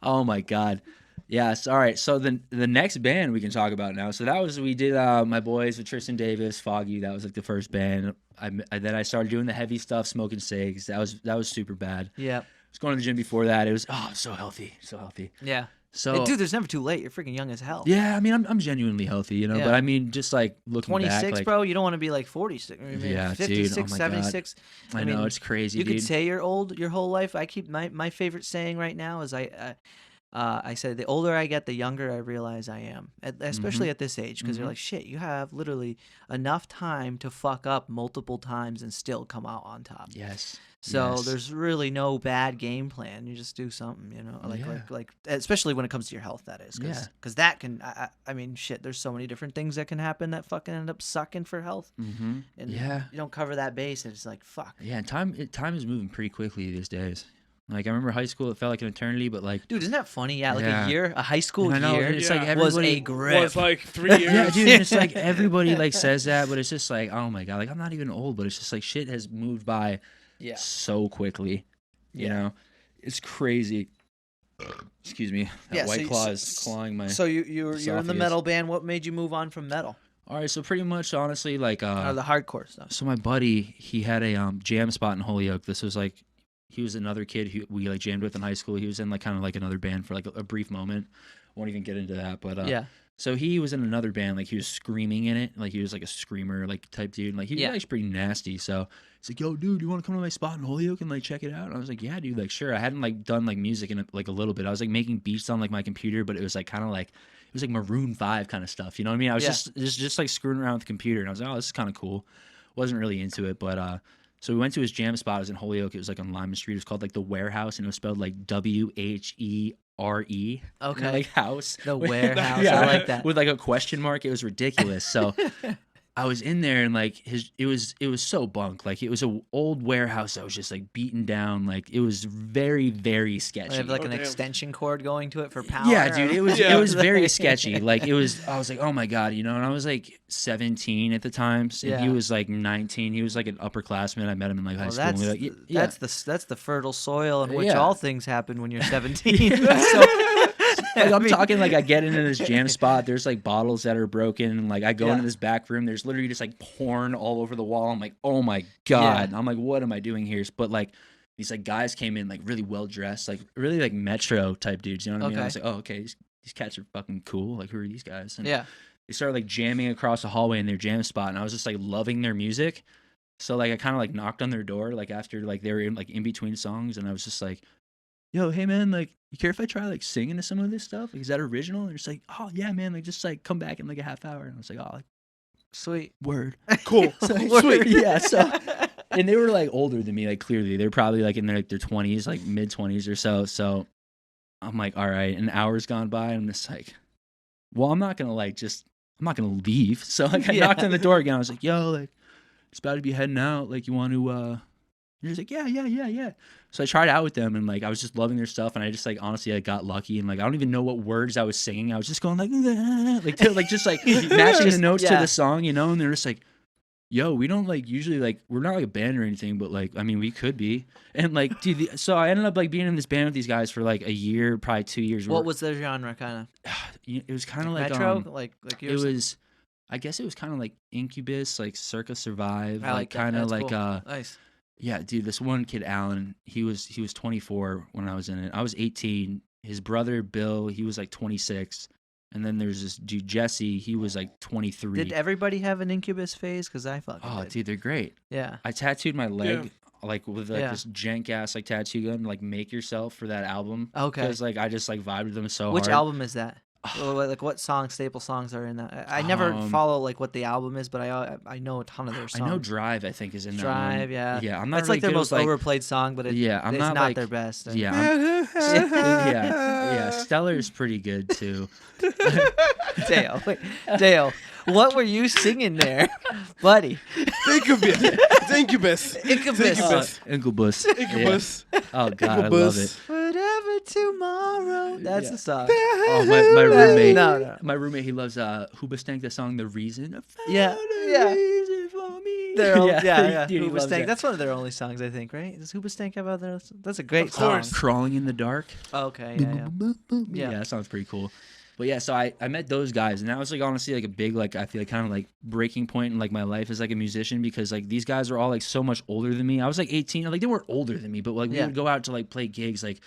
S2: Oh my god. Yes. All right. So the next band we can talk about now. So that was we did my boys with Tristan Davis, Foggy. That was like the first band. Then I started doing the heavy stuff, smoking cigs. That was super bad.
S1: Yeah,
S2: I was going to the gym before that. It was so healthy, so healthy.
S1: yeah.
S2: So
S1: Hey, dude, there's never too late. You're freaking young as hell.
S2: yeah, I mean I'm genuinely healthy, you know.
S1: Yeah.
S2: But I mean just like looking
S1: 26,
S2: back, like,
S1: bro. You don't want to be like 46. I mean,
S2: Yeah, dude,
S1: 56,
S2: oh my God.
S1: 76.
S2: I know
S1: mean,
S2: it's crazy,
S1: You
S2: dude.
S1: could say you're old your whole life. I keep my favorite saying right now is I say the older I get, the younger I realize I am, especially at this age, because you're
S2: Mhm.
S1: like, shit, you have literally enough time to fuck up multiple times and still come out on top.
S2: Yes.
S1: So
S2: yes.
S1: there's really no bad game plan. You just do something, you know,
S2: Yeah.
S1: like especially when it comes to your health, that is,
S2: Yeah.
S1: because that can. I mean, shit. There's so many different things that can happen that fucking end up sucking for health,
S2: Mm-hmm.
S1: and
S2: Yeah.
S1: you don't cover that base, and it's like fuck.
S2: Yeah, and time is moving pretty quickly these days. Like I remember high school, it felt like an eternity, but like
S1: Dude, isn't that funny? Yeah, like
S2: Yeah.
S1: a high school
S2: I know,
S1: year
S2: it's
S3: Yeah.
S2: like
S1: was
S2: everybody
S1: a grip.
S3: Was like 3 years.
S2: Yeah, dude, and it's like everybody like says that, but it's just like, oh my god, like I'm not even old, but it's just like shit has moved by
S1: Yeah.
S2: so quickly. You
S1: Yeah.
S2: know, it's crazy. Excuse me, that
S1: Yeah,
S2: White Claw is clawing my.
S1: So you're in the
S2: esophagus.
S1: metal band. What made you move on from metal
S2: All right, so pretty much, honestly, like
S1: or the hardcore stuff?
S2: so my buddy, he had a jam spot in Holyoke. This was like, he was another kid who we like jammed with in high school. He was in like kind of like another band for like a brief moment. Won't even get into that, but
S1: Yeah.
S2: So he was in another band, like he was screaming in it, like he was like a screamer like type dude. And, like he was
S1: Yeah.
S2: actually pretty nasty. So he's like, "Yo, dude, you want to come to my spot in Holyoke and like check it out?" And I was like, "Yeah, dude, like sure." I hadn't like done like music in like a little bit. I was like making beats on like my computer, but it was like kind of like it was like Maroon 5 kind of stuff. You know what I mean? I was
S1: Yeah.
S2: just like screwing around with the computer, and I was like, "Oh, this is kind of cool." Wasn't really into it, but so we went to his jam spot. It was in Holyoke. It was like on Lyman Street. It was called like the Warehouse, and it was spelled like WHERE.
S1: Okay.
S2: Like house.
S1: The Warehouse. I like that.
S2: With like a question mark. It was ridiculous. So I was in there and like it was so bunk. Like it was an old warehouse that was just like beaten down. Like it was very, very
S1: They
S2: sketchy.
S1: have like
S3: Oh,
S1: an
S3: damn.
S1: extension cord going to it for power.
S2: Yeah, dude, it was
S3: Yeah.
S2: it was very sketchy. Like it was, I was like, oh my god, you know. And I was like 17 at the time, and he
S1: Yeah.
S2: was like 19. He was like an upperclassman. I met him in like high
S1: Well,
S2: school. And we were like, yeah,
S1: that's the fertile soil in which
S2: Yeah.
S1: all things happen when you're 17.
S2: Like, I'm talking like I get into this jam spot. There's like bottles that are broken. And like I go
S1: Yeah.
S2: into this back room. There's literally just like porn all over the wall. I'm like, oh my god.
S1: Yeah.
S2: I'm like, what am I doing here? But like these like guys came in like really well dressed, like really like metro type dudes. You know what I mean? I
S1: Okay.
S2: was like, oh okay, these cats are fucking cool. Like who are these guys? And
S1: Yeah.
S2: they started like jamming across the hallway in their jam spot, and I was just like loving their music. So like I kind of like knocked on their door like after like they were in between songs, and I was just like, "Yo, hey man, like you care if I try like singing to some of this stuff? Like, is that original?" And they're just like, "Oh yeah, man, like just like come back in like a half hour." And I was like, "Oh, like,
S1: Sweet.
S2: word."
S3: Cool.
S2: So,
S1: Word.
S2: sweet, yeah. So, and they were like older than me, like clearly they're probably like in their 20s, like mid 20s or so. So I'm like, all right, an hour's gone by, and I'm just like, well, I'm not gonna leave. So like I
S1: Yeah.
S2: knocked on the door again. I was like, yo, like it's about to be heading out. Like you want to you're just like, yeah. So I tried out with them, and like I was just loving their stuff, and I just like honestly I got lucky, and like I don't even know what words I was singing. I was just going like just like matching the notes to
S1: Yeah.
S2: the song, you know, and they're just like, yo, we don't like usually like we're not like a band or anything, but like I mean we could be. And like dude, so I ended up like being in this band with these guys for like a year, probably 2 years.
S1: What was the genre kind of?
S2: It was kind of like
S1: Metro? Like you
S2: it
S1: were saying?
S2: was I guess it was kind of like Incubus, like Circa Survive,
S1: I like that.
S2: kind of
S1: That's
S2: like
S1: cool. Nice.
S2: yeah, dude, this one kid Alan, he was 24 when I was in it. I was 18. His brother Bill, he was like 26. And then there's this dude Jesse, he was like 23.
S1: Did everybody have an Incubus phase? Because I fucking
S2: Oh,
S1: did.
S2: dude, they're great.
S1: Yeah.
S2: I tattooed my leg like with like
S1: Yeah.
S2: this jank ass like tattoo gun, like Make Yourself for that album.
S1: Okay.
S2: Because like I just like vibed with them so
S1: Which
S2: hard.
S1: album is that? Like what staple songs are in that? I never follow like what the album is, but I know a ton of their songs.
S2: I know Drive, I think, is in that
S1: Drive,
S2: one.
S1: yeah.
S2: Yeah, I'm not
S1: It's
S2: really
S1: like their
S2: good
S1: most
S2: with, like,
S1: overplayed song, but
S2: yeah, I'm
S1: it's
S2: not,
S1: not
S2: like,
S1: their best.
S2: yeah, yeah. Stellar is pretty good too.
S1: Dale, what were you singing there, buddy?
S3: Incubus.
S2: Incubus.
S3: Incubus.
S2: Oh God, I love it.
S1: Whatever tomorrow. That's the song.
S2: Oh, my roommate.
S1: No.
S2: My roommate, he loves Hoobastank, the song "The Reason."
S1: Yeah.
S2: Reason for me.
S1: They're all, yeah.
S2: Dude, he loves
S1: Hoobastank.
S2: that.
S1: That's one of their only songs, I think, right? Does Hoobastank have other? That's a great
S3: Of
S1: song.
S3: course.
S2: Crawling in the Dark.
S1: Okay,
S2: Yeah, that sounds pretty cool. But yeah, so I met those guys, and that was like honestly like a big, like, I feel like kind of like breaking point in like my life as like a musician, because like these guys are all like so much older than me. I was like 18, like they weren't older than me, but like we would go out to like play gigs, like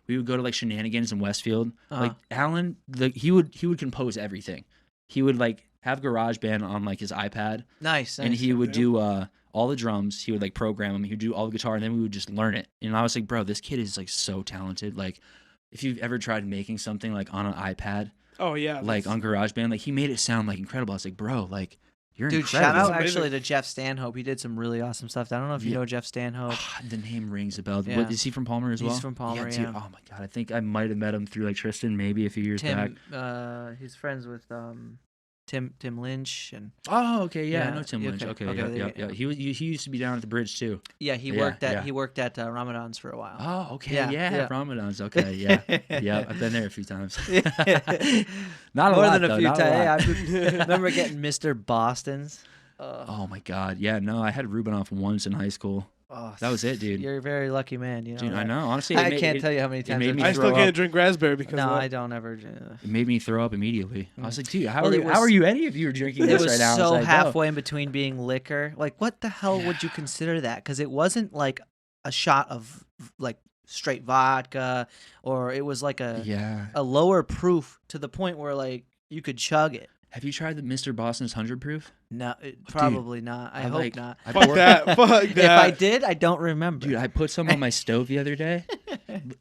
S2: we would go to like Shenanigans in Westfield. Like Alan, he would compose everything. He would like have GarageBand on like his iPad.
S1: Nice.
S2: And he would do all the drums. He would like program them. He would do all the guitar, and then we would just learn it. And I was like, bro, this kid is like so talented. Like, if you've ever tried making something like on an iPad,
S3: oh yeah,
S2: like on GarageBand, like he made it sound like incredible. I was like, bro, like you're
S1: Dude,
S2: incredible.
S1: shout out
S3: That's
S1: actually
S3: amazing.
S1: to Jeff Stanhope. He did some really awesome stuff. I don't know if you know Jeff Stanhope.
S2: The name rings a bell.
S1: Yeah.
S2: What, is he from Palmer as well?
S1: He's from Palmer,
S2: dude,
S1: yeah.
S2: Oh my god, I think I might have met him through like Tristan maybe a few years back.
S1: He's friends with Tim Lynch and
S2: Oh, okay, yeah, I
S1: Yeah,
S2: know Tim Lynch.
S1: okay,
S2: Okay,
S1: yeah.
S2: yeah. He used to be down at the bridge too.
S1: yeah, he
S2: Yeah,
S1: worked at Ramadan's for a while.
S2: Oh, okay,
S1: Yeah,
S2: yeah,
S1: yeah.
S2: Ramadan's. Okay, yeah, yeah. I've been there a few times.
S1: Not
S2: Not a
S1: more
S2: lot,
S1: than a
S2: though,
S1: few
S2: not a lot.
S1: times. I remember getting Mr. Boston's.
S2: Oh my god, yeah, no, I had Rubinoff once in high school.
S1: Oh,
S2: That was it, dude.
S1: You're a very lucky man. You know.
S2: Dude, I
S1: that.
S2: know. Honestly,
S1: I can't tell you how many times
S2: made
S1: I've
S2: me
S3: I
S2: throw
S3: still can't
S2: up.
S3: drink raspberry because
S1: No,
S3: of that.
S1: I don't ever.
S2: It made me throw up immediately. I was like, dude, how
S1: Well,
S2: are you any of you are drinking
S1: It
S2: this
S1: was
S2: right now? I
S1: so
S2: was like,
S1: halfway in between being liquor. Like, what the hell would you consider that? Because it wasn't like a shot of like straight vodka, or it was like
S2: yeah.
S1: a lower proof to the point where like you could chug it.
S2: Have you tried the Mr. Boston's 100 proof?
S1: No, probably not. I hope
S2: like-
S1: not.
S2: I
S3: Fuck
S2: poured-
S3: that. Fuck that.
S1: If I did, I don't remember.
S2: Dude, I put some on my stove the other day.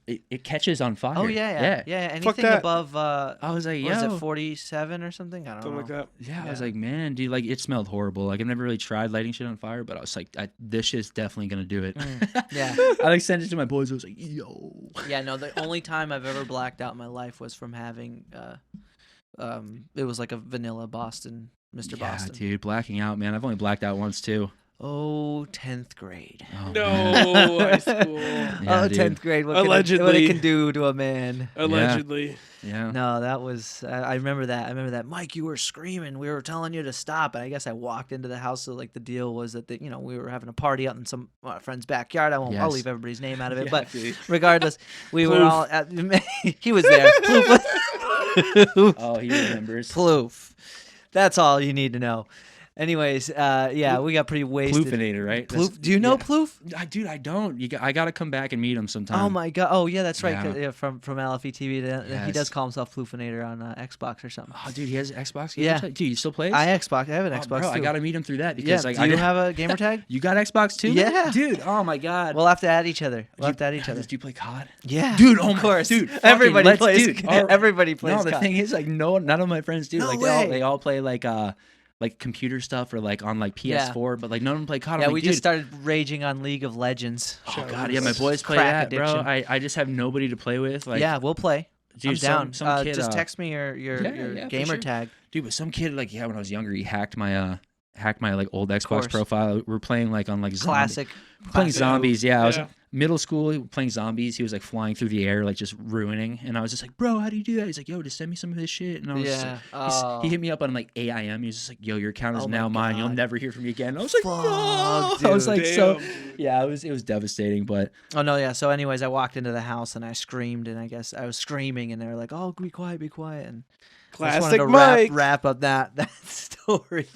S2: It catches on fire.
S1: Oh yeah. Anything
S3: that.
S1: above
S2: I was like,
S1: what is
S2: yo.
S1: it, 47 or something? I don't
S3: Something
S1: know.
S3: like that.
S2: Yeah, I was like, man, dude, like it smelled horrible. Like I've never really tried lighting shit on fire, but I was like, this shit's definitely gonna do it.
S1: Yeah.
S2: I like sent it to my boys. I was like, yo.
S1: Yeah, no, the only time I've ever blacked out in my life was from having it was like a vanilla Boston, Mr.
S2: Yeah,
S1: Boston.
S2: dude, blacking out, man. I've only blacked out once too.
S1: Oh, 10th grade.
S2: Oh,
S3: No,
S2: man.
S3: high school.
S2: Yeah,
S1: oh,
S2: dude.
S1: 10th grade. What
S3: Allegedly.
S1: it can do to a man.
S3: Allegedly.
S2: Yeah.
S1: No, that was I remember that. Mike, you were screaming. We were telling you to stop, and I guess I walked into the house. So like the deal was that we were having a party out in some friend's backyard. I'll
S2: Yes.
S1: leave everybody's name out of it,
S2: Yeah,
S1: but
S2: dude.
S1: regardless, we were
S3: Ploof.
S1: all at, he was there. Ploof.
S2: Oh, he remembers.
S1: Ploof. That's all you need to know. Anyways, yeah, we got pretty wasted.
S2: Ploofinator, right?
S1: Ploof. Do you know Ploof?
S2: Dude, I don't. I got to come back and meet him sometime.
S1: Oh my god! Oh yeah, that's right.
S2: Yeah.
S1: 'cause, yeah, from LFE TV, he
S2: Yes.
S1: does call himself Ploofinator on Xbox or something.
S2: Oh, dude, he has an Xbox.
S1: Yeah.
S2: Dude, you still play?
S1: I have an
S2: Oh,
S1: Xbox
S2: bro,
S1: too.
S2: I got to meet him through that
S1: Yeah.
S2: because like
S1: Do
S2: I
S1: you
S2: didn't-
S1: have a gamer tag?
S2: You got Xbox too?
S1: Yeah.
S2: Dude. Oh my god.
S1: We'll have to add each other. We'll have to add each other.
S2: Do you play COD?
S1: Yeah,
S2: Dude, oh
S1: of
S2: my-
S1: course.
S2: dude, fucking
S1: everybody
S2: let's-
S1: plays.
S2: dude, all-
S1: Everybody plays.
S2: No, the
S1: COD.
S2: thing is, like, none of my friends do.
S1: No
S2: Like,
S1: way.
S2: they all play like computer stuff or like on like PS4, but like none of them play COD. I'm
S1: Yeah,
S2: like,
S1: we
S2: dude,
S1: just started raging on League of Legends.
S2: Oh god, yeah, my boys play
S1: Crack
S2: that, bro.
S1: addiction.
S2: I just have nobody to play with. Like,
S1: Yeah, we'll play.
S2: dude,
S1: I'm down.
S2: Some kid,
S1: just text me your
S2: yeah, for
S1: gamer
S2: sure.
S1: tag.
S2: Dude, but some kid like when I was younger, he hacked my like old
S1: course.
S2: Xbox profile. We're playing like on like
S1: Classic.
S2: playing
S1: classic.
S2: zombies. Yeah, I was
S3: Yeah.
S2: middle school playing zombies. He was like flying through the air, like just ruining. And I was just like, bro, how do you do that? He's like, yo, just send me some of this shit. And I was just
S1: Yeah.
S2: like, he hit me up on like 8 a.m. He was just like, yo, your account is
S1: Oh my
S2: now mine. You'll
S1: God.
S2: never hear from me again. And I was like,
S1: Fuck,
S2: no. I was like, so
S3: Damn.
S2: yeah, it was devastating. But
S1: Oh no, yeah. So, anyways, I walked into the house and I screamed, and I guess I was screaming, and they were like, "Oh, be quiet, be quiet." And I just wanted
S3: Classic
S1: to
S3: Mike.
S1: wrap up that story.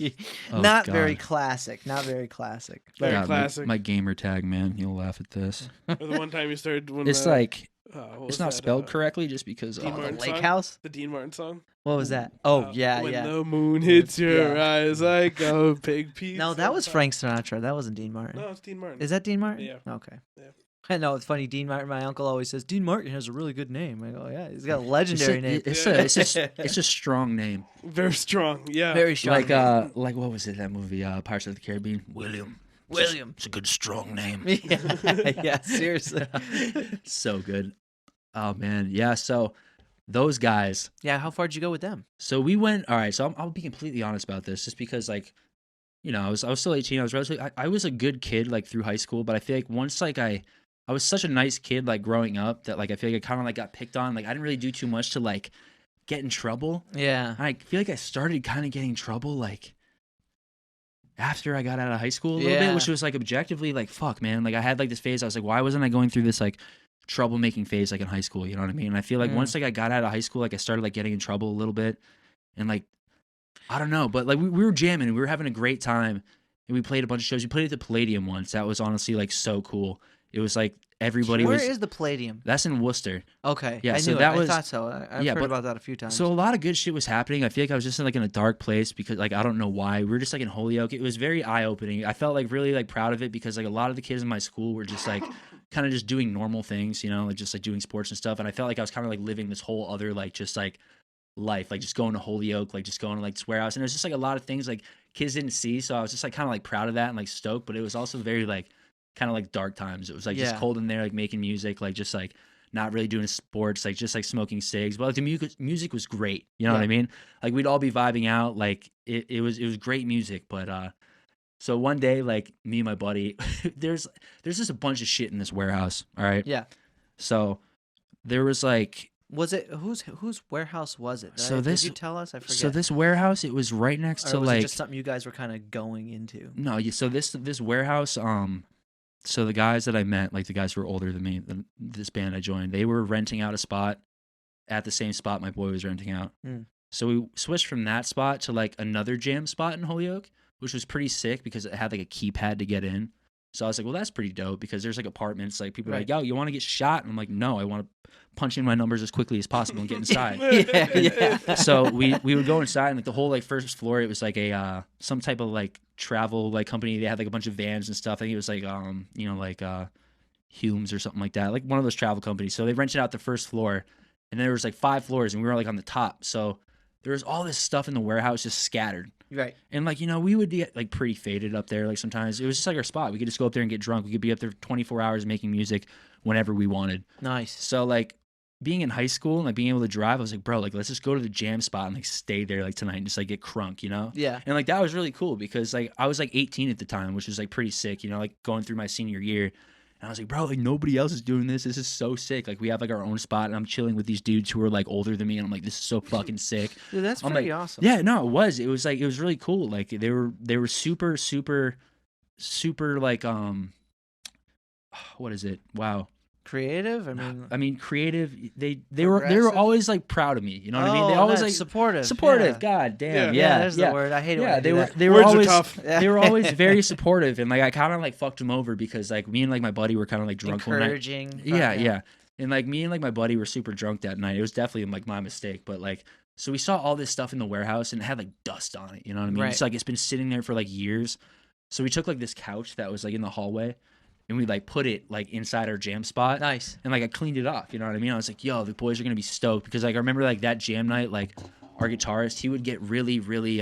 S2: Oh,
S1: Not very
S2: God.
S1: classic. Not very classic.
S3: Very
S2: yeah,
S3: classic.
S2: My gamer tag, man. You'll laugh at this.
S3: Or the one time you started when
S2: It's like
S3: what
S2: it's
S3: was
S2: not
S3: that,
S2: spelled correctly just because.
S3: Dean
S1: The
S3: Martin
S1: Lake
S3: song?
S1: House.
S3: The Dean Martin song.
S1: What was that? Oh yeah,
S3: when
S1: yeah.
S3: the moon hits your
S1: Yeah.
S3: eyes like a big piece.
S1: No, that was Frank Sinatra. That wasn't Dean Martin.
S3: No, it's Dean Martin.
S1: Is that Dean Martin?
S3: Yeah.
S1: Okay.
S3: Yeah.
S1: I know it's funny. Dean Martin, my uncle always says Dean Martin has a really good name. I go, yeah, he's got a
S2: It's
S1: legendary
S2: a,
S1: name.
S2: it's a strong name.
S3: Very strong. Yeah.
S1: Very strong. name.
S2: Like what was it, that movie, Pirates of the Caribbean? William. It's a good strong name.
S1: Yeah, seriously.
S2: So good. Oh man, yeah. So those guys.
S1: Yeah, how far did you go with them?
S2: So we went. All right. So I'll be completely honest about this, just because like, I was still 18. I was a good kid like through high school, but I feel like once like I was such a nice kid like growing up that like I feel like I kind of like got picked on. Like I didn't really do too much to like get in trouble.
S1: Yeah.
S2: I feel like I started kind of getting in trouble like after I got out of high school a little bit, which was like objectively like, fuck, man. Like I had like this phase. I was like, why wasn't I going through this like troublemaking phase like in high school? You know what I mean? And I feel like once like I got out of high school, like I started like getting in trouble a little bit, and like I don't know, but like we were jamming and we were having a great time, and we played a bunch of shows. We played at the Palladium once. That was honestly like so cool. It was like everybody
S1: Where
S2: was.
S1: is the Palladium?
S2: That's in Worcester.
S1: Okay.
S2: Yeah,
S1: I
S2: so
S1: knew
S2: that
S1: it.
S2: was-
S1: I thought so. I've heard about that a few times.
S2: So a lot of good shit was happening. I feel like I was just like in a dark place because like I don't know why. We were just like in Holyoke. It was very eye opening. I felt like really like proud of it because like a lot of the kids in my school were just like kind of just doing normal things, like just like doing sports and stuff. And I felt like I was kind of like living this whole other like just like life, like just going to Holyoke, like just going to like Swear House. And it was just like a lot of things like kids didn't see. So I was just like kind of like proud of that and like stoked. But it was also very like kind of like dark times. It was like just cold in there, like making music, like just like not really doing sports, like just like smoking cigs. But like the music was great. You know what I mean? Like we'd all be vibing out. Like it was great music. But so one day, like me and my buddy, there's just a bunch of shit in this warehouse. All right.
S1: Yeah.
S2: So there was like.
S1: Was it whose warehouse was it?
S2: So
S1: Did you tell us? I forget.
S2: So this warehouse, it was right next
S1: or
S2: to
S1: was
S2: like
S1: it just something you guys were kind of going into?
S2: no. So this warehouse, so the guys that I met, like the guys who were older than me, this band I joined, they were renting out a spot at the same spot my boy was renting out. So we switched from that spot to like another jam spot in Holyoke, which was pretty sick because it had like a keypad to get in. So I was like, well, that's pretty dope because there's like apartments, like people are like, yo, you want to get shot? And I'm like, no, I want to punch in my numbers as quickly as possible and get inside.
S1: Yeah.
S2: So we would go inside and like the whole like first floor, it was like a some type of like travel like company. They had like a bunch of vans and stuff. I think it was like like Humes or something like that, like one of those travel companies. So they rented out the first floor, and there was like 5 floors, and we were like on the top. So there was all this stuff in the warehouse just scattered.
S1: Right.
S2: And like, we would get like pretty faded up there. Like sometimes it was just like our spot. We could just go up there and get drunk. We could be up there 24 hours making music whenever we wanted.
S1: Nice.
S2: So like being in high school and like being able to drive, I was like, bro, like let's just go to the jam spot and like stay there like tonight and just like get crunk,
S1: Yeah.
S2: And like that was really cool because like I was like 18 at the time, which was like pretty sick, like going through my senior year. And I was like, bro, like nobody else is doing this. This is so sick. Like we have like our own spot, and I'm chilling with these dudes who are like older than me, and I'm like, this is so fucking sick.
S1: Dude, that's pretty awesome.
S2: Yeah, no, it was. It was really cool. Like they were super, super, super like what is it? Wow.
S1: Creative?
S2: I mean creative. They were always like proud of me. You know what I mean? They always like
S1: supportive.
S2: Supportive.
S1: Yeah.
S2: God damn.
S1: Yeah, there's the word. I hate it.
S2: Yeah,
S1: when
S2: they were
S3: Words are
S2: always
S3: tough.
S2: they were always very supportive, and like I kind of like fucked them over because like me and like my buddy were kind of like drunk one night.
S1: Encouraging.
S2: Yeah. And like me and like my buddy were super drunk that night. It was definitely like my mistake, but like so we saw all this stuff in the warehouse and it had like dust on it. You know what I mean?
S1: Right.
S2: It's like it's been sitting there for like years. So we took like this couch that was like in the hallway, and we like put it like inside our jam spot.
S1: Nice.
S2: And like I cleaned it off, you know what I mean? I was like, yo, the boys are gonna be stoked because like I remember like that jam night, like our guitarist, he would get really, really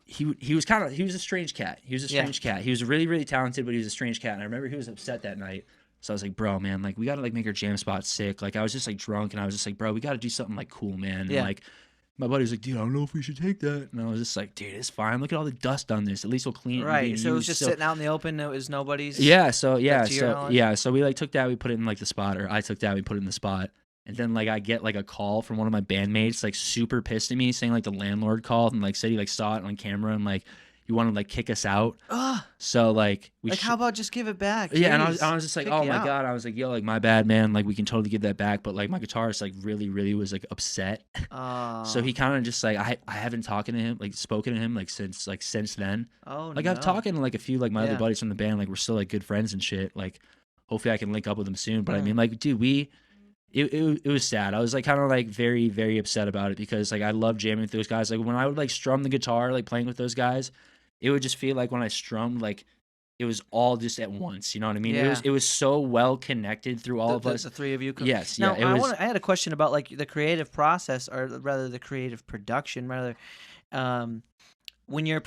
S2: he was a strange cat. He was a strange cat. He was really, really talented, but he was a strange cat. And I remember he was upset that night. So I was like, bro, man, like we gotta like make our jam spot sick. Like I was just like drunk and I was just like, bro, we gotta do something like cool, man. And like my buddy was like, dude, I don't know if we should take that. And I was just like, dude, it's fine. Look at all the dust on this. At least we'll clean it.
S1: Right. So it was just sitting out in the open. It was nobody's.
S2: Yeah. So we like took that. We put it in like the spot, or I took that. We put it in the spot. And then like I get like a call from one of my bandmates, like super pissed at me, saying like the landlord called and like said he like saw it on camera and like you want to like kick us out. So like
S1: how about just give it back?
S2: Yeah, and
S1: Jeez.
S2: I was just like,
S1: Kick
S2: oh
S1: you
S2: my
S1: out.
S2: god. I was like, yo, like my bad, man. Like we can totally give that back, but like my guitarist like really, really was like upset. So he kind of just like I haven't spoken to him like since then.
S1: Oh,
S2: like
S1: no.
S2: I've talked to like a few like my other buddies from the band. Like we're still like good friends and shit. Like hopefully I can link up with them soon. But I mean, like, dude, it was sad. I was like kind of like very, very upset about it because like I love jamming with those guys. Like when I would like strum the guitar, like playing with those guys, it would just feel like when I strummed, like it was all just at once. You know what I mean?
S1: Yeah.
S2: It was so well connected through all of us.
S1: The three of you.
S2: Yes,
S1: Now,
S2: yeah, it was.
S1: I had a question about like the creative process, or rather the creative production, rather. When you're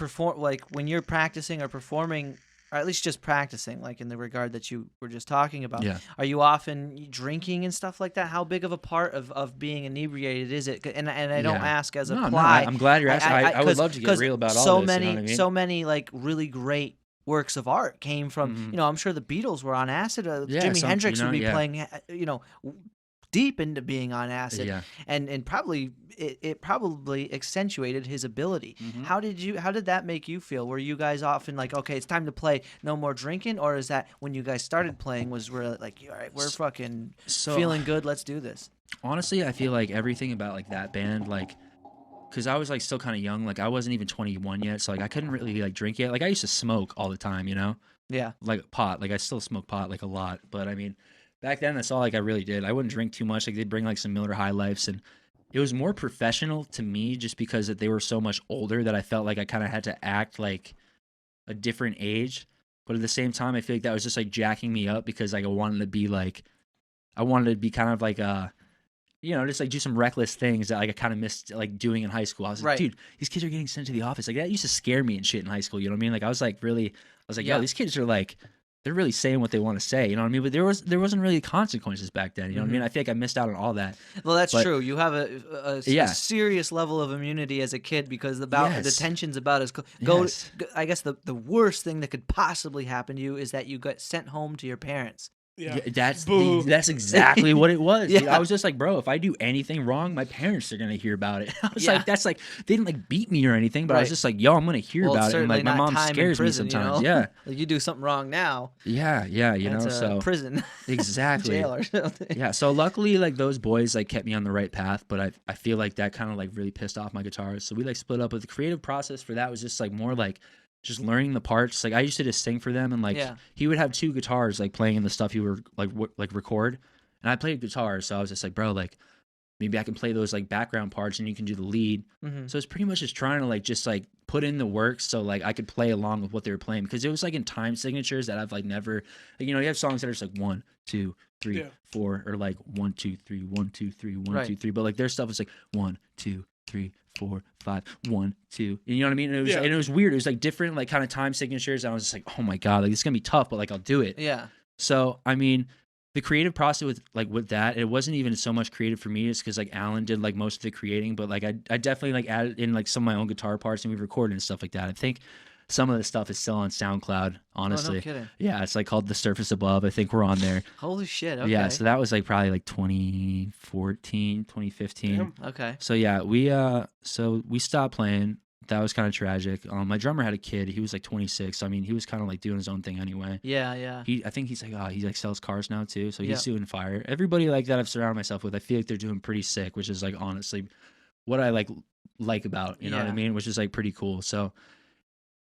S1: when you're practicing or performing, or at least just practicing, like in the regard that you were just talking about,
S2: Yeah.
S1: are you often drinking and stuff like that? How big of a part of being inebriated is it? And I don't
S2: Yeah.
S1: ask as a
S2: No,
S1: ply.
S2: I'm glad you're asking. I would
S1: 'cause-
S2: love to get
S1: 'cause
S2: real about all
S1: so
S2: this.
S1: many,
S2: You know what I mean?
S1: so many like really great works of art came from.
S2: Mhm.
S1: You know, I'm sure the Beatles were on acid.
S2: Yeah,
S1: Jimi
S2: some-
S1: Hendrix
S2: you know,
S1: would be
S2: yeah.
S1: playing. You know, deep into being on acid,
S2: Yeah.
S1: and probably it probably accentuated his ability.
S2: Mhm.
S1: How did that make you feel? Were you guys often like, okay, it's time to play, no more drinking, or is that when you guys started playing was really like, all right, we're fucking
S2: So
S1: feeling good, let's do this?
S2: honestly, I feel like everything about like that band, like, because I was like still kind of young, like I wasn't even 21 yet, so like I couldn't really like drink yet. Like I used to smoke all the time, you know,
S1: Yeah,
S2: like pot. Like I still smoke pot like a lot, but I mean, back then that's all like I really did. I wouldn't drink too much. Like they'd bring like some Miller High Lifes, and it was more professional to me just because that they were so much older that I felt like I kind of had to act like a different age. But at the same time, I feel like that was just like jacking me up because like I wanted to be kind of like you know, just like do some reckless things that like I kind of missed like doing in high school. I was like,
S1: Right.
S2: dude, these kids are getting sent to the office. Like that used to scare me and shit in high school. You know what I mean? Like I was like, yo,
S1: Yeah.
S2: these kids are like, they're really saying what they want to say. You know what I mean? But there wasn't really consequences back then. You know what I mean? I feel like I missed out on all that.
S1: well, that's
S2: But-
S1: true. You have a
S2: Yeah.
S1: serious level of immunity as a kid because the
S2: Yes.
S1: tension's about as
S2: Yes.
S1: I guess the worst thing that could possibly happen to you is that you got sent home to your parents.
S3: Yeah.
S2: Yeah,
S3: Boo.
S2: that's exactly what it was. Dude.
S1: Yeah.
S2: I was just like, bro, if I do anything wrong, my parents are gonna hear about it. I was
S1: Yeah.
S2: like, that's like they didn't like beat me or anything, but I was
S1: Right.
S2: just like, yo, I'm gonna hear
S1: Well, it's
S2: about it. And
S1: certainly
S2: like my
S1: not
S2: mom
S1: time in
S2: scares
S1: prison,
S2: me
S1: you know?
S2: sometimes. Yeah,
S1: Like you do something wrong now,
S2: yeah, you know.
S1: that's
S2: So
S1: prison,
S2: exactly.
S1: jail or something.
S2: Yeah, so luckily like those boys like kept me on the right path, but I feel like that kind of like really pissed off my guitarist. So we like split up, but the creative process for that was just like more like just learning the parts. Like I used to just sing for them, and like
S1: Yeah.
S2: he would have two guitars like playing in the stuff he would like record, and I played guitar, so I was just like, bro, like maybe I can play those like background parts and you can do the lead.
S1: Mm-hmm.
S2: So it's pretty much just trying to like just like put in the work so like I could play along with what they were playing, because it was like in time signatures that I've like never, like, you know, you have songs that are just like 1 2 3
S3: Yeah.
S2: 4, or like 1 2 3 1 2 3 1
S1: Right.
S2: 2 3, but like their stuff was like 1 2 3 4 5 1 2, you know what I mean? And
S3: Yeah.
S2: it was weird. It was like different like kind of time signatures. And I was just like, oh my god, like it's gonna be tough, but like I'll do it.
S1: Yeah.
S2: So I mean, the creative process with that, it wasn't even so much creative for me, just because like Alan did like most of the creating, but like I definitely like added in like some of my own guitar parts, and we recorded and stuff like that. I think some of the stuff is still on SoundCloud, honestly.
S1: Oh, no kidding.
S2: Yeah, it's like called The Surface Above. I think we're on there.
S1: Holy shit. Okay.
S2: Yeah, so that was like probably like 2014, 2015.
S3: Damn.
S1: Okay.
S2: So yeah, we stopped playing. That was kind of tragic. My drummer had a kid. He was like 26. So I mean, he was kind of like doing his own thing anyway.
S1: Yeah. Yeah.
S2: I think he's like, he like sells cars now too. So
S1: Yeah.
S2: he's doing fire. Everybody like that I've surrounded myself with, I feel like they're doing pretty sick, which is like honestly what I like about, you know what I
S1: Yeah.
S2: mean? Which is like pretty cool. So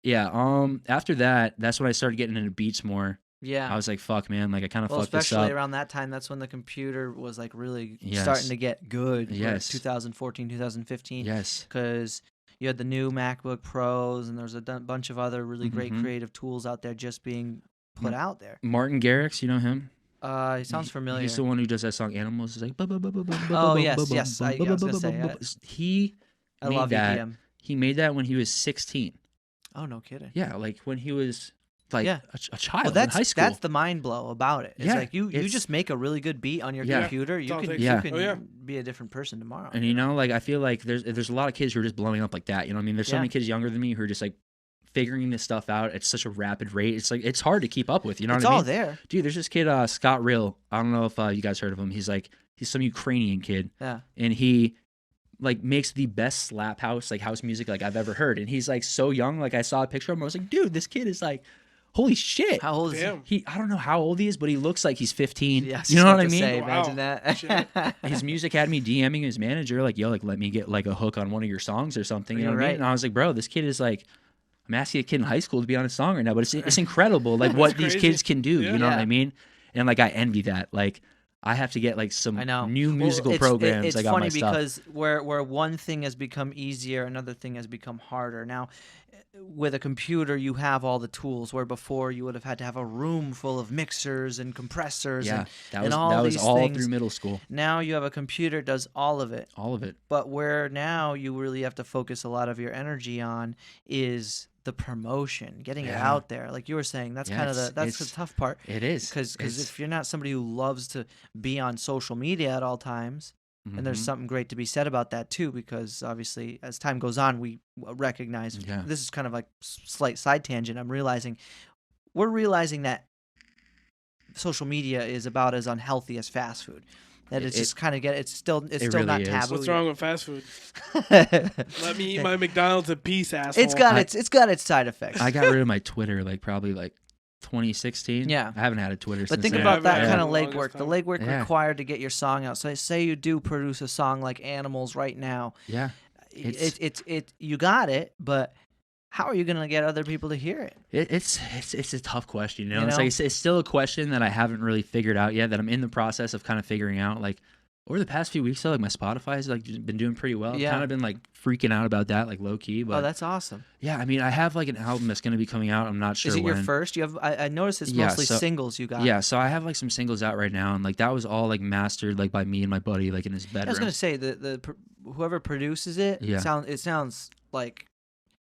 S2: yeah, after that, that's when I started getting into beats more.
S1: Yeah.
S2: I was like, fuck man, like I kind of
S1: Well,
S2: fucked this
S1: especially
S2: up.
S1: around that time, that's when the computer was like really
S2: Yes.
S1: starting to get good.
S2: Yes.
S1: 2014, 2015.
S2: Yes.
S1: Because you had the new MacBook Pros, and there was a bunch of other really great
S2: Mhm.
S1: creative tools out there just being put out there.
S2: Martin Garrix, you know him?
S1: He sounds familiar.
S2: He's the one who does that song Animals. It's like
S1: Oh, yes, yes, I was gonna say,
S2: he
S1: I
S2: made
S1: love
S2: that.
S1: EDM.
S2: He made that when he was 16.
S1: Oh, no kidding.
S2: Yeah, like when he was like
S1: Yeah.
S2: a child
S1: Well,
S2: in high school.
S1: that's the mind blow about it. It's
S2: Yeah,
S1: like you
S2: it's-
S1: just make a really good beat on your
S2: Yeah.
S1: computer. You
S3: All
S1: can
S3: takes-
S2: Yeah.
S1: you can
S3: Oh, yeah.
S1: be a different person tomorrow.
S2: And you know, like I feel like there's a lot of kids who are just blowing up like that. You know what I mean? There's so
S1: Yeah.
S2: many kids younger than me who are just like figuring this stuff out at such a rapid rate. It's like it's hard to keep up with. You know
S1: it's
S2: what I
S1: all
S2: mean?
S1: there.
S2: Dude, there's this kid Scott Rill. I don't know if you guys heard of him. He's some Ukrainian kid,
S1: Yeah.
S2: and he like makes the best slap house music like I've ever heard. And he's like so young. Like I saw a picture of him. I was like, dude, this kid is like, holy shit.
S1: How old is
S3: Damn.
S2: I don't know how old he is, but he looks like he's 15.
S1: he? Yeah,
S2: you know what I
S1: to
S2: mean?
S1: say,
S3: Wow.
S1: imagine that.
S3: Shit.
S2: His music had me DMing his manager, like, yo, like, let me get like a hook on one of your songs or something. You know
S1: You're
S2: what I mean?
S1: right.
S2: And I was like, bro, this kid is like, I'm asking a kid in high school to be on a song right now, but it's incredible, like what these
S3: crazy.
S2: kids can do.
S3: Yeah.
S2: You know what
S1: Yeah.
S2: I mean? And like, I envy that. Like, I have to get like some
S1: I know.
S2: new
S1: Well,
S2: musical
S1: it's
S2: programs.
S1: it's
S2: I got my
S1: funny
S2: stuff.
S1: because where one thing has become easier, another thing has become harder. Now, with a computer, you have all the tools, where before you would have had to have a room full of mixers and compressors
S2: Yeah,
S1: and all
S2: that was
S1: these
S2: all
S1: things.
S2: through middle school.
S1: Now you have a computer does all of it.
S2: All of it.
S1: But where now you really have to focus a lot of your energy on is the promotion, getting it
S2: Yeah.
S1: out there. Like you were saying, that's
S2: Yeah,
S1: kind of that's the
S2: it's
S1: tough part.
S2: it is
S1: Because
S2: It's
S1: if you're not somebody who loves to be on social media at all times, and there's
S2: mhm.
S1: something great to be said about that too, because obviously as time goes on, we recognize
S2: Yeah.
S1: this is kind of like slight side tangent. We're realizing that social media is about as unhealthy as fast food. That it's
S2: It
S1: just kind of it's still
S2: really
S1: not
S2: is.
S1: taboo.
S3: What's wrong with fast food?
S1: Let
S3: Let me eat my McDonald's in peace, asshole.
S1: It's got its side effects.
S2: I got rid of my Twitter like probably like 2016.
S1: Yeah.
S2: I haven't had a Twitter
S1: But
S2: since
S1: think
S2: then.
S1: about that
S3: Yeah.
S1: kind of
S3: Yeah.
S1: legwork. The
S3: Longest
S1: legwork
S2: Yeah.
S1: required to get your song out. So say you do produce a song like Animals right now.
S2: Yeah.
S1: You got it, but how are you gonna get other people to hear it?
S2: It's a tough question, you know?
S1: You
S2: It's
S1: know?
S2: like it's still a question that I haven't really figured out yet, that I'm in the process of kind of figuring out. Like over the past few weeks though, like my Spotify has like been doing pretty well. I've
S1: Yeah.
S2: kind of been like freaking out about that, like low key. But
S1: Oh, that's awesome.
S2: yeah, I mean I have like an album that's gonna be coming out. I'm not sure
S1: Is it
S2: when.
S1: your first? You have I noticed it's
S2: Yeah,
S1: mostly
S2: so-
S1: singles you got.
S2: Yeah, so I have like some singles out right now, and like that was all like mastered like by me and my buddy like in his
S1: I
S2: bedroom.
S1: was gonna say whoever produces it,
S2: Yeah.
S1: it sounds like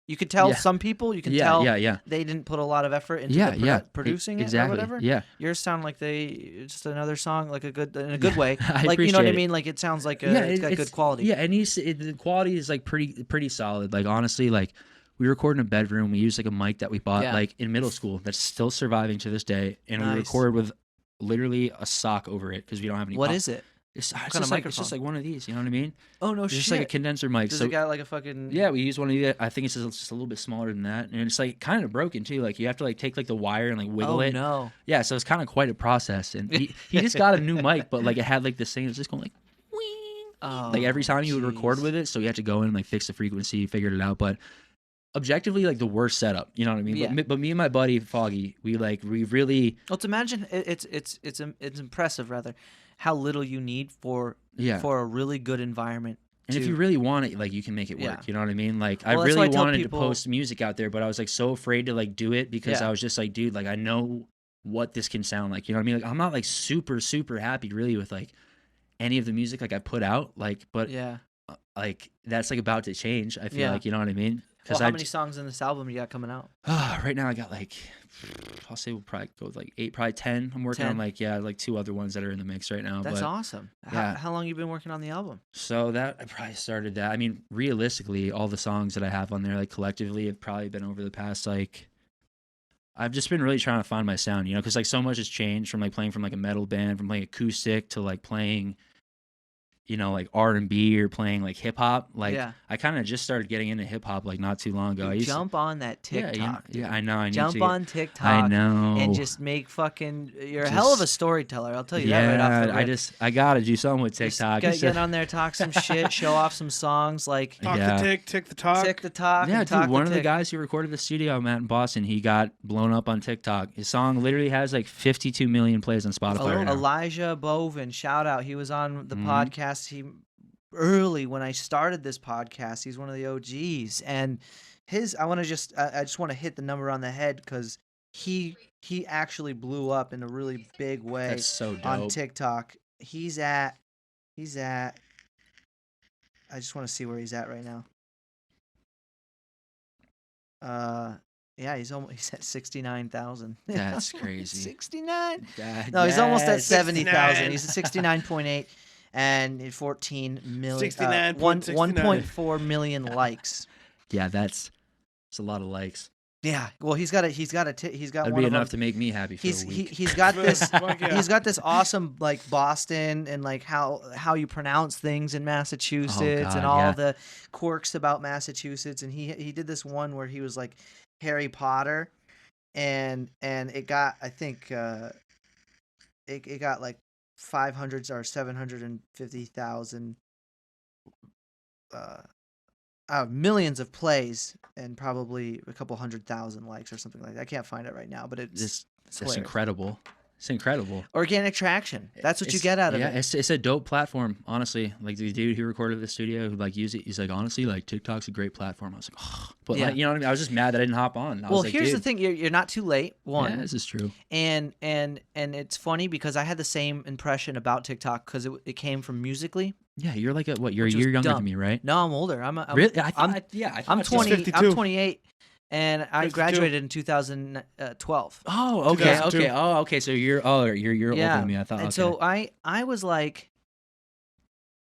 S1: you could tell
S2: Yeah.
S1: some people you can
S2: yeah,
S1: tell
S2: yeah.
S1: they didn't put a lot of effort into
S2: Yeah,
S1: the
S2: yeah.
S1: producing it
S2: exactly.
S1: or whatever.
S2: Yeah.
S1: Yours sound like it's just another song, like in a good way.
S2: I
S1: Like you know what I
S2: appreciate it.
S1: mean? Like it sounds like
S2: Yeah,
S1: it's got good quality.
S2: Yeah, and the quality is like pretty solid. Like honestly, like we record in a bedroom. We use like a mic that we bought
S1: Yeah.
S2: like in middle school that's still surviving to this day, and we
S1: Nice.
S2: record with literally a sock over it because we don't have any.
S1: What is it?
S2: It's
S1: kind of
S2: just like
S1: microphone?
S2: one of these. You know what I mean?
S1: Oh no
S2: It's
S1: shit!
S2: just like a condenser mic.
S1: Does
S2: So
S1: it got like a fucking?
S2: yeah, we use one of these. I think it's just a little bit smaller than that, and it's like kind of broken too. Like you have to like take like the wire and like wiggle
S1: Oh
S2: it.
S1: no!
S2: Yeah, so it's kind of quite a process. And he just got a new mic, but like it had like this thing. It was just going like.
S1: Oh,
S2: Like every time you would record
S1: jeez.
S2: with it, so you had to go in and like fix the frequency, figured it out. But objectively, like the worst setup, you know what I mean?
S1: Yeah.
S2: But me and my buddy Foggy, we really
S1: Well, to imagine it's impressive rather how little you need for
S2: yeah.
S1: a really good environment.
S2: And if
S1: to-
S2: you really want it, like you can make it work.
S1: Yeah.
S2: You know what I mean? Like
S1: Well,
S2: I
S1: that's why
S2: really
S1: I tell
S2: wanted
S1: people-
S2: to post music out there, but I was like so afraid to like do it because
S1: Yeah.
S2: I was just like, dude, like I know what this can sound like. You know what I mean? Like I'm not like super happy really with like any of the music like I put out. Like, but
S1: yeah.
S2: like that's like about to change. I feel
S1: Yeah.
S2: like, you know what I mean?
S1: Well, how
S2: I
S1: many songs in this album you got coming out?
S2: right now I got like, I'll say we'll probably go with like 8, probably 10. I'm working
S1: 10.
S2: on like 2 other ones that are in the mix right now.
S1: That's
S2: but
S1: awesome.
S2: yeah.
S1: How long you been working on the album?
S2: so that I probably started that. I mean, realistically, all the songs that I have on there, like collectively, have probably been over the past like. I've just been really trying to find my sound, you know, because like so much has changed from like playing from like a metal band, from playing acoustic to like playing, you know, like R&B or playing like hip hop. Like
S1: Yeah.
S2: I kind of just started getting into hip hop like not too long ago. I used to-
S1: Jump on that TikTok.
S2: yeah, I know. I need
S1: Jump
S2: to.
S1: on TikTok.
S2: I know.
S1: And just make fucking. You're a hell of a
S2: Just-
S1: storyteller. I'll tell you that right off the rip.
S2: I gotta do something with
S1: Just
S2: TikTok.
S1: get on there, talk some shit, show off some songs like
S3: Talk
S2: Yeah.
S3: the tick the talk.
S1: Tick the Talk.
S2: Yeah,
S1: and
S2: dude,
S1: Talk
S2: one of the
S1: Tick.
S2: guys who recorded the studio I'm at in Boston, he got blown up on TikTok. His song literally has like 52 million plays on Spotify right now.
S1: Elijah Bovin, shout out. He was on the
S2: Mhm.
S1: podcast. Early when I started this podcast, he's one of the OGs, and I just want to hit the number on the head because he actually blew up in a really big way
S2: That's so dope.
S1: on TikTok. He's at. I just want to see where he's at right now. Yeah, he's at 69,000.
S2: That's crazy.
S1: 69.
S2: That-
S1: No, he's almost at
S2: yes.
S1: 70,000.
S3: 69.
S1: He's at 69.8 and 14 million.
S3: 69.69.
S1: 1.4 million likes.
S2: Yeah, that's a lot of likes.
S1: Yeah. Well, he's got
S2: That'd
S1: one
S2: be
S1: of
S2: enough
S1: them.
S2: to make me happy for a week.
S1: He's got this
S3: Fuck yeah.
S1: he's got this awesome like Boston and like how you pronounce things in Massachusetts
S2: God,
S1: and all
S2: yeah.
S1: the quirks about Massachusetts, and he did this one where he was like Harry Potter and it got I think it got like 500 or 750,000 millions of plays and probably a couple 100,000 likes or something like that. I can't find it right now, but it's
S2: That's
S1: hilarious.
S2: incredible. It's incredible.
S1: Organic traction. That's what you
S2: It's-
S1: get out of
S2: yeah,
S1: it.
S2: it's a dope platform, honestly. Like the dude who recorded the studio who like used it, he's like, honestly, like TikTok's a great platform. I was like, oh, but
S1: Yeah.
S2: like, you know what I mean? I was just mad that I didn't hop on. I
S1: Well,
S2: was like,
S1: here's the
S2: dude,
S1: thing: you're not too late. One,
S2: yeah, this is true.
S1: and it's funny because I had the same impression about TikTok because it came from Musically.
S2: Yeah, you're like what? You're a
S1: Which was
S2: year younger
S1: dumb.
S2: than me, right?
S1: No, I'm older. I'm
S2: Really?
S1: I'm 20.
S3: 52.
S1: I'm 28, and I
S3: 52.
S1: graduated in 2012.
S2: Oh, okay,
S3: 2002.
S2: okay. Oh, okay. So you're older
S1: Yeah,
S2: than me. I thought.
S1: and
S2: Okay.
S1: so I was like,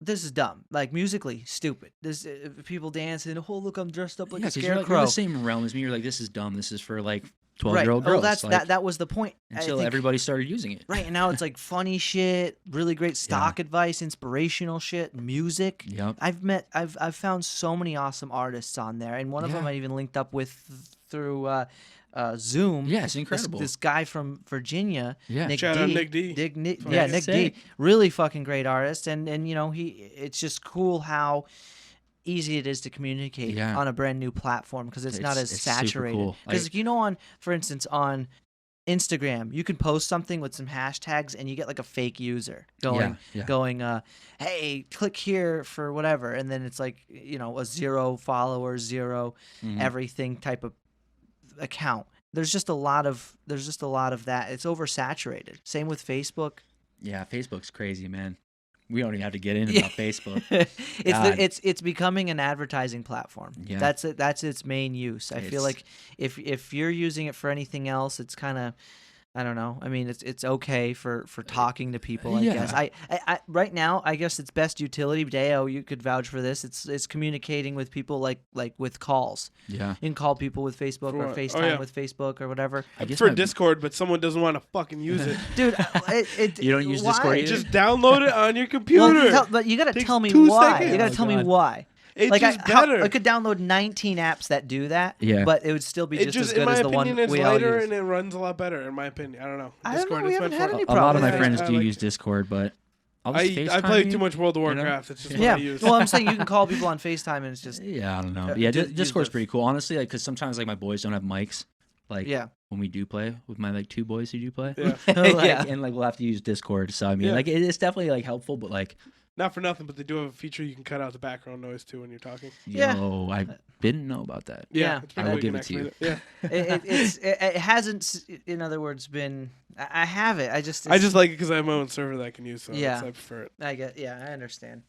S1: this is dumb. Like Musically, stupid. This people dancing. Oh, look, I'm dressed up like
S2: yeah,
S1: a
S2: 'cause you're, like,
S1: scarecrow.
S2: you're the same realm as me. You're like, this is dumb. This is for like 12-year-old
S1: right.
S2: girls.
S1: Oh, that's
S2: like,
S1: that was the point. I
S2: until
S1: think.
S2: everybody started using it.
S1: Right, and now it's like funny shit, really great stock advice, inspirational shit, music.
S2: Yep.
S1: I've found so many awesome artists on there, and one of them
S2: Yeah.
S1: I even linked up with through Zoom.
S2: Yeah, it's incredible.
S1: This guy from Virginia,
S2: Yeah.
S1: Nick
S3: Shout
S1: D.
S3: out Nick D.
S1: Yeah, Nick
S2: sick.
S1: D. Really fucking great artist, and you know it's just cool how easy it is to communicate
S2: Yeah.
S1: on a brand new platform because it's not as
S2: It's super
S1: saturated.
S2: cool.
S1: Because
S2: Like-
S1: you know, for instance, on Instagram, you can post something with some hashtags and you get like a fake user going, hey, click here for whatever, and then it's like, you know, a 0 followers, 0
S2: Mhm.
S1: everything type of account. There's just a lot of that. It's oversaturated. Same with Facebook.
S2: Yeah, Facebook's crazy, man. We don't even have to get in about Facebook. God.
S1: it's becoming an advertising platform.
S2: Yeah.
S1: That's it. That's its main use. I feel
S2: It's-
S1: like if you're using it for anything else, it's kind of, I don't know. I mean, it's okay for talking to people. I guess.
S2: Yeah.
S1: I right now, I guess its best utility. Deo, you could vouch for this. It's communicating with people like with calls.
S2: Yeah.
S1: You can call people with Facebook
S3: For
S1: or
S3: what?
S1: FaceTime
S3: Oh, yeah.
S1: with Facebook or whatever.
S2: I guess
S3: For
S2: my-
S3: Discord, but someone doesn't want to fucking use it.
S1: Dude,
S2: You don't use
S1: why?
S2: Discord either?
S3: Just download it on your
S1: Well,
S3: computer.
S1: but you gotta
S3: Takes
S1: tell me
S3: 2
S1: why.
S3: seconds.
S1: You gotta
S2: Oh,
S1: tell me
S2: God.
S1: why.
S3: It's
S1: Like
S3: just better.
S1: I could download 19 apps that do that.
S2: Yeah.
S1: But it would still be
S3: It
S1: just
S3: just,
S1: as
S3: in
S1: good
S3: my
S1: as the
S3: opinion,
S1: one
S3: it's
S1: we all
S3: lighter
S1: use.
S3: and it runs a lot better. In my opinion, I don't know.
S1: I don't know,
S3: Discord
S1: we
S3: is
S1: haven't
S3: meant
S1: had
S3: for
S1: any
S3: it.
S2: A lot of my
S1: problem with
S2: friends
S1: that.
S2: do
S3: like
S2: use
S3: it.
S2: Discord, but I'll just
S3: I
S2: FaceTime
S3: play
S2: you,
S3: too much World of
S2: you know?
S3: Warcraft. It's just
S1: Yeah.
S3: what I use.
S1: Well, I'm saying you can call people on FaceTime and it's just
S2: Yeah, I don't know.
S1: Uh,
S2: Yeah,
S1: just use
S2: Discord's
S1: the-
S2: pretty cool. Honestly, like, because sometimes like my boys don't have mics. Like,
S1: yeah.
S2: when we do play with my like 2 boys who do play,
S3: Yeah.
S2: like,
S1: Yeah.
S2: and like we'll have to use Discord. So I mean,
S3: Yeah.
S2: like it's definitely like helpful, but like,
S3: Not for nothing, but they do have a feature you can cut out the background noise too when you're talking.
S1: Yeah.
S2: yo, I didn't know about that.
S1: Yeah.
S3: It's pretty
S2: I will
S3: cool.
S2: give
S3: can
S2: it to you.
S3: activate it. Yeah.
S1: It hasn't, in other words, been. I have it. I just
S3: like it because I have my own server that I can use, so
S1: Yeah.
S3: I prefer it.
S1: I understand.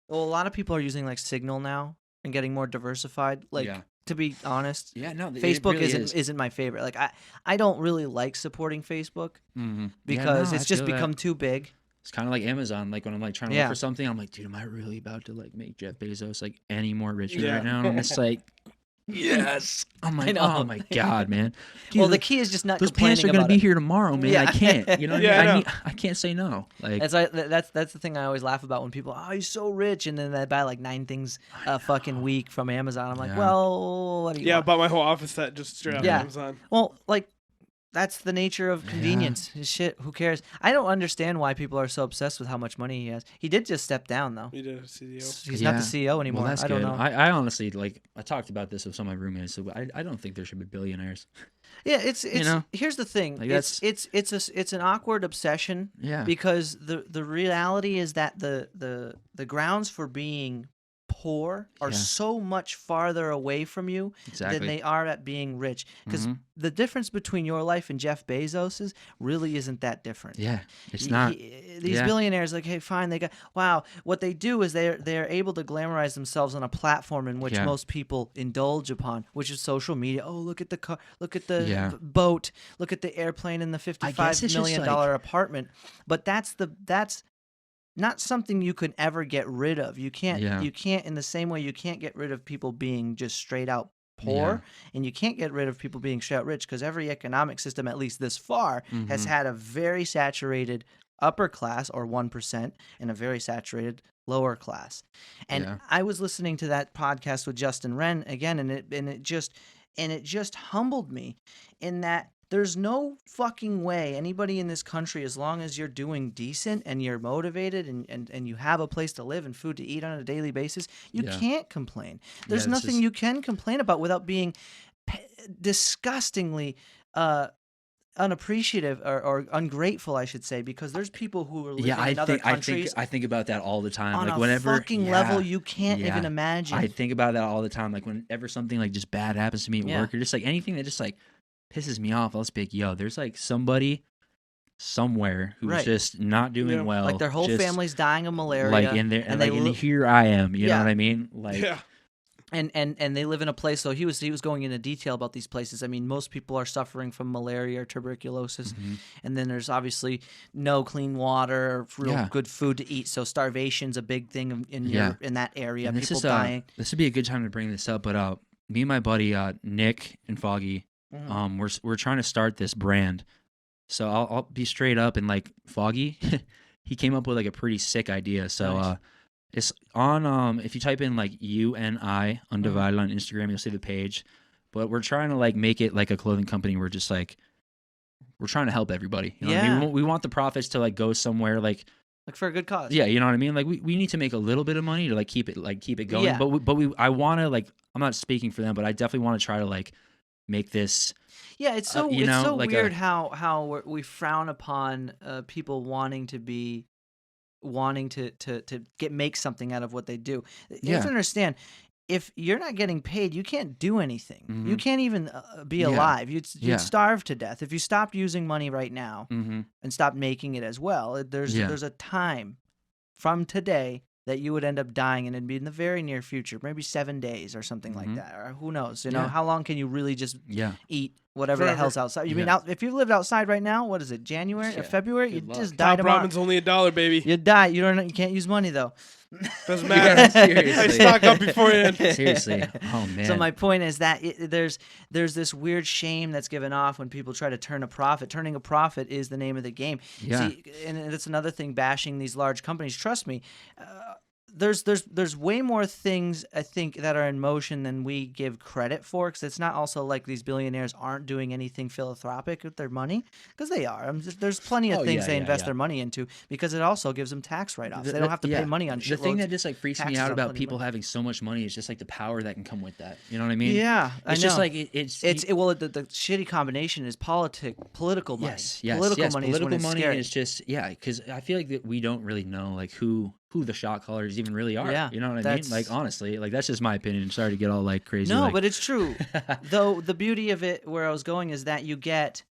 S1: Well, a lot of people are using like Signal now and getting more diversified. Like
S2: Yeah.
S1: to be honest,
S2: Yeah, no, it
S1: Facebook
S2: really
S1: isn't my favorite. Like I don't really like supporting Facebook
S2: Mhm.
S1: because
S2: Yeah, no,
S1: it's
S2: I
S1: just
S2: feel that.
S1: become too big.
S2: It's kind of like Amazon. Like when I'm like trying to
S1: Yeah.
S2: look for something, I'm like, dude, am I really about to like make Jeff Bezos like any more richer
S3: Yeah.
S2: right now? And I'm just like, yes. I'm like,
S1: know.
S2: oh my god, man. Dude,
S1: Well, the key is just not
S2: those
S1: complaining
S2: pants are gonna
S1: about
S2: be
S1: it.
S2: here tomorrow, man.
S1: Yeah.
S2: I can't. You know what
S3: Yeah,
S2: I
S3: I
S2: mean?
S3: know.
S2: I can't say no. Like,
S1: That's the thing I always laugh about when people, oh, he's so rich, and then they buy like 9 things a fucking week from Amazon. I'm like,
S2: Yeah.
S1: well, what do you
S3: Yeah, I
S1: want?
S3: bought my whole office set just straight out
S1: Yeah.
S3: of Amazon.
S1: Well, like that's the nature of convenience. Shit, who cares? I don't understand why people are so obsessed with how much money he has. He did just step down though.
S3: We did a CDO.
S1: He's not
S2: Yeah.
S1: the CEO anymore.
S2: well, that's
S1: I don't
S2: good.
S1: know.
S2: I honestly like. I talked about this with some of my roommates. So I don't think there should be billionaires.
S1: Yeah, it's
S2: know?
S1: here's the thing.
S2: Like,
S1: It's an awkward obsession
S2: Yeah.
S1: because the reality is that the grounds for being poor are
S2: Yeah.
S1: so much farther away from you
S2: Exactly.
S1: than they are at being rich. Because
S2: Mhm.
S1: the difference between your life and Jeff Bezos's really isn't that different.
S2: Yeah. It's
S1: Y-
S2: not.
S1: these
S2: yeah.
S1: billionaires, like, hey, fine, they got wow. What they do is they're able to glamorize themselves on a platform in which
S2: Yeah.
S1: most people indulge upon, which is social media. Oh, look at the car, look at the
S2: Yeah.
S1: boat, look at the airplane and the
S2: guess
S1: $55
S2: it's just
S1: million
S2: like-
S1: apartment. But that's not something you can ever get rid of. You can't.
S2: Yeah.
S1: You can't in the same way you can't get rid of people being just straight out poor, and you can't get rid of people being straight out rich because every economic system, at least this far, has
S2: Mhm.
S1: had a very saturated upper class or 1% and a very saturated lower class. And
S2: Yeah.
S1: I was listening to that podcast with Justin Wren again, and it just humbled me in that there's no fucking way anybody in this country, as long as you're doing decent and you're motivated and you have a place to live and food to eat on a daily basis, you
S2: Yeah.
S1: can't complain. There's
S2: it's
S1: nothing
S2: just-
S1: you can complain about without being disgustingly unappreciative or ungrateful, I should say, because there's people who are living
S2: Yeah,
S1: in other countries
S2: I think about that all the time.
S1: on
S2: Like
S1: a
S2: whenever
S1: fucking level
S2: yeah,
S1: you can't even
S2: yeah.
S1: imagine.
S2: I think about that all the time. Like whenever something like just bad happens to me at
S1: Yeah.
S2: work, or just like anything that just like pisses me off, I'll just be like, yo, there's like somebody somewhere who's
S1: Right.
S2: just not doing
S3: Yeah.
S2: well.
S1: Like their whole
S2: just,
S1: family's dying of malaria,
S2: like in there,
S1: and
S2: like
S1: they
S2: and
S1: li-
S2: here I am. You know
S1: Yeah.
S2: what I mean? Like
S3: Yeah.
S1: and they live in a place. So he was going into detail about these places. I mean, most people are suffering from malaria or tuberculosis,
S2: mhm.
S1: and then there's obviously no clean water or real
S2: Yeah.
S1: good food to eat. So starvation's a big thing in
S2: Yeah.
S1: in that area.
S2: And this
S1: People
S2: is
S1: dying.
S2: this would be a good time to bring this up. But me and my buddy Nick and Foggy,
S1: Mhm.
S2: we're trying to start this brand. So I'll be straight up, and like Foggy, he came up with like a pretty sick idea. So
S1: Nice.
S2: it's on if you type in like UNI Undivided on Instagram, you'll see the page. But we're trying to like make it like a clothing company. We're just like we're trying to help everybody. You know what I mean?
S1: Yeah.
S2: We want the profits to like go somewhere like
S1: Like for a good cause.
S2: yeah, you know what I mean? Like we need to make a little bit of money to like keep it going.
S1: Yeah.
S2: But I want to like I'm not speaking for them, but I definitely want to try to like make this
S1: Yeah, it's so
S2: you know,
S1: it's so
S2: like
S1: weird how we frown upon people wanting to make something out of what they do. You have
S2: Yeah.
S1: to understand, if you're not getting paid, you can't do anything. You
S2: Mhm.
S1: can't even be
S2: Yeah.
S1: alive. You'd
S2: Yeah.
S1: starve to death if you stopped using money right now
S2: mm-hmm.
S1: and stopped making it as well.
S2: Yeah.
S1: There's a time from today that you would end up dying, and it'd be in the very near future, maybe 7 days or something like
S2: Mhm.
S1: that, or who knows? You know,
S2: Yeah.
S1: how long can you really just
S2: Yeah.
S1: eat whatever the
S3: Forever.
S1: hell's outside? You mean
S2: Yeah.
S1: if you lived outside right now, what is it, January or
S2: Yeah.
S1: February?
S2: Good
S1: You
S2: luck.
S1: just die
S3: Top
S1: tomorrow.
S3: ramen's only $1, baby.
S1: You die. You can't use money though.
S3: Doesn't
S2: Yeah,
S3: matter. I
S2: seriously.
S3: stock up beforehand.
S2: Seriously. Oh man.
S1: So my point is that there's this weird shame that's given off when people try to turn a profit. Turning a profit is the name of the game.
S2: Yeah.
S1: See, and it's another thing bashing these large companies. Trust me, there's way more things I think that are in motion than we give credit for. Because it's not also like these billionaires aren't doing anything philanthropic with their money, because they are. There's plenty of
S2: Oh,
S1: things
S2: yeah,
S1: they
S2: yeah,
S1: invest
S2: yeah.
S1: their money into, because it also gives them tax write-offs.
S2: The-
S1: They don't have to
S2: yeah.
S1: pay money on
S2: The thing
S1: shitloads.
S2: that just like freaks me
S1: taxes
S2: out
S1: on
S2: about
S1: plenty of
S2: people
S1: money.
S2: having so much money is just like the power that can come with that. You know what I mean?
S1: Yeah, I
S2: It's
S1: know.
S2: just like the
S1: shitty combination is political money.
S2: yes, yes,
S1: Political
S2: yes.
S1: money
S2: Political
S1: is when it's
S2: money
S1: scary.
S2: is just because I feel like that we don't really know like who the shot callers even really are.
S1: Yeah,
S2: You know what I mean?
S1: that's-
S2: Like honestly, like that's just my opinion. Sorry to get all like crazy.
S1: No,
S2: like,
S1: but it's true. Though the beauty of it, where I was going, is that you get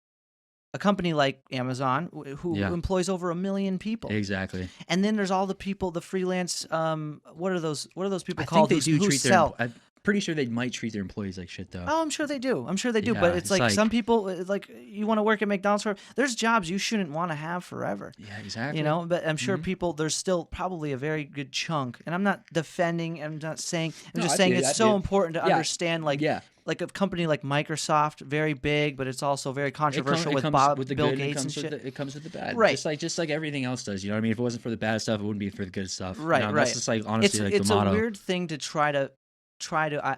S1: a company like Amazon who
S2: Yeah.
S1: employs over 1 million people,
S2: exactly.
S1: and then there's all the people, the freelance. What are those people
S2: I
S1: called?
S2: think they do
S1: who
S2: treat
S1: sell?
S2: I'm pretty sure they might treat their employees like shit though.
S1: Oh, I'm sure they do. I'm sure they do.
S2: Yeah,
S1: But it's
S2: it's
S1: like
S2: like-
S1: some people, like you want to work at McDonald's forever. There's jobs you shouldn't want to have forever.
S2: Yeah, exactly.
S1: You know, but I'm sure
S2: Mhm.
S1: people, there's still probably a very good chunk, and I'm not defending, I'm not saying, I'm
S2: No,
S1: just
S2: I
S1: saying
S2: feel you,
S1: it's
S2: I
S1: so
S2: feel you.
S1: important to
S2: Yeah.
S1: understand, like
S2: yeah.
S1: a company like Microsoft, very big, but it's also very controversial
S2: it
S1: with
S2: comes with the
S1: Bill
S2: good, it
S1: Gates and
S2: comes with
S1: shit.
S2: it comes with the bad.
S1: Right.
S2: Just like everything else does. You know what I mean? If it wasn't for the bad stuff, it wouldn't be for the good stuff.
S1: Right,
S2: You know,
S1: right.
S2: That's just like honestly like
S1: It's
S2: the motto.
S1: a weird thing to try to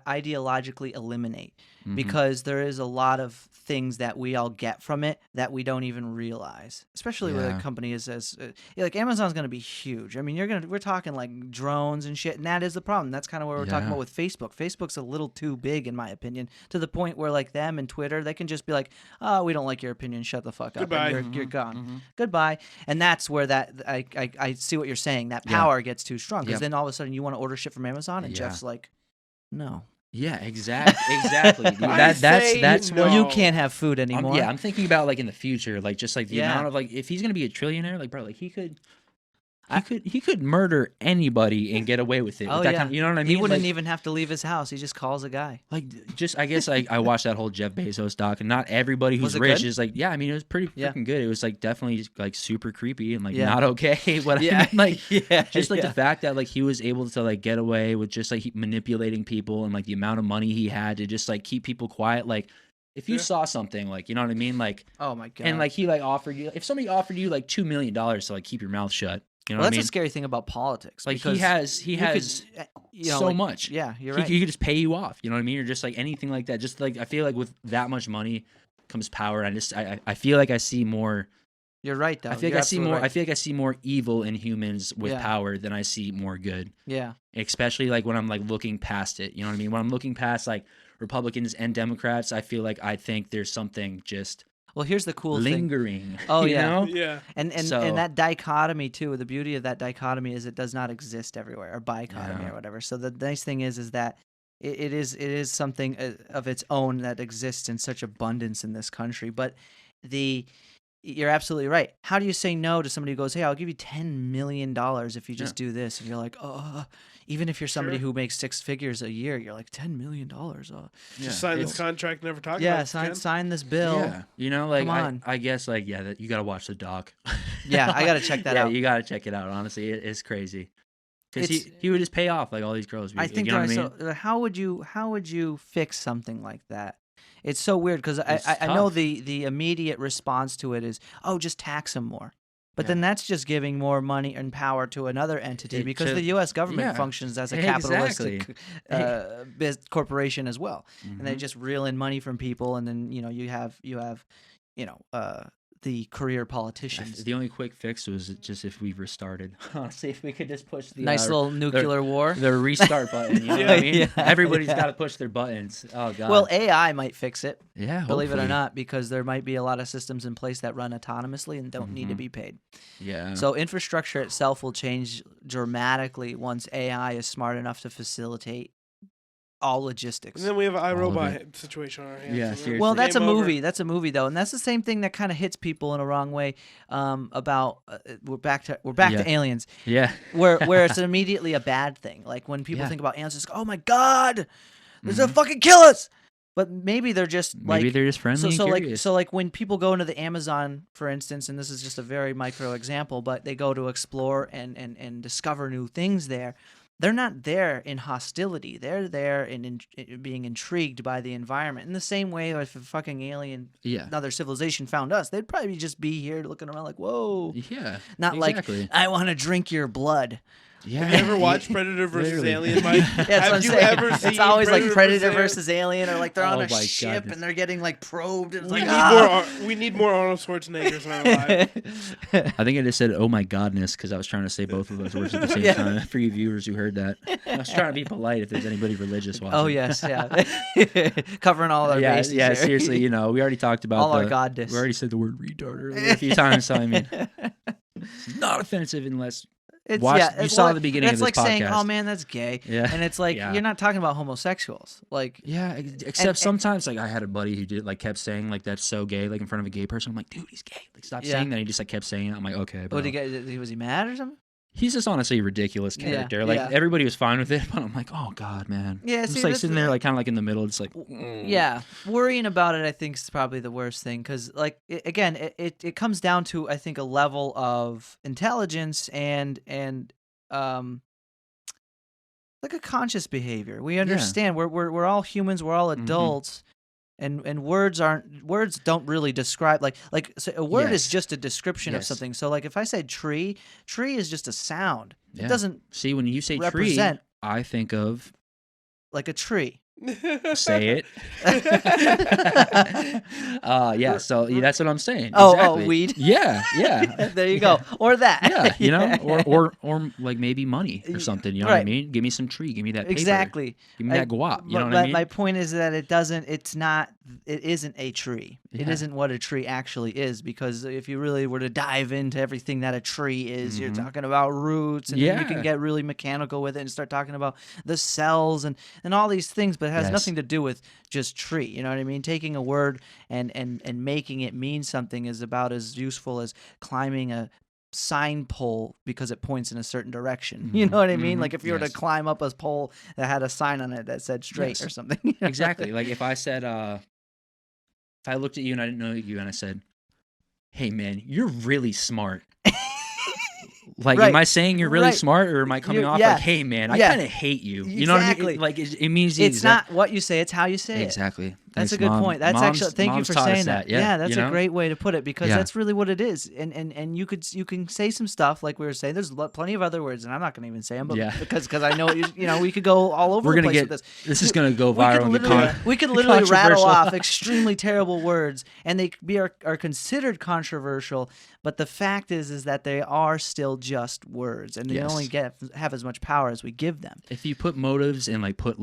S1: ideologically eliminate,
S2: Mhm.
S1: because there is a lot of things that we all get from it that we don't even realize, especially with a
S2: Yeah.
S1: company as like Amazon's going to be huge. I mean, we're talking like drones and shit, and that is the problem. That's kind of what we're talking
S2: Yeah.
S1: about with Facebook. Facebook's a little too big, in my opinion, to the point where like them and Twitter, they can just be like, "Oh, we don't like your opinion. Shut the fuck up. and
S3: Goodbye.
S1: You're gone.
S2: Mhm.
S1: Goodbye." And that's where that I see what you're saying. That
S2: Yeah.
S1: power gets too strong, because
S2: Yep.
S1: then all of a sudden you want to order shit from Amazon, and
S2: Yeah.
S1: Jeff's like, "No,
S2: Yeah, exactly. Dude,
S3: I say
S2: that's
S3: no.
S2: what
S1: you can't have food anymore."
S2: I'm thinking about like in the future, like just like the
S1: Yeah.
S2: amount of like if he's gonna be a trillionaire, like bro, like he could murder anybody and get away with it.
S1: Oh,
S2: with that
S1: yeah.
S2: kind of, you know what I mean?
S1: He wouldn't
S2: Like-
S1: even have to leave his house. He just calls a guy.
S2: Like just I guess I watched that whole Jeff Bezos doc, and not everybody
S1: Was
S2: who's
S1: it
S2: rich
S1: good?
S2: is like, yeah, I mean it was pretty
S1: Yeah.
S2: freaking good. It was like definitely like super creepy and like
S1: Yeah.
S2: not okay. But I
S1: Yeah,
S2: mean, like
S1: yeah,
S2: just like
S1: yeah.
S2: the fact that like he was able to like get away with just like manipulating people, and like the amount of money he had to just like keep people quiet. Like if you
S3: Yeah.
S2: saw something, like you know what I mean, like
S1: Oh my god.
S2: and like he like offered you, if somebody offered you like $2 million to like keep your mouth shut, you know
S1: well,
S2: what
S1: that's
S2: I
S1: a
S2: mean?
S1: scary thing about politics.
S2: Like
S1: because
S2: he
S1: you
S2: has
S1: could,
S2: so
S1: like,
S2: much.
S1: Yeah, you're
S2: he,
S1: right.
S2: he could just pay you off. You know what I mean? Or just like anything like that. Just like I feel like with that much money comes power. I feel like I see more.
S1: You're right, though.
S2: I feel
S1: You're
S2: like I see
S1: absolutely
S2: more.
S1: right.
S2: I feel like I see more evil in humans with
S1: Yeah.
S2: power than I see more good.
S1: Yeah.
S2: Especially like when I'm like looking past it. You know what I mean? When I'm looking past like Republicans and Democrats, I feel like I think there's something just
S1: Well, here's the cool thing.
S2: lingering.
S1: Oh,
S2: you
S1: yeah.
S2: know?
S3: Yeah.
S1: And
S2: So-
S1: that dichotomy too. The beauty of that dichotomy is it does not exist everywhere, or bichotomy
S2: Yeah.
S1: or whatever. So the nice thing is that it is something of its own that exists in such abundance in this country. But you're absolutely right. How do you say no to somebody who goes, "Hey, I'll give you $10 million if you just do this," and you're like, "Oh," even if you're somebody
S3: Sure.
S1: who makes 6 figures a year, you're like, $10 million. Oh.
S3: Just sign this
S2: it's-
S3: contract, never talk
S1: Yeah,
S3: about it again.
S1: sign this bill.
S2: Yeah, you know, like
S1: Come on.
S2: I guess like that you gotta watch the doc.
S1: Yeah, I gotta check that
S2: yeah,
S1: out.
S2: you gotta check it out. Honestly, it's crazy. Because
S1: It's-
S2: he would just pay off like all these girls.
S1: I think
S2: you know what I mean?
S1: so. How would you fix something like that? It's so weird because
S2: It's
S1: I know
S2: tough.
S1: the immediate response to it is, oh, just tax them more. But then
S2: Yeah.
S1: that's just giving more money and power to another entity because the U.S. government
S2: yeah,
S1: functions as a
S2: exactly.
S1: capitalistic corporation as well, and they
S2: Mhm.
S1: just reel in money from people, and then you have the career politicians.
S2: The only quick fix was just if we restarted. Honestly, if we could just push the
S1: Nice little nuclear war.
S2: the restart button. You know what I mean?
S1: Yeah,
S2: Everybody's
S1: yeah.
S2: got to push their buttons. Oh god.
S1: Well, AI might fix it.
S2: yeah,
S1: Believe it or
S2: hopefully.
S1: not, because there might be a lot of systems in place that run autonomously and don't need to
S2: Mhm.
S1: be paid.
S2: Yeah.
S1: So infrastructure itself will change dramatically once AI is smart enough to facilitate all logistics.
S3: And then we have an
S2: of
S3: iRobot situation on our hands.
S2: Yeah,
S3: and then
S2: seriously.
S1: Well, that's a
S3: game over.
S1: movie. That's a movie though, and that's the same thing that kind of hits people in a wrong way. About we're back
S2: Yeah.
S1: to aliens,
S2: yeah.
S1: where it's immediately a bad thing. Like when people
S2: Yeah.
S1: think about aliens, it's like, oh my god, they're
S2: Mhm.
S1: gonna fucking kill us. But maybe they're just
S2: Maybe they're just friendly and curious.
S1: so like when people go into the Amazon, for instance, and this is just a very micro example, but they go to explore and discover new things there. They're not there in hostility. They're there in being intrigued by the environment. In the same way, if a fucking alien,
S2: yeah.
S1: another civilization found us, they'd probably just be here looking around like, whoa.
S2: Yeah.
S1: Not
S2: exactly.
S1: like, I want to drink your blood.
S2: Yeah.
S3: Have you ever watched Predator versus
S2: Literally.
S3: Alien, Mike?
S1: Yeah, that's what I'm
S3: Have you
S1: saying.
S3: ever
S1: It's
S3: seen
S1: always like Predator
S3: Alien?
S1: versus Alien, or like they're on
S2: Oh
S1: a
S2: my
S1: ship
S2: goodness.
S1: and they're getting like probed. And it's
S3: We
S1: like,
S3: need
S1: ah!
S3: more. We need more Arnold Schwarzeneggers in our lives.
S2: I think I just said, "Oh my godness," because I was trying to say both of those words at the same
S1: Yeah.
S2: time. For you viewers who heard that, I was trying to be polite. If there's anybody religious watching.
S1: Oh yes, yeah. Covering all our
S2: yeah,
S1: bases.
S2: yeah.
S1: here.
S2: Seriously, we already talked about
S1: all our goddess.
S2: We already said the word retard earlier a few times, so I mean, it's not offensive unless
S1: It's,
S2: watch-
S1: yeah,
S2: you
S1: it's
S2: saw
S1: like-
S2: the beginning of
S1: that's
S2: this
S1: like saying,
S2: podcast.
S1: "Oh man, that's gay,"
S2: Yeah.
S1: and it's like
S2: Yeah.
S1: you're not talking about homosexuals. Like,
S2: Yeah, except sometimes like I had a buddy who did kept saying that's so gay in front of a gay person. I'm like, dude, he's gay. Stop
S1: Yeah.
S2: saying that. He just kept saying it. I'm like, okay, bro.
S1: what did he get? Was he mad or something?
S2: He's just honestly a ridiculous
S1: Yeah,
S2: character.
S1: yeah.
S2: Everybody was fine with it, but I'm like, oh god, man.
S1: Yeah,
S2: I'm
S1: see,
S2: just
S1: that's
S2: sitting
S1: the-
S2: there kind of in the middle, just
S1: Yeah, worrying about it, I think, is probably the worst thing because, again, it comes down to, I think, a level of intelligence and like a conscious behavior. We understand we're all humans, we're all adults, and words don't really describe so a word is
S2: Yes.
S1: just a description of
S2: Yes.
S1: something. So like if I said tree is just a sound.
S2: Yeah.
S1: It doesn't
S2: See, when you say
S1: represent
S2: tree, I think of
S1: like a tree.
S2: say it. Yeah. So that's what I'm saying.
S1: Oh,
S2: exactly.
S1: weed.
S2: Yeah, yeah.
S1: There you go. Or that.
S2: Yeah, or like maybe money or something. You know what I
S1: Right.
S2: mean? Give me some tree. Give me that paper.
S1: Exactly.
S2: Give me that guap. You know what I mean?
S1: My point is that it isn't a tree. It
S2: Yeah.
S1: isn't what a tree actually is, because if you really were to dive into everything that a tree is, you're
S2: Mhm.
S1: talking about roots, and then you
S2: Yeah.
S1: can get really mechanical with it and start talking about the cells and all these things, but it has
S2: Yes.
S1: nothing to do with just tree. You know what I mean? Taking a word and making it mean something is about as useful as climbing a sign pole because it points in a certain direction. You know what I mean?
S2: Mhm.
S1: Like if you were to
S2: Yes.
S1: climb up a pole that had a sign on it that said straight
S2: Yes.
S1: or something. you know?
S2: Exactly. Like if I said, if I looked at you and I didn't know you and I said, "Hey man, you're really smart." Like,
S1: Right.
S2: am I saying you're really
S1: Right.
S2: smart, or am I coming off
S1: yeah.
S2: like, "Hey man, I
S1: Yeah.
S2: kind of hate you"? You know what I
S1: Exactly.
S2: mean? Like it means the
S1: It's
S2: exact-
S1: not what you say, it's how you say it.
S2: exactly.
S1: That's
S2: Thanks,
S1: a good
S2: Mom.
S1: point. That's
S2: Mom's-
S1: actually thank you
S2: Mom's
S1: for
S2: taught us
S1: saying that.
S2: Yeah,
S1: that's
S2: you know?
S1: a great way to put it, because
S2: Yeah.
S1: that's really what it is. And you can say some stuff like we were saying. There's plenty of other words, and I'm not going to even say them, but
S2: Yeah.
S1: because I know we could go all over
S2: We're
S1: the
S2: gonna
S1: place
S2: get
S1: with
S2: this is gonna go
S1: We
S2: viral.
S1: could
S2: and get
S1: literally, we could literally rattle
S2: controversial.
S1: off extremely terrible words, and they are considered controversial. But the fact is that they are still just words, and they
S2: Yes.
S1: only have as much power as we give them.
S2: If you put motives and put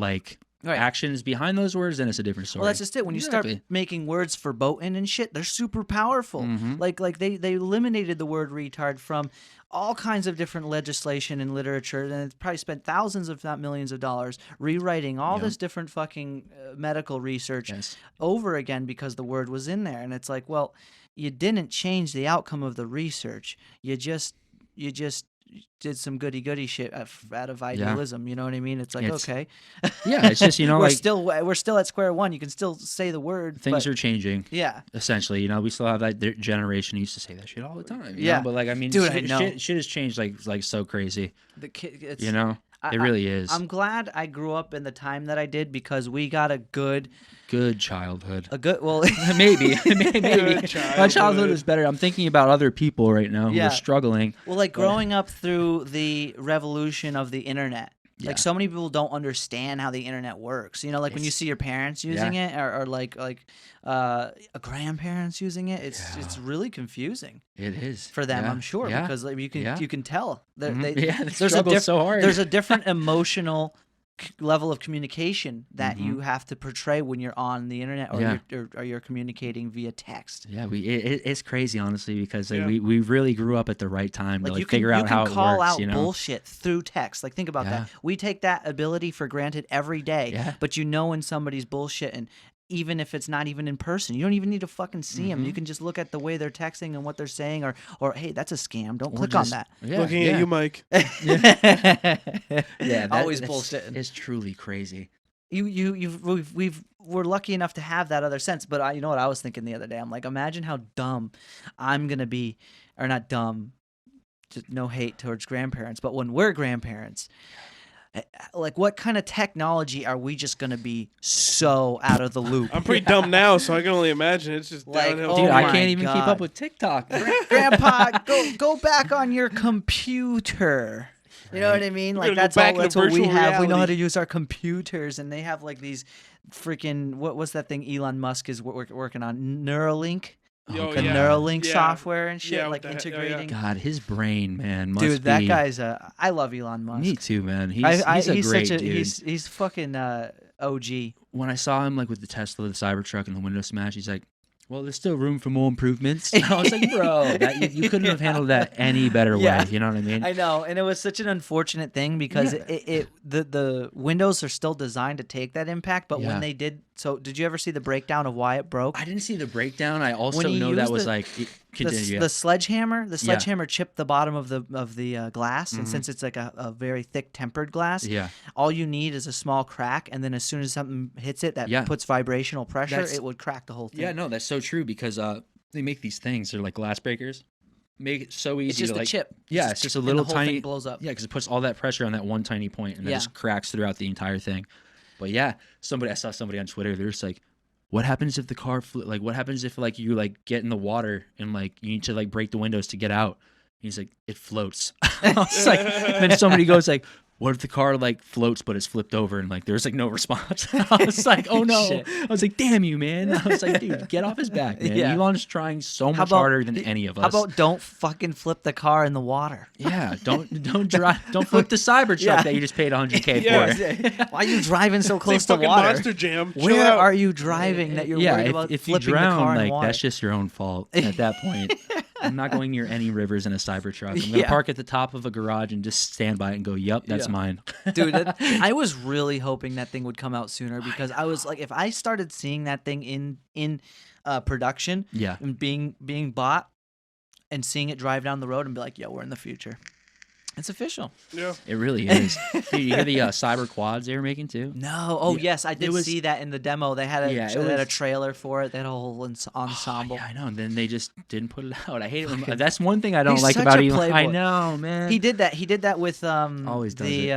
S1: Right.
S2: actions behind those words, then it's a different story.
S1: Well, that's just it. When you start
S2: Exactly.
S1: making words for boating and shit, they're super powerful.
S2: Mhm.
S1: Like they eliminated the word retard from all kinds of different legislation and literature, and it's probably spent thousands, if not millions of dollars, rewriting all
S2: Yep.
S1: this different fucking medical research
S2: Yes.
S1: over again because the word was in there. And it's like, well, you didn't change the outcome of the research. You just did some goody shit out of idealism. You know what I mean? It's like,
S2: It's-
S1: okay,
S2: Yeah, it's just,
S1: we're
S2: like
S1: still at square one. You can still say the word.
S2: things
S1: but,
S2: are changing.
S1: yeah.
S2: Essentially, we still have that generation who used to say that shit all the time. you
S1: Yeah.
S2: know? But like, I mean,
S1: Dude, I know.
S2: shit has changed like so crazy.
S1: The kid, it's,
S2: You know,
S1: I-
S2: it really is.
S1: I'm glad I grew up in the time that I did because we got a good
S2: childhood.
S1: well.
S2: Maybe.
S3: Good
S2: My
S3: childhood.
S2: childhood was better. I'm thinking about other people right now who
S1: Yeah.
S2: are struggling.
S1: Well, like growing up through the revolution of the internet.
S2: Yeah.
S1: Like so many people don't understand how the internet works. Like when you
S2: It's-
S1: see your parents using it, or like grandparents using it, it's really confusing
S2: It is
S1: for them.
S2: Yeah.
S1: I'm sure
S2: Yeah.
S1: because like,
S2: Yeah.
S1: you can tell
S2: Mhm.
S1: they,
S2: Yeah, they
S1: there's a
S2: struggle so hard.
S1: there's a different emotional level of communication that
S2: Mhm.
S1: you have to portray when you're on the internet or
S2: Yeah.
S1: you're communicating via text.
S2: Yeah, it's crazy honestly because like,
S3: Yeah.
S2: we really grew up at the right time to
S1: Like
S2: figure out how it
S1: call
S2: works.
S1: out bullshit through text. Like think about
S2: Yeah.
S1: that. We take that ability for granted every day.
S2: Yeah.
S1: But when somebody's bullshit, and even if it's not even in person, you don't even need to fucking see them. You can just look at the way they're texting and what they're saying, or hey, that's a scam. Don't click on that.
S2: Yeah,
S3: Looking
S2: yeah.
S3: at you, Mike.
S2: Yeah,
S1: always
S2: that's-
S1: bullshitting.
S2: It's truly crazy.
S1: We're lucky enough to have that other sense. But you know what I was thinking the other day? I'm like, imagine how dumb I'm gonna be, or not dumb. Just no hate towards grandparents, but when we're grandparents, like what kind of technology are we just gonna be so out of the loop?
S3: I'm pretty dumb now, so I can only imagine it's just
S1: Like,
S3: downhill.
S2: Dude,
S1: Oh
S2: I
S1: my
S2: can't even keep
S1: God.
S2: up with TikTok.
S1: Grandpa, go back on your computer. You know what I mean?
S3: We're
S1: Like
S3: gonna go
S1: that's
S3: back
S1: all.
S3: into
S1: That's what we
S3: virtual
S1: have. We know how to
S3: reality.
S1: use our computers, and they have like these freaking what's that thing Elon Musk is working on? Neuralink,
S3: Oh,
S1: the
S3: yeah.
S1: Neuralink
S3: Yeah.
S1: software and shit,
S3: Yeah,
S1: like
S3: what the heck-
S1: integrating.
S2: God, his brain, man, must
S1: Dude, that
S2: be.
S1: guy's I love Elon Musk.
S2: Me too, man. He's
S1: He's
S2: a great
S1: such a
S2: dude.
S1: he's fucking OG.
S2: When I saw him like with the Tesla, the Cybertruck, and the window smash, he's like, "Well, there's still room for more improvements." I was like, "Bro, you couldn't have handled that any better
S1: Yeah.
S2: way." You know what I mean?
S1: I know, and it was such an unfortunate thing because
S2: Yeah.
S1: the windows are still designed to take that impact, but
S2: Yeah.
S1: when they did, so did you ever see the breakdown of why it broke?
S2: I didn't see the breakdown. I also
S1: When you
S2: know that
S1: use
S2: was
S1: the-
S2: like continue.
S1: The sledgehammer chipped the bottom of the glass, and
S2: Mhm.
S1: since it's like a very thick tempered glass,
S2: Yeah.
S1: all you need is a small crack, and then as soon as something hits it that
S2: Yeah.
S1: puts vibrational pressure,
S2: That's-
S1: it would crack the whole thing.
S2: Yeah, no, that's so true because they make these things. They're like glass breakers. Make it so easy
S1: it's just
S2: to
S1: a
S2: like.
S1: chip.
S2: Yeah, it's just a
S1: and
S2: little
S1: the whole
S2: tiny.
S1: thing blows up.
S2: Yeah, because it puts all that pressure on that one tiny point, and it
S1: Yeah.
S2: just cracks throughout the entire thing. But yeah, I saw somebody on Twitter. They're just like, "What happens if the car like? What happens if like you like get in the water and like you need to like break the windows to get out?" He's like, "It floats." I was like, and then somebody goes like, "What if the car like floats but it's flipped over?" And like there's like no response. I was like, "Oh no!"
S1: Shit.
S2: I was like, "Damn you, man!" I was like, "Dude, get off his back, man."
S1: Yeah.
S2: Elon's trying so much
S1: about-
S2: harder than any of us.
S1: How about don't fucking flip the car in the water?
S2: Yeah, don't flip the Cybertruck
S1: Yeah.
S2: that you just paid $100K
S3: Yeah.
S2: for.
S1: Why are you driving so
S3: It's like
S1: close to
S3: fucking
S1: water?
S3: Monster Jam. Chill
S1: Where
S3: out.
S1: are you driving that you're worried about
S2: if you
S1: flipping
S2: drown,
S1: the car in
S2: like
S1: water?
S2: that's just your own fault at that point. I'm not going near any rivers in a Cybertruck. I'm gonna
S1: Yeah.
S2: park at the top of a garage and just stand by it and go, "Yup, that's
S1: Yeah.
S2: mine."
S1: Dude, I was really hoping that thing would come out sooner because I was like, if I started seeing that thing in production
S2: Yeah.
S1: and being bought and seeing it drive down the road and be like, yo, we're in the future. It's official.
S3: Yeah.
S2: It really is. Dude, you hear the cyber quads they were making too?
S1: No. Oh,
S2: Yeah.
S1: yes, I did
S2: was-
S1: see that in the demo. They had
S2: Yeah, it
S1: they had a
S2: was-
S1: trailer for it. They had a whole
S2: Oh,
S1: ensemble.
S2: yeah, I know. And then they just didn't put it out. I hate it.
S1: Fucking-
S2: That's one thing I don't
S1: He's
S2: like
S1: such
S2: about
S1: a
S2: Elon. I
S1: playboy.
S2: know, man.
S1: He did that. He did that with
S2: Always does
S1: the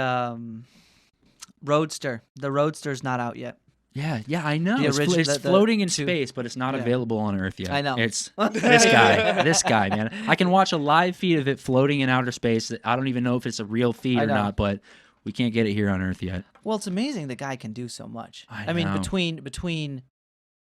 S1: Roadster. The Roadster's not out yet.
S2: Yeah, I know.
S1: The
S2: It's,
S1: origi-
S2: it's
S1: the
S2: floating in
S1: two-
S2: space, but it's not
S1: Yeah.
S2: available on Earth yet.
S1: I know.
S2: It's this guy, man. I can watch a live feed of it floating in outer space. I don't even know if it's a real feed
S1: I
S2: or
S1: know.
S2: not, but we can't get it here on Earth yet.
S1: Well, it's amazing the guy can do so much.
S2: I
S1: mean,
S2: know.
S1: between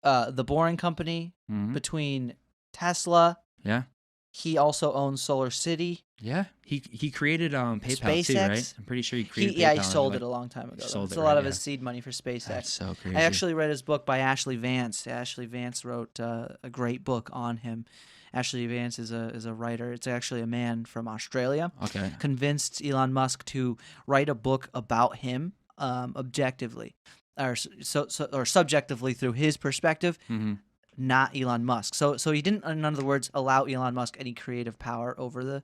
S1: the Boring Company,
S2: Mhm.
S1: between Tesla,
S2: Yeah.
S1: He also owns Solar City.
S2: Yeah, he created PayPal too,
S1: SpaceX.
S2: right? I'm pretty sure he created
S1: He
S2: PayPal.
S1: sold
S2: like,
S1: it a long time ago.
S2: sold
S1: It's
S2: it,
S1: a lot
S2: right,
S1: of
S2: yeah.
S1: his seed money for SpaceX.
S2: That's so crazy.
S1: I actually read his book by Ashley Vance. Ashley Vance wrote a great book on him. Ashley Vance is a writer. It's actually a man from Australia.
S2: Okay.
S1: Convinced Elon Musk to write a book about him, objectively, or subjectively through his perspective,
S2: Mm-hmm.
S1: not Elon Musk. So he didn't, in other words, allow Elon Musk any creative power over the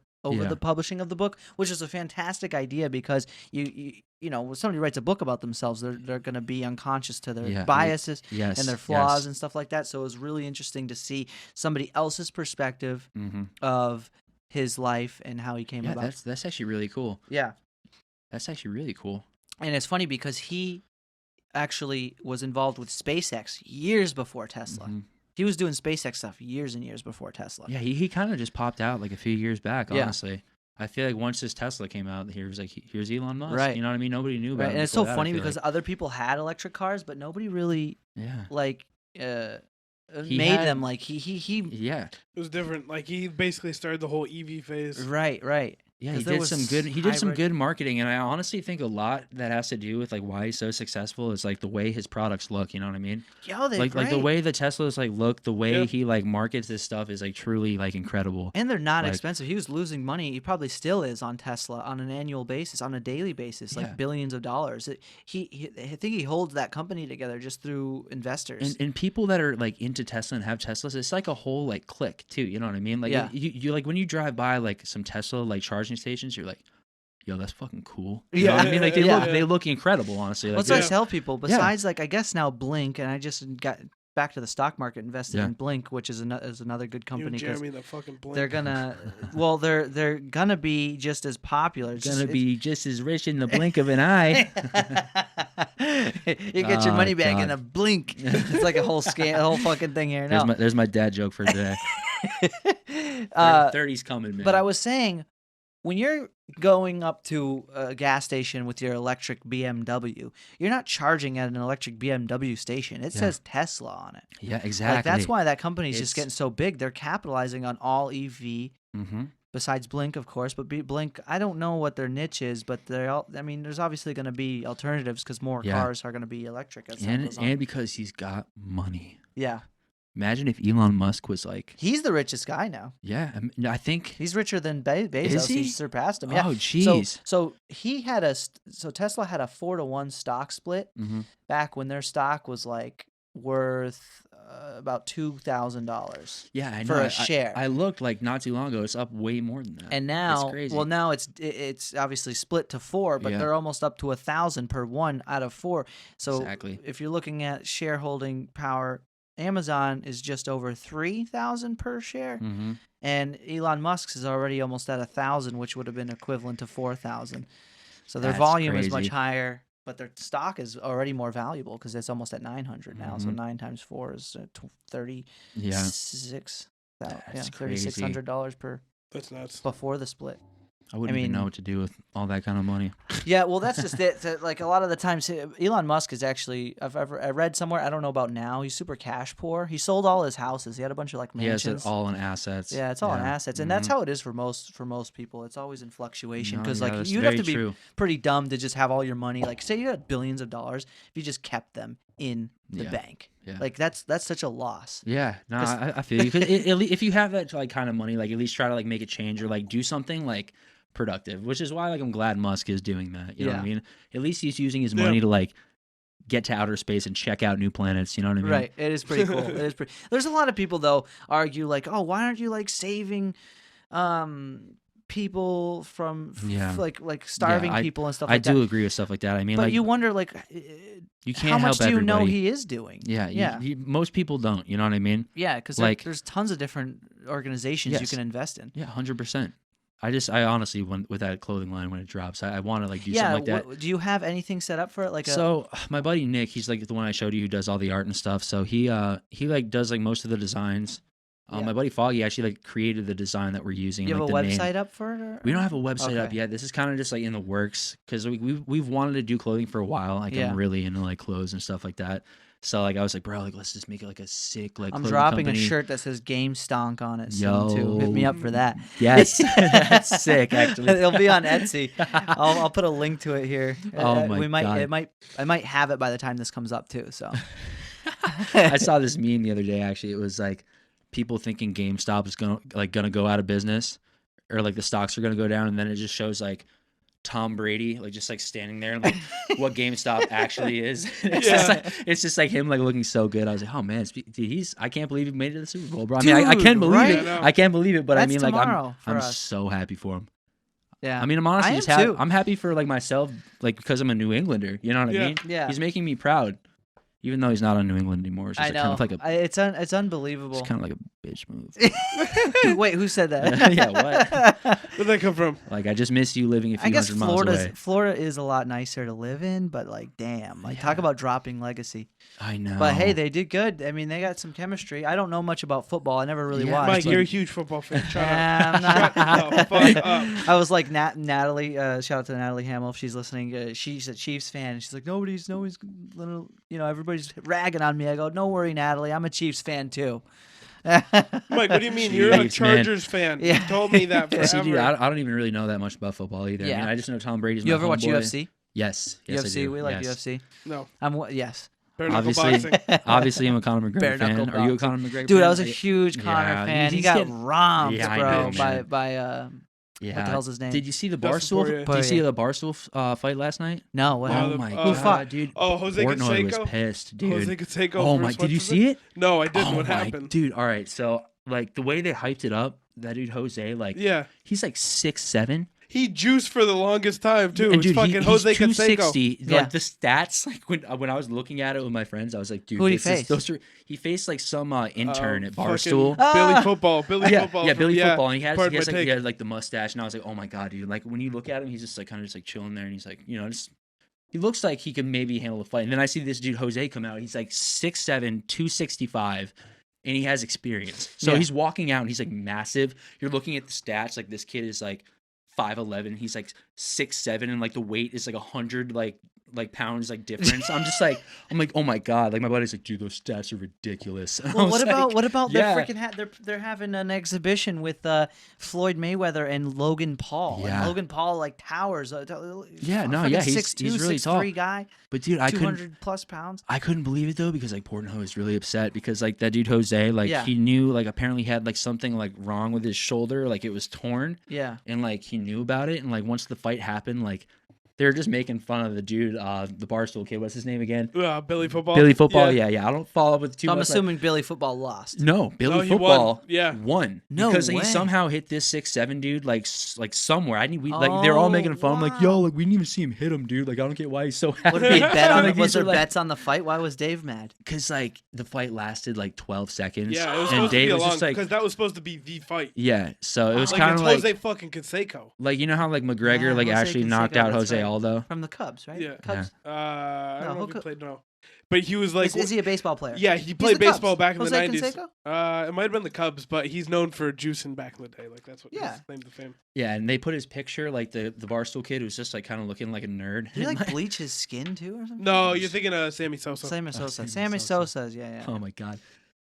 S1: publishing of the book, which is a fantastic idea because you know when somebody writes a book about themselves, they're going to be unconscious to their biases and their flaws and stuff like that. So it was really interesting to see somebody else's perspective of his life and how he came about.
S2: That's actually really cool.
S1: Yeah,
S2: that's actually really cool.
S1: And it's funny because he actually was involved with SpaceX years before Tesla.
S2: Mm-hmm.
S1: He was doing SpaceX stuff years and years before Tesla.
S2: Yeah, he kind of just popped out like a few years back, honestly. I feel like once this Tesla came out, he was like, here's Elon Musk.
S1: Right.
S2: You know what I mean? Nobody knew about him.
S1: And it's so
S2: before that,
S1: funny
S2: I feel
S1: because other people had electric cars, but nobody really made them. Like he
S3: It was different. Like he basically started the whole EV phase.
S1: Right.
S2: Yeah, he did some good marketing, and I honestly think a lot that has to do with like why he's so successful is like the way his products look. You know what I mean?
S1: Yo, they're
S2: like
S1: great.
S2: the way the Teslas like look, the way he like markets this stuff is like truly like incredible.
S1: And they're not expensive. He was losing money. He probably still is on Tesla on an annual basis, on a daily basis, like billions of dollars. I think he holds that company together just through investors.
S2: And people that are like into Tesla and have Teslas, it's like a whole like clique too. You know what I mean? Like you like when you drive by like some Tesla like charging stations, you're like, yo, that's fucking cool. You know what I mean? Like they look incredible, honestly. Like,
S1: What's I tell people? Besides, like I guess now Blink, and I just got back to the stock market, invested in Blink, which is another good company.
S3: You and Jeremy, the fucking Blink.
S1: They're gonna, they're gonna be just as popular. It's
S2: gonna be just as rich in the blink of an eye.
S1: You get your money back in a blink. It's like a whole scam, a whole fucking thing here. No.
S2: There's my dad joke for today. 30's coming, man.
S1: But I was saying, when you're going up to a gas station with your electric BMW, you're not charging at an electric BMW station. It says Tesla on it.
S2: Yeah, exactly.
S1: Like, that's why that company's just getting so big. They're capitalizing on all EV, besides Blink, of course. But Blink, I don't know what their niche is, but there's obviously going to be alternatives because more cars are going to be electric.
S2: And because he's got money.
S1: Yeah.
S2: Imagine if Elon Musk was like...
S1: He's the richest guy now.
S2: Yeah, I think...
S1: He's richer than Bezos.
S2: Is he?
S1: He surpassed him. Yeah.
S2: Oh, jeez.
S1: So he had Tesla had a 4-to-1 stock split back when their stock was like worth about $2,000.
S2: Yeah, I know.
S1: For a share.
S2: I looked like not too long ago. It's up way more than that.
S1: And now,
S2: it's crazy.
S1: well, now it's obviously split to 4, but they're almost up to 1,000 per one out of 4. So if you're looking at shareholding power, Amazon is just over 3,000 per share, and Elon Musk's is already almost at 1,000, which would have been equivalent to 4,000. So their volume is much higher, but their stock is already more valuable because it's almost at 900 now. So 9 times 4 is 36. $3,600 per.
S3: That's nuts.
S1: Before the split.
S2: I wouldn't even know what to do with all that kind of money.
S1: Yeah, well, that's just it. Like a lot of the times, Elon Musk is actually. I read somewhere. I don't know about now. He's super cash poor. He sold all his houses. He had a bunch of like mansions.
S2: He has it all in assets.
S1: Yeah, it's all in assets, and that's how it is for most people. It's always in fluctuation because like you'd have to be pretty dumb to just have all your money. Like say you had billions of dollars, if you just kept them in the bank. Yeah. Like that's such a loss.
S2: Yeah, no, I feel you. 'Cause if you have that like kind of money, like at least try to like make a change or like do something like productive, which is why like I'm glad Musk is doing that. You know what I mean? At least he's using his money to like get to outer space and check out new planets. You know what I mean?
S1: Right. It is pretty cool. There's a lot of people though argue like, oh, why aren't you like saving people from like starving people and stuff like that.
S2: I do agree with stuff like that. I mean,
S1: but
S2: like,
S1: you wonder like
S2: you can't
S1: how
S2: help
S1: much do you know
S2: everybody.
S1: he is doing?
S2: Yeah. Most people don't. You know what I mean?
S1: Yeah, because like, there's tons of different organizations you can invest in.
S2: Yeah, 100%. I honestly, with that clothing line when it drops, I want to like do something like that.
S1: Do you have anything set up for it? Like
S2: so, my buddy Nick, he's like the one I showed you who does all the art and stuff. So he like does like most of the designs. My buddy Foggy actually like created the design that we're using.
S1: You have
S2: like,
S1: a website up for it? Or?
S2: We don't have a website up yet. This is kind of just like in the works because we've wanted to do clothing for a while. Like I'm really into like clothes and stuff like that. So like I was like, bro, like let's just make it like a sick like.
S1: I'm
S2: clothing
S1: dropping
S2: company.
S1: a shirt that says Game Stonk on it soon too. Hit me
S2: Yo.
S1: up for that.
S2: Yes, that's sick. Actually,
S1: It'll be on Etsy. I'll put a link to it here.
S2: Oh my God.
S1: I might have it by the time this comes up too. So
S2: I saw this meme the other day. Actually, it was like people thinking GameStop is gonna go out of business, or like the stocks are gonna go down, and then it just shows like Tom Brady like just like standing there, and like what GameStop actually is. It's just like him like looking so good. I was like, oh man, dude, I can't believe he made it to the Super Bowl, bro. I mean, I can't believe
S1: right?
S2: it. I can't believe it, but
S1: That's
S2: I mean, like I'm
S1: us.
S2: so happy for him.
S1: Yeah,
S2: I mean, I'm honestly
S1: I
S2: just
S1: am
S2: happy.
S1: too.
S2: I'm happy for like myself, like because I'm a New Englander. You know what I mean?
S1: Yeah.
S2: He's making me proud, even though he's not on New England anymore. It's just
S1: I know.
S2: kind of like
S1: it's unbelievable.
S2: it's kind of like a bitch move.
S1: Wait, who said that?
S2: Yeah, what?
S3: Where'd that come from?
S2: Like I just miss you living a few
S1: I guess
S2: hundred miles away.
S1: Florida is a lot nicer to live in, but like, damn, like talk about dropping legacy.
S2: I know.
S1: But hey, they did good. I mean, they got some chemistry. I don't know much about football. I never really
S2: Yeah,
S1: watched.
S3: Mike,
S1: but-
S3: you're a huge football fan. Shut up.
S1: I'm not-
S3: Shut the fuck up.
S1: I was like Natalie. Shout out to Natalie Hamill if she's listening. She's a Chiefs fan. And she's like, nobody's, everybody's ragging on me. I go, don't worry, Natalie. I'm a Chiefs fan too.
S3: Mike, what do you mean? You're a
S2: Chiefs, man.
S3: Chargers fan.
S1: Yeah.
S3: You told me that forever.
S2: See, dude, I don't even really know that much about football either. I
S1: Yeah.
S2: mean, I just know Tom Brady's
S1: You
S2: my
S1: ever watch
S2: homeboy.
S1: UFC?
S2: Yes. Yes, I
S1: UFC.
S2: do.
S1: We like
S2: yes.
S1: UFC.
S3: No.
S1: Yes.
S3: Bare knuckle
S2: Obviously,
S3: boxing.
S2: obviously, I'm a Conor McGregor
S1: Bare
S2: fan.
S1: knuckle
S2: Are you a
S1: boxing.
S2: Conor McGregor
S1: Dude,
S2: fan?
S1: I was a huge Connor
S2: Yeah,
S1: fan. He
S2: he's
S1: got
S2: getting-
S1: romped,
S2: Yeah, I
S1: bro,
S2: know,
S1: by
S2: man.
S1: what the hell's his name?
S2: Did you see the
S3: Dustin
S2: Barstool?
S3: Poirier.
S2: Did you see the Barstool fight last night?
S1: No, what
S3: Oh,
S1: happened?
S3: the-
S2: my
S3: Who
S2: god,
S1: fought?
S2: dude!
S3: Oh, Jose
S2: Portnoy was
S3: Canseco?
S2: pissed, dude.
S3: Jose Canseco
S2: Oh my!
S3: versus
S2: Did you
S3: what's
S2: see
S3: his
S2: it?
S3: No, I didn't.
S2: Oh
S3: What
S2: my,
S3: happened?
S2: dude! All right, so like the way they hyped it up, that dude Jose, like
S3: Yeah.
S2: he's like 6'7".
S3: He juiced for the longest time, too.
S2: And
S3: It's
S2: dude,
S3: fucking
S2: he's
S3: Jose
S2: 260.
S3: Canseco.
S1: Yeah.
S2: Like the stats, like when I was looking at it with my friends, I was like, dude,
S1: Who'd he
S2: this
S1: face?
S2: he faced like some intern at
S3: Fucking
S2: Barstool.
S3: Billy Football. Billy
S2: Yeah,
S3: Football.
S2: yeah,
S3: from-
S2: Billy Football. And he
S3: pardon
S2: has
S3: my
S2: like, he
S3: take.
S2: had like the mustache, and I was like, oh my god, dude! Like when you look at him, he's just like kind of just like chilling there, and he's like, just he looks like he could maybe handle a fight. And then I see this dude Jose come out. He's like 6'7", 265. And he has experience. So
S1: Yeah.
S2: he's walking out and he's like massive. You're looking at the stats, like this kid is like 5'11", he's like 6'7", and like the weight is like 100 like pounds like difference. I'm like, oh my god! Like my buddy's like, dude, those stats are ridiculous. And I
S1: Well,
S2: was
S1: what about
S2: yeah.
S1: they're freaking they're having an exhibition with Floyd Mayweather and Logan Paul.
S2: Yeah.
S1: And Logan Paul like towers.
S2: Yeah, no, yeah, he's
S1: 6'2",
S2: really tall.
S1: 6'3" guy,
S2: But dude, I couldn't
S1: 200 plus pounds.
S2: I couldn't believe it though, because like Portnoy was really upset because like that dude Jose, like
S1: Yeah.
S2: he knew like apparently he had like something like wrong with his shoulder, like it was torn,
S1: Yeah.
S2: and like he knew about it, and like once the fight happened, like they were just making fun of the dude, the Barstool kid. What's his name again?
S3: Billy Football.
S2: Billy Football. Yeah. I don't follow up with too
S1: So I'm
S2: much.
S1: assuming Billy Football lost.
S2: No, Billy
S3: No, he
S2: Football
S3: won. Yeah.
S2: won.
S1: No
S2: because
S1: way.
S2: he somehow hit this 6'7" dude like somewhere. Like they're all making fun. I'm like, yo, like we didn't even see him hit him, dude. Like I don't get why he's so happy.
S1: Would it be a bet on
S2: Like,
S1: it? Was
S2: these are,
S1: there
S2: like-
S1: bets on the fight? Why was Dave mad?
S2: Because like the fight lasted like 12 seconds.
S3: Yeah, it was
S2: and
S3: supposed
S2: Dave
S3: to be a
S2: was
S3: long
S2: just like,
S3: because that was supposed to be the fight.
S2: yeah. So it was
S3: Like
S2: kind
S3: it's
S2: of like
S3: Jose fucking Canseco.
S2: like you know how like McGregor
S1: Yeah,
S2: like
S1: Jose
S2: actually
S1: Canseco,
S2: knocked out
S1: that's
S2: Jose
S1: right.
S2: Aldo.
S1: From the Cubs, right?
S3: Yeah.
S1: Cubs.
S3: I
S1: No,
S3: don't know
S1: who
S3: if he
S1: could-
S3: played but he was like
S1: Is he a baseball player?
S3: yeah, he
S1: He's
S3: played
S1: the Cubs.
S3: baseball back in the
S1: Jose
S3: 90s.
S1: Canseco?
S3: It might have been the Cubs, but he's known for juicing back in the day. Like that's what
S1: Yeah.
S3: his claim to fame.
S2: Yeah, and they put his picture like the Barstool kid who's just like kind of looking like a nerd.
S1: Did he like bleach his skin too or something?
S3: No, you're thinking of Sammy Sosa.
S1: Sammy Sosa.
S2: Sammy
S1: Sammy
S2: Sosa.
S1: Sosa's, yeah.
S2: Oh my god.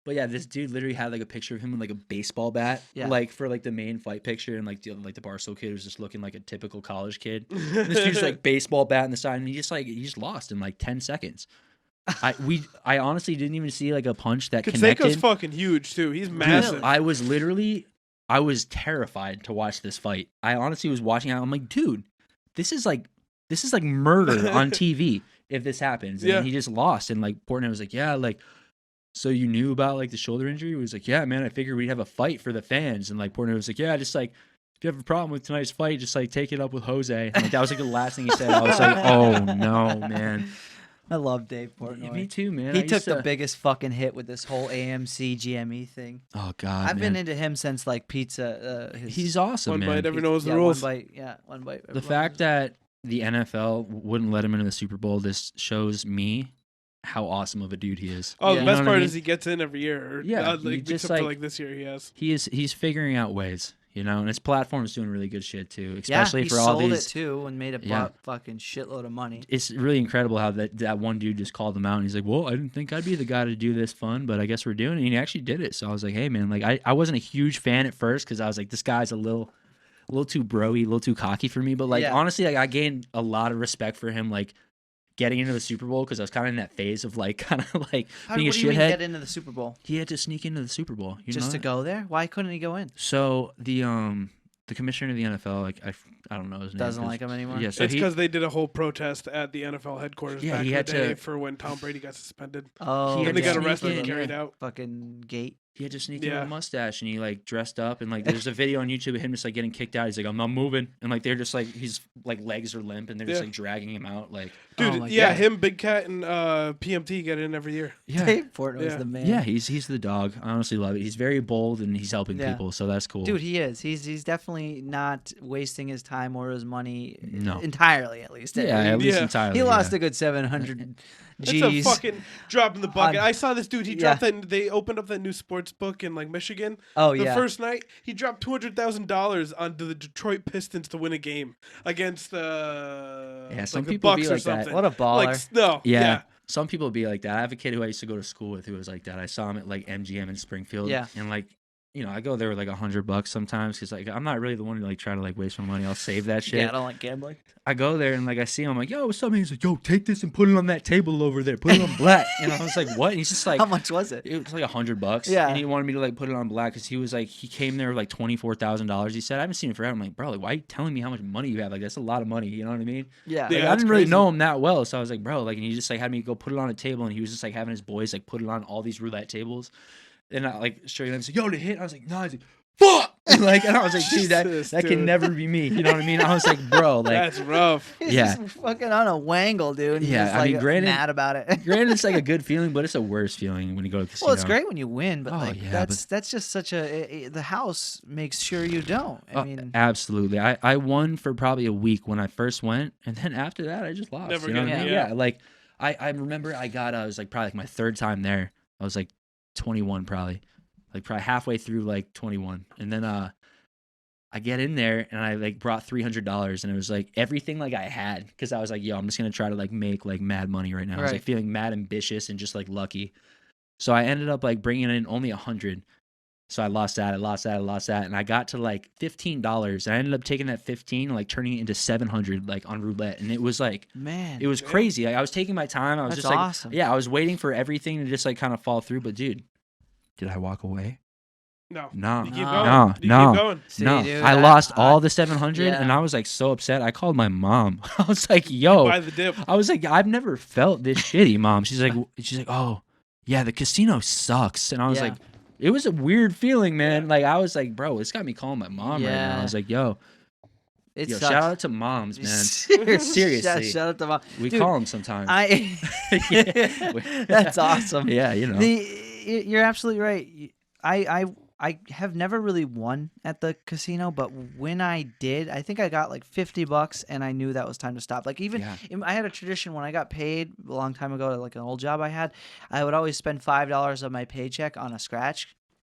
S2: But yeah, this dude literally had like a picture of him with like a baseball bat,
S1: Yeah.
S2: like for like the main fight picture, and like the Barstool kid was just looking like a typical college kid. And this dude's like baseball bat on the side, and he just lost in like 10 seconds. I honestly didn't even see like a punch that
S3: Canseco's
S2: connected.
S3: fucking huge too. He's
S2: Dude,
S3: massive.
S2: I was terrified to watch this fight. I honestly was watching it. I'm like, dude, this is like murder on TV if this happens. And
S3: Yeah.
S2: he just lost. And like Portnoy was like, yeah, like, so you knew about like the shoulder injury? He was like, yeah, man, I figured we'd have a fight for the fans. And like Portnoy was like, yeah, just like if you have a problem with tonight's fight, just like take it up with Jose. And, like that was like the last thing he said. I was like, oh no, man.
S1: I love Dave Portnoy.
S2: Me too, man.
S1: He
S2: I
S1: took
S2: used
S1: the
S2: to-
S1: biggest fucking hit with this whole AMC GME thing.
S2: Oh god,
S1: I've
S2: man.
S1: been into him since like pizza.
S2: He's awesome,
S3: One
S2: man.
S3: bite, everyone knows the
S1: yeah,
S3: rules.
S1: One bite, yeah, one bite.
S2: The fact that the NFL wouldn't let him into the Super Bowl, this shows me how awesome of a dude he is.
S3: Oh,
S1: Yeah.
S3: the
S2: You know
S3: best
S2: what I
S3: part
S2: mean?
S3: is he gets in every year.
S2: Yeah,
S3: like,
S2: he just,
S3: except for
S2: like-
S3: like this year he has.
S2: He's figuring out ways. you know, and its platform's doing really good shit too,
S1: Yeah,
S2: especially
S1: he
S2: for all
S1: sold
S2: these.
S1: it too and made a
S2: Yeah.
S1: fucking shitload of money.
S2: It's really incredible how that one dude just called him out, and he's like, well, I didn't think I'd be the guy to do this fun, but I guess we're doing it, and he actually did it. So I was like, hey man, like I wasn't a huge fan at first because I was like, this guy's a little too broy, a little too cocky for me, but like
S1: Yeah.
S2: honestly, like I gained a lot of respect for him, like getting into the Super Bowl, because I was kind of in that phase of like kind of like being a
S1: What do you mean
S2: shithead.
S1: get into the Super Bowl?
S2: He had to sneak into the Super Bowl, you
S1: Just
S2: know
S1: to
S2: that?
S1: go there? Why couldn't he go in?
S2: So the commissioner of the NFL, like I don't know his name.
S1: Doesn't
S2: 'cause-
S1: like him anymore?
S2: Yeah, so
S3: It's
S2: he
S3: because they did a whole protest at the NFL headquarters
S2: Yeah,
S3: back
S2: he
S3: in the
S2: had
S3: day
S2: to-
S3: for when Tom Brady got suspended.
S1: Oh,
S2: He
S3: And they got
S2: sneak
S3: arrested
S2: in,
S3: and
S2: yeah.
S3: carried out.
S1: Fucking gate.
S2: he had to sneak in
S3: Yeah.
S2: with a mustache, and he like dressed up, and like there's a video on YouTube of him just like getting kicked out. He's like, I'm not moving, and like they're just like his like legs are limp, and they're just
S3: Yeah.
S2: like dragging him out, like
S3: Dude,
S1: Oh my
S3: yeah,
S1: God.
S3: him, Big Cat, and PMT get in every year.
S1: Dave Portnoy's
S3: Yeah.
S1: the man.
S2: yeah, he's the dog. I honestly love it. He's very bold, and he's helping
S1: Yeah.
S2: people, so that's cool.
S1: Dude, he is. He's definitely not wasting his time or his money
S2: No.
S1: entirely, at least.
S2: yeah, at least
S3: Yeah.
S2: entirely.
S1: He lost
S2: yeah.
S1: a good 700
S3: That's
S1: G's.
S3: a fucking drop in the bucket.
S1: On-
S3: I saw this dude. He
S1: Yeah.
S3: dropped that. They opened up that new sports book in like Michigan.
S1: Oh,
S3: The
S1: yeah.
S3: first night, he dropped $200,000 onto the Detroit Pistons to win a game against
S2: Yeah, some
S3: like the
S2: people
S3: Bucks
S2: be
S3: or
S2: like that.
S3: something.
S1: What a baller.
S3: Like no,
S2: Yeah. Some people be like that. I have a kid who I used to go to school with who was like that. I saw him at like MGM in Springfield.
S1: Yeah.
S2: And like, you know, I go there with like $100 sometimes because like I'm not really the one who like try to like waste my money. I'll save that shit.
S1: Yeah, I don't like gambling.
S2: I go there and like I see him, I'm like, yo, what's up? And he's like, yo, take this and put it on that table over there. Put it on black. And I was like, what? And he's just like,
S1: How much was it?
S2: it was like $100.
S1: Yeah.
S2: And he wanted me to like put it on black because he was like, he came there with like $24,000. He said, I haven't seen it forever. I'm like, bro, like, why are you telling me how much money you have? Like, that's a lot of money. You know what I mean?
S1: Yeah.
S2: Like,
S3: Yeah,
S2: I
S3: that's
S2: didn't really
S3: crazy.
S2: know him that well, so I was like, bro, like, and he just like had me go put it on a table, and he was just like having his boys like put it on all these roulette tables, and I like straight up, he's like, yo, to hit. I was like, no, he's like, fuck, and like, and I was like, dude,
S3: Jesus,
S2: that can
S3: dude.
S2: never be me. You know what I mean? I was like, bro, like,
S3: that's rough.
S1: He's
S2: Yeah.
S1: just fucking on a wangle, dude.
S2: Yeah,
S1: He's
S2: I mean,
S1: like,
S2: granted-
S1: mad about it.
S2: granted, it's like a good feeling, but it's a worse feeling when you go to the casino.
S1: Well, it's great when you win, but
S2: Oh,
S1: like
S2: yeah,
S1: that's just such a the house makes sure you don't. I mean,
S2: Absolutely. I won for probably a week when I first went, and then after that, I just lost.
S3: Never
S2: you know what I
S3: again,
S2: mean?
S3: yeah.
S2: Yeah. Like I remember I got it was like probably like my third time there. I was like 21 probably, like probably halfway through like 21, and then I get in there and I like brought $300, and it was like everything like I had, because I was like, yo, I'm just gonna try to like make like mad money right now. I was like
S1: Right.
S2: feeling mad ambitious and just like lucky. So I ended up like bringing in only 100. So I lost that, and I got to like $15, and I ended up taking that 15 and like turning it into 700 like on roulette, and it was like
S1: man,
S2: it was crazy. Like, I was taking my time. I was
S1: That's
S2: just like,
S1: awesome.
S2: yeah, I was waiting for everything to just like kind of fall through. But dude, did I walk away?
S3: No,
S2: No,
S3: you keep
S1: No.
S3: going.
S2: no,
S3: you
S2: no.
S3: keep going.
S1: See,
S2: no.
S1: dude,
S2: I lost all the 700,
S1: yeah.
S2: and I was like so upset. I called my mom. I was like, yo,
S3: Buy the dip.
S2: I was like, I've never felt this shitty, mom. She's like, oh, yeah, the casino sucks. And I was
S1: Yeah.
S2: like, it was a weird feeling, man. Like, I was like, bro, it's got me calling my mom right now. I
S1: Yeah.
S2: was like, yo,
S1: it
S2: yo,
S1: sucks.
S2: shout out to moms, man.
S1: Seriously,
S2: Seriously.
S1: shout out to mom.
S2: We
S1: Dude,
S2: call them sometimes.
S1: I that's awesome.
S2: Yeah, you know.
S1: You're absolutely right. I have never really won at the casino, but when I did, I think I got like $50, and I knew that was time to stop. Like even
S2: Yeah.
S1: I had a tradition when I got paid a long time ago, like an old job I had, I would always spend $5 of my paycheck on a scratch.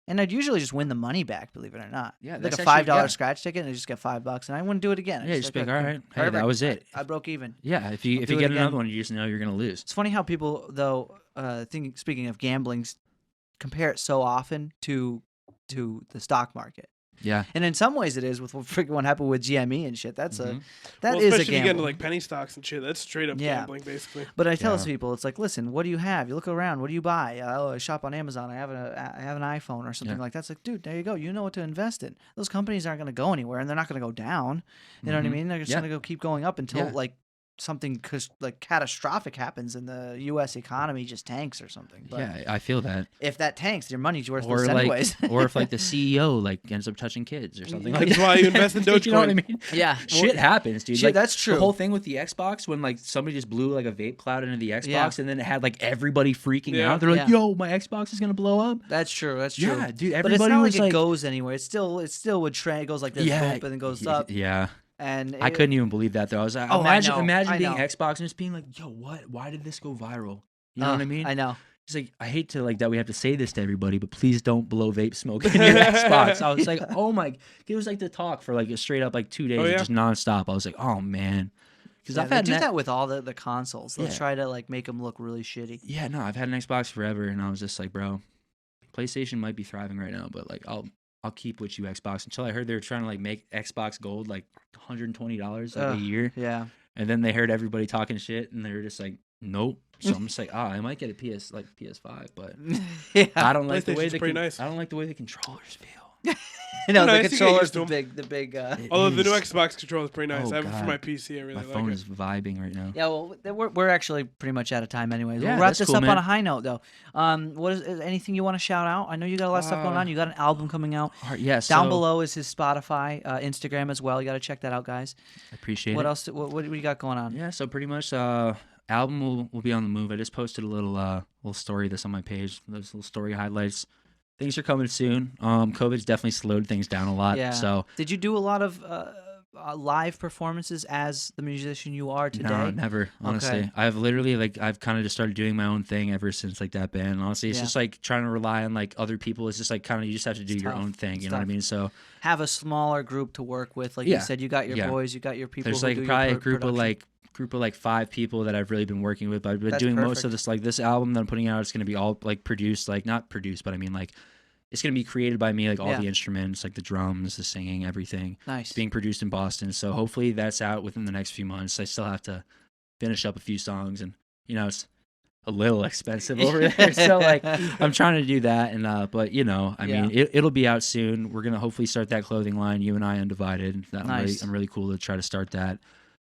S1: And I'd usually just win the money back, believe it or not.
S2: Yeah,
S1: like
S2: that's
S1: a
S2: actually-
S1: $5
S2: yeah.
S1: scratch ticket, and I just get $5, and I wouldn't do it again.
S2: Yeah, just be like, all right, hey, that was it.
S1: I broke even.
S2: Yeah, if you
S1: I'll
S2: if
S1: do
S2: you
S1: it
S2: get
S1: again.
S2: another one, you just know you're gonna lose.
S1: It's funny how people, though, speaking of gambling, compare it so often to the stock market.
S2: Yeah,
S1: And in some ways, it is with what happened with GME and shit. That
S2: Mhm.
S1: is
S3: Well,
S1: a
S3: especially if you get
S1: gamble.
S3: into like penny stocks and shit. That's straight up
S1: Yeah.
S3: gambling, basically.
S1: But I tell
S2: Yeah.
S1: people, it's like, listen, what do you have? You look around. What do you buy? Oh, I shop on Amazon. I have an iPhone or something
S2: Yeah.
S1: like that. It's like, dude, there you go. You know what to invest in. Those companies aren't going to go anywhere, and they're not going to go down. You know what I
S2: Mhm.
S1: mean? They're just
S2: Yeah.
S1: going to go keep going up until
S2: Yeah.
S1: like something like catastrophic happens and the U.S. economy just tanks or something. But
S2: yeah, I feel that.
S1: if that tanks, your money's
S2: Or
S1: worthless
S2: like,
S1: anyways.
S2: or if like the CEO like ends up touching kids or something like
S3: That's
S2: that.
S3: why you invest in
S2: You know what I
S3: Dogecoin.
S2: mean?
S1: yeah,
S2: Shit happens, dude.
S1: shit,
S2: Like,
S1: that's true.
S2: The whole thing with the Xbox, when like somebody just blew like a vape cloud into the Xbox,
S1: Yeah.
S2: and then it had like everybody freaking
S3: Yeah.
S2: out. They're like,
S1: Yeah.
S2: "Yo, my Xbox is gonna blow up."
S1: That's true. That's true.
S2: Yeah, dude.
S1: But it's
S2: Everybody
S1: not
S2: was
S1: like it
S2: like,
S1: goes anywhere. It still would trend. It goes like this,
S2: yeah,
S1: boom, and then goes up.
S2: Yeah,
S1: And
S2: I
S1: it-
S2: couldn't even believe that though. I was like,
S1: Oh, I
S2: imagine
S1: know, I
S2: being
S1: know.
S2: Xbox and just being like, "Yo, what? Why did this go viral?" You know what I mean?
S1: I know.
S2: He's like, I hate to like that we have to say this to everybody, but please don't blow vape smoke in your Xbox. I was like, oh my, it was like the talk for like a straight up like 2 days, just nonstop. I was like, oh man, because
S1: I've had that with all the consoles. They'll try to like make them look really shitty.
S2: Yeah, no, I've had an Xbox forever, and I was just like, bro, PlayStation might be thriving right now, but like I'll keep with you Xbox until I heard they were trying to like make Xbox Gold like $120 like a year.
S1: Yeah.
S2: And then they heard everybody talking shit, and they were just like, nope. So I'm just like, I might get a PS5, but I don't like the way I don't like the way the controllers feel.
S1: No, the controller's the big.
S3: Although the new Xbox controller is pretty nice.
S2: Oh,
S3: I have it for my PC. I really like it.
S2: My phone is vibing right now.
S1: Yeah, well, we're actually pretty much out of time anyways.
S2: Yeah,
S1: we'll wrap this
S2: cool,
S1: up
S2: man.
S1: on a high note, though. What is anything you want to shout out? I know you got a lot of stuff going on. You got an album coming out.
S2: Yes.
S1: Down below is his Spotify, Instagram as well. You got to check that out, guys.
S2: I appreciate it.
S1: What else? What do you got going on?
S2: Yeah, so pretty much album will be on the move. I just posted a little story that's on my page. Those little story highlights. Things are coming soon. COVID's definitely slowed things down a lot.
S1: Yeah.
S2: So
S1: did you do a lot of live performances as the musician you are today?
S2: No, never. Honestly,
S1: Okay.
S2: I've kind of just started doing my own thing ever since like that band. Honestly, it's just like trying to rely on like other people. It's just like kind of you just have to do your own thing. You know what I mean? So
S1: have a smaller group to work with. Like you said, you got your boys, you got your people.
S2: There's
S1: who
S2: like
S1: do
S2: probably
S1: your
S2: a group of like 5 people that I've really been working with. But I've been doing most of this. Like this album that I'm putting out, it's gonna be all like produced, like not produced, but I mean like. It's going to be created by me, like all the instruments, like the drums, the singing, everything.
S1: Nice.
S2: It's being produced in Boston. So hopefully that's out within the next few months. I still have to finish up a few songs and, you know, it's a little expensive over there. So like I'm trying to do that. And, but you know, I mean, it'll be out soon. We're going to hopefully start that clothing line, You and I Undivided. I'm really cool to try to start that.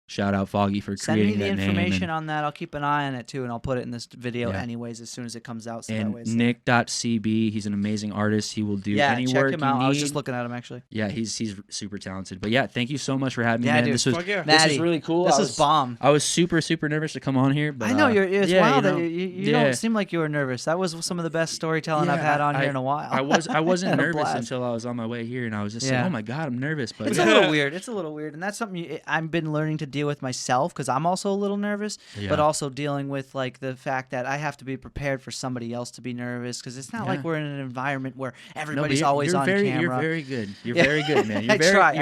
S2: Shout out Foggy for creating that name.
S1: Send me the information on that. I'll keep an eye on it too, and I'll put it in this video anyways as soon as it comes out. So
S2: and
S1: that way
S2: Nick.cb, he's an amazing artist. He will do any
S1: check
S2: work
S1: him out.
S2: you need.
S1: I was just looking at him actually.
S2: Yeah, he's super talented. But yeah, thank you so much for having me.
S1: Yeah,
S2: Man.
S1: dude.
S2: This was really cool.
S1: This was bomb.
S2: I was super nervous to come on here, but
S1: I know it's wild that you
S2: yeah.
S1: don't seem like you were nervous. That was some of the best storytelling I've had on here in a while.
S2: I wasn't nervous until I was on my way here, and I was just like, oh my god, I'm nervous. But
S1: it's a little weird. It's a little weird, and that's something I've been learning to deal with myself because I'm also a little nervous, but also dealing with like the fact that I have to be prepared for somebody else to be nervous because it's not like we're in an environment where everybody's always on camera.
S2: You're very good. You're very good, man. You're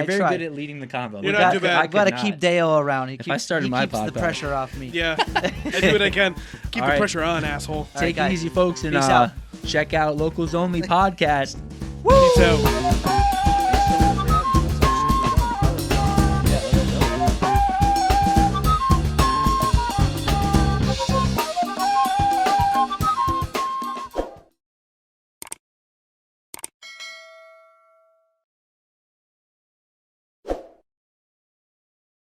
S2: very good at leading the convo.
S3: You're not too bad.
S1: I gotta keep Deo around. He keeps the pressure off me.
S3: Yeah, I do what I can. Keep the pressure on, asshole.
S2: Take it easy, folks, and check out Locals Only podcast.
S3: Woo! Peace out.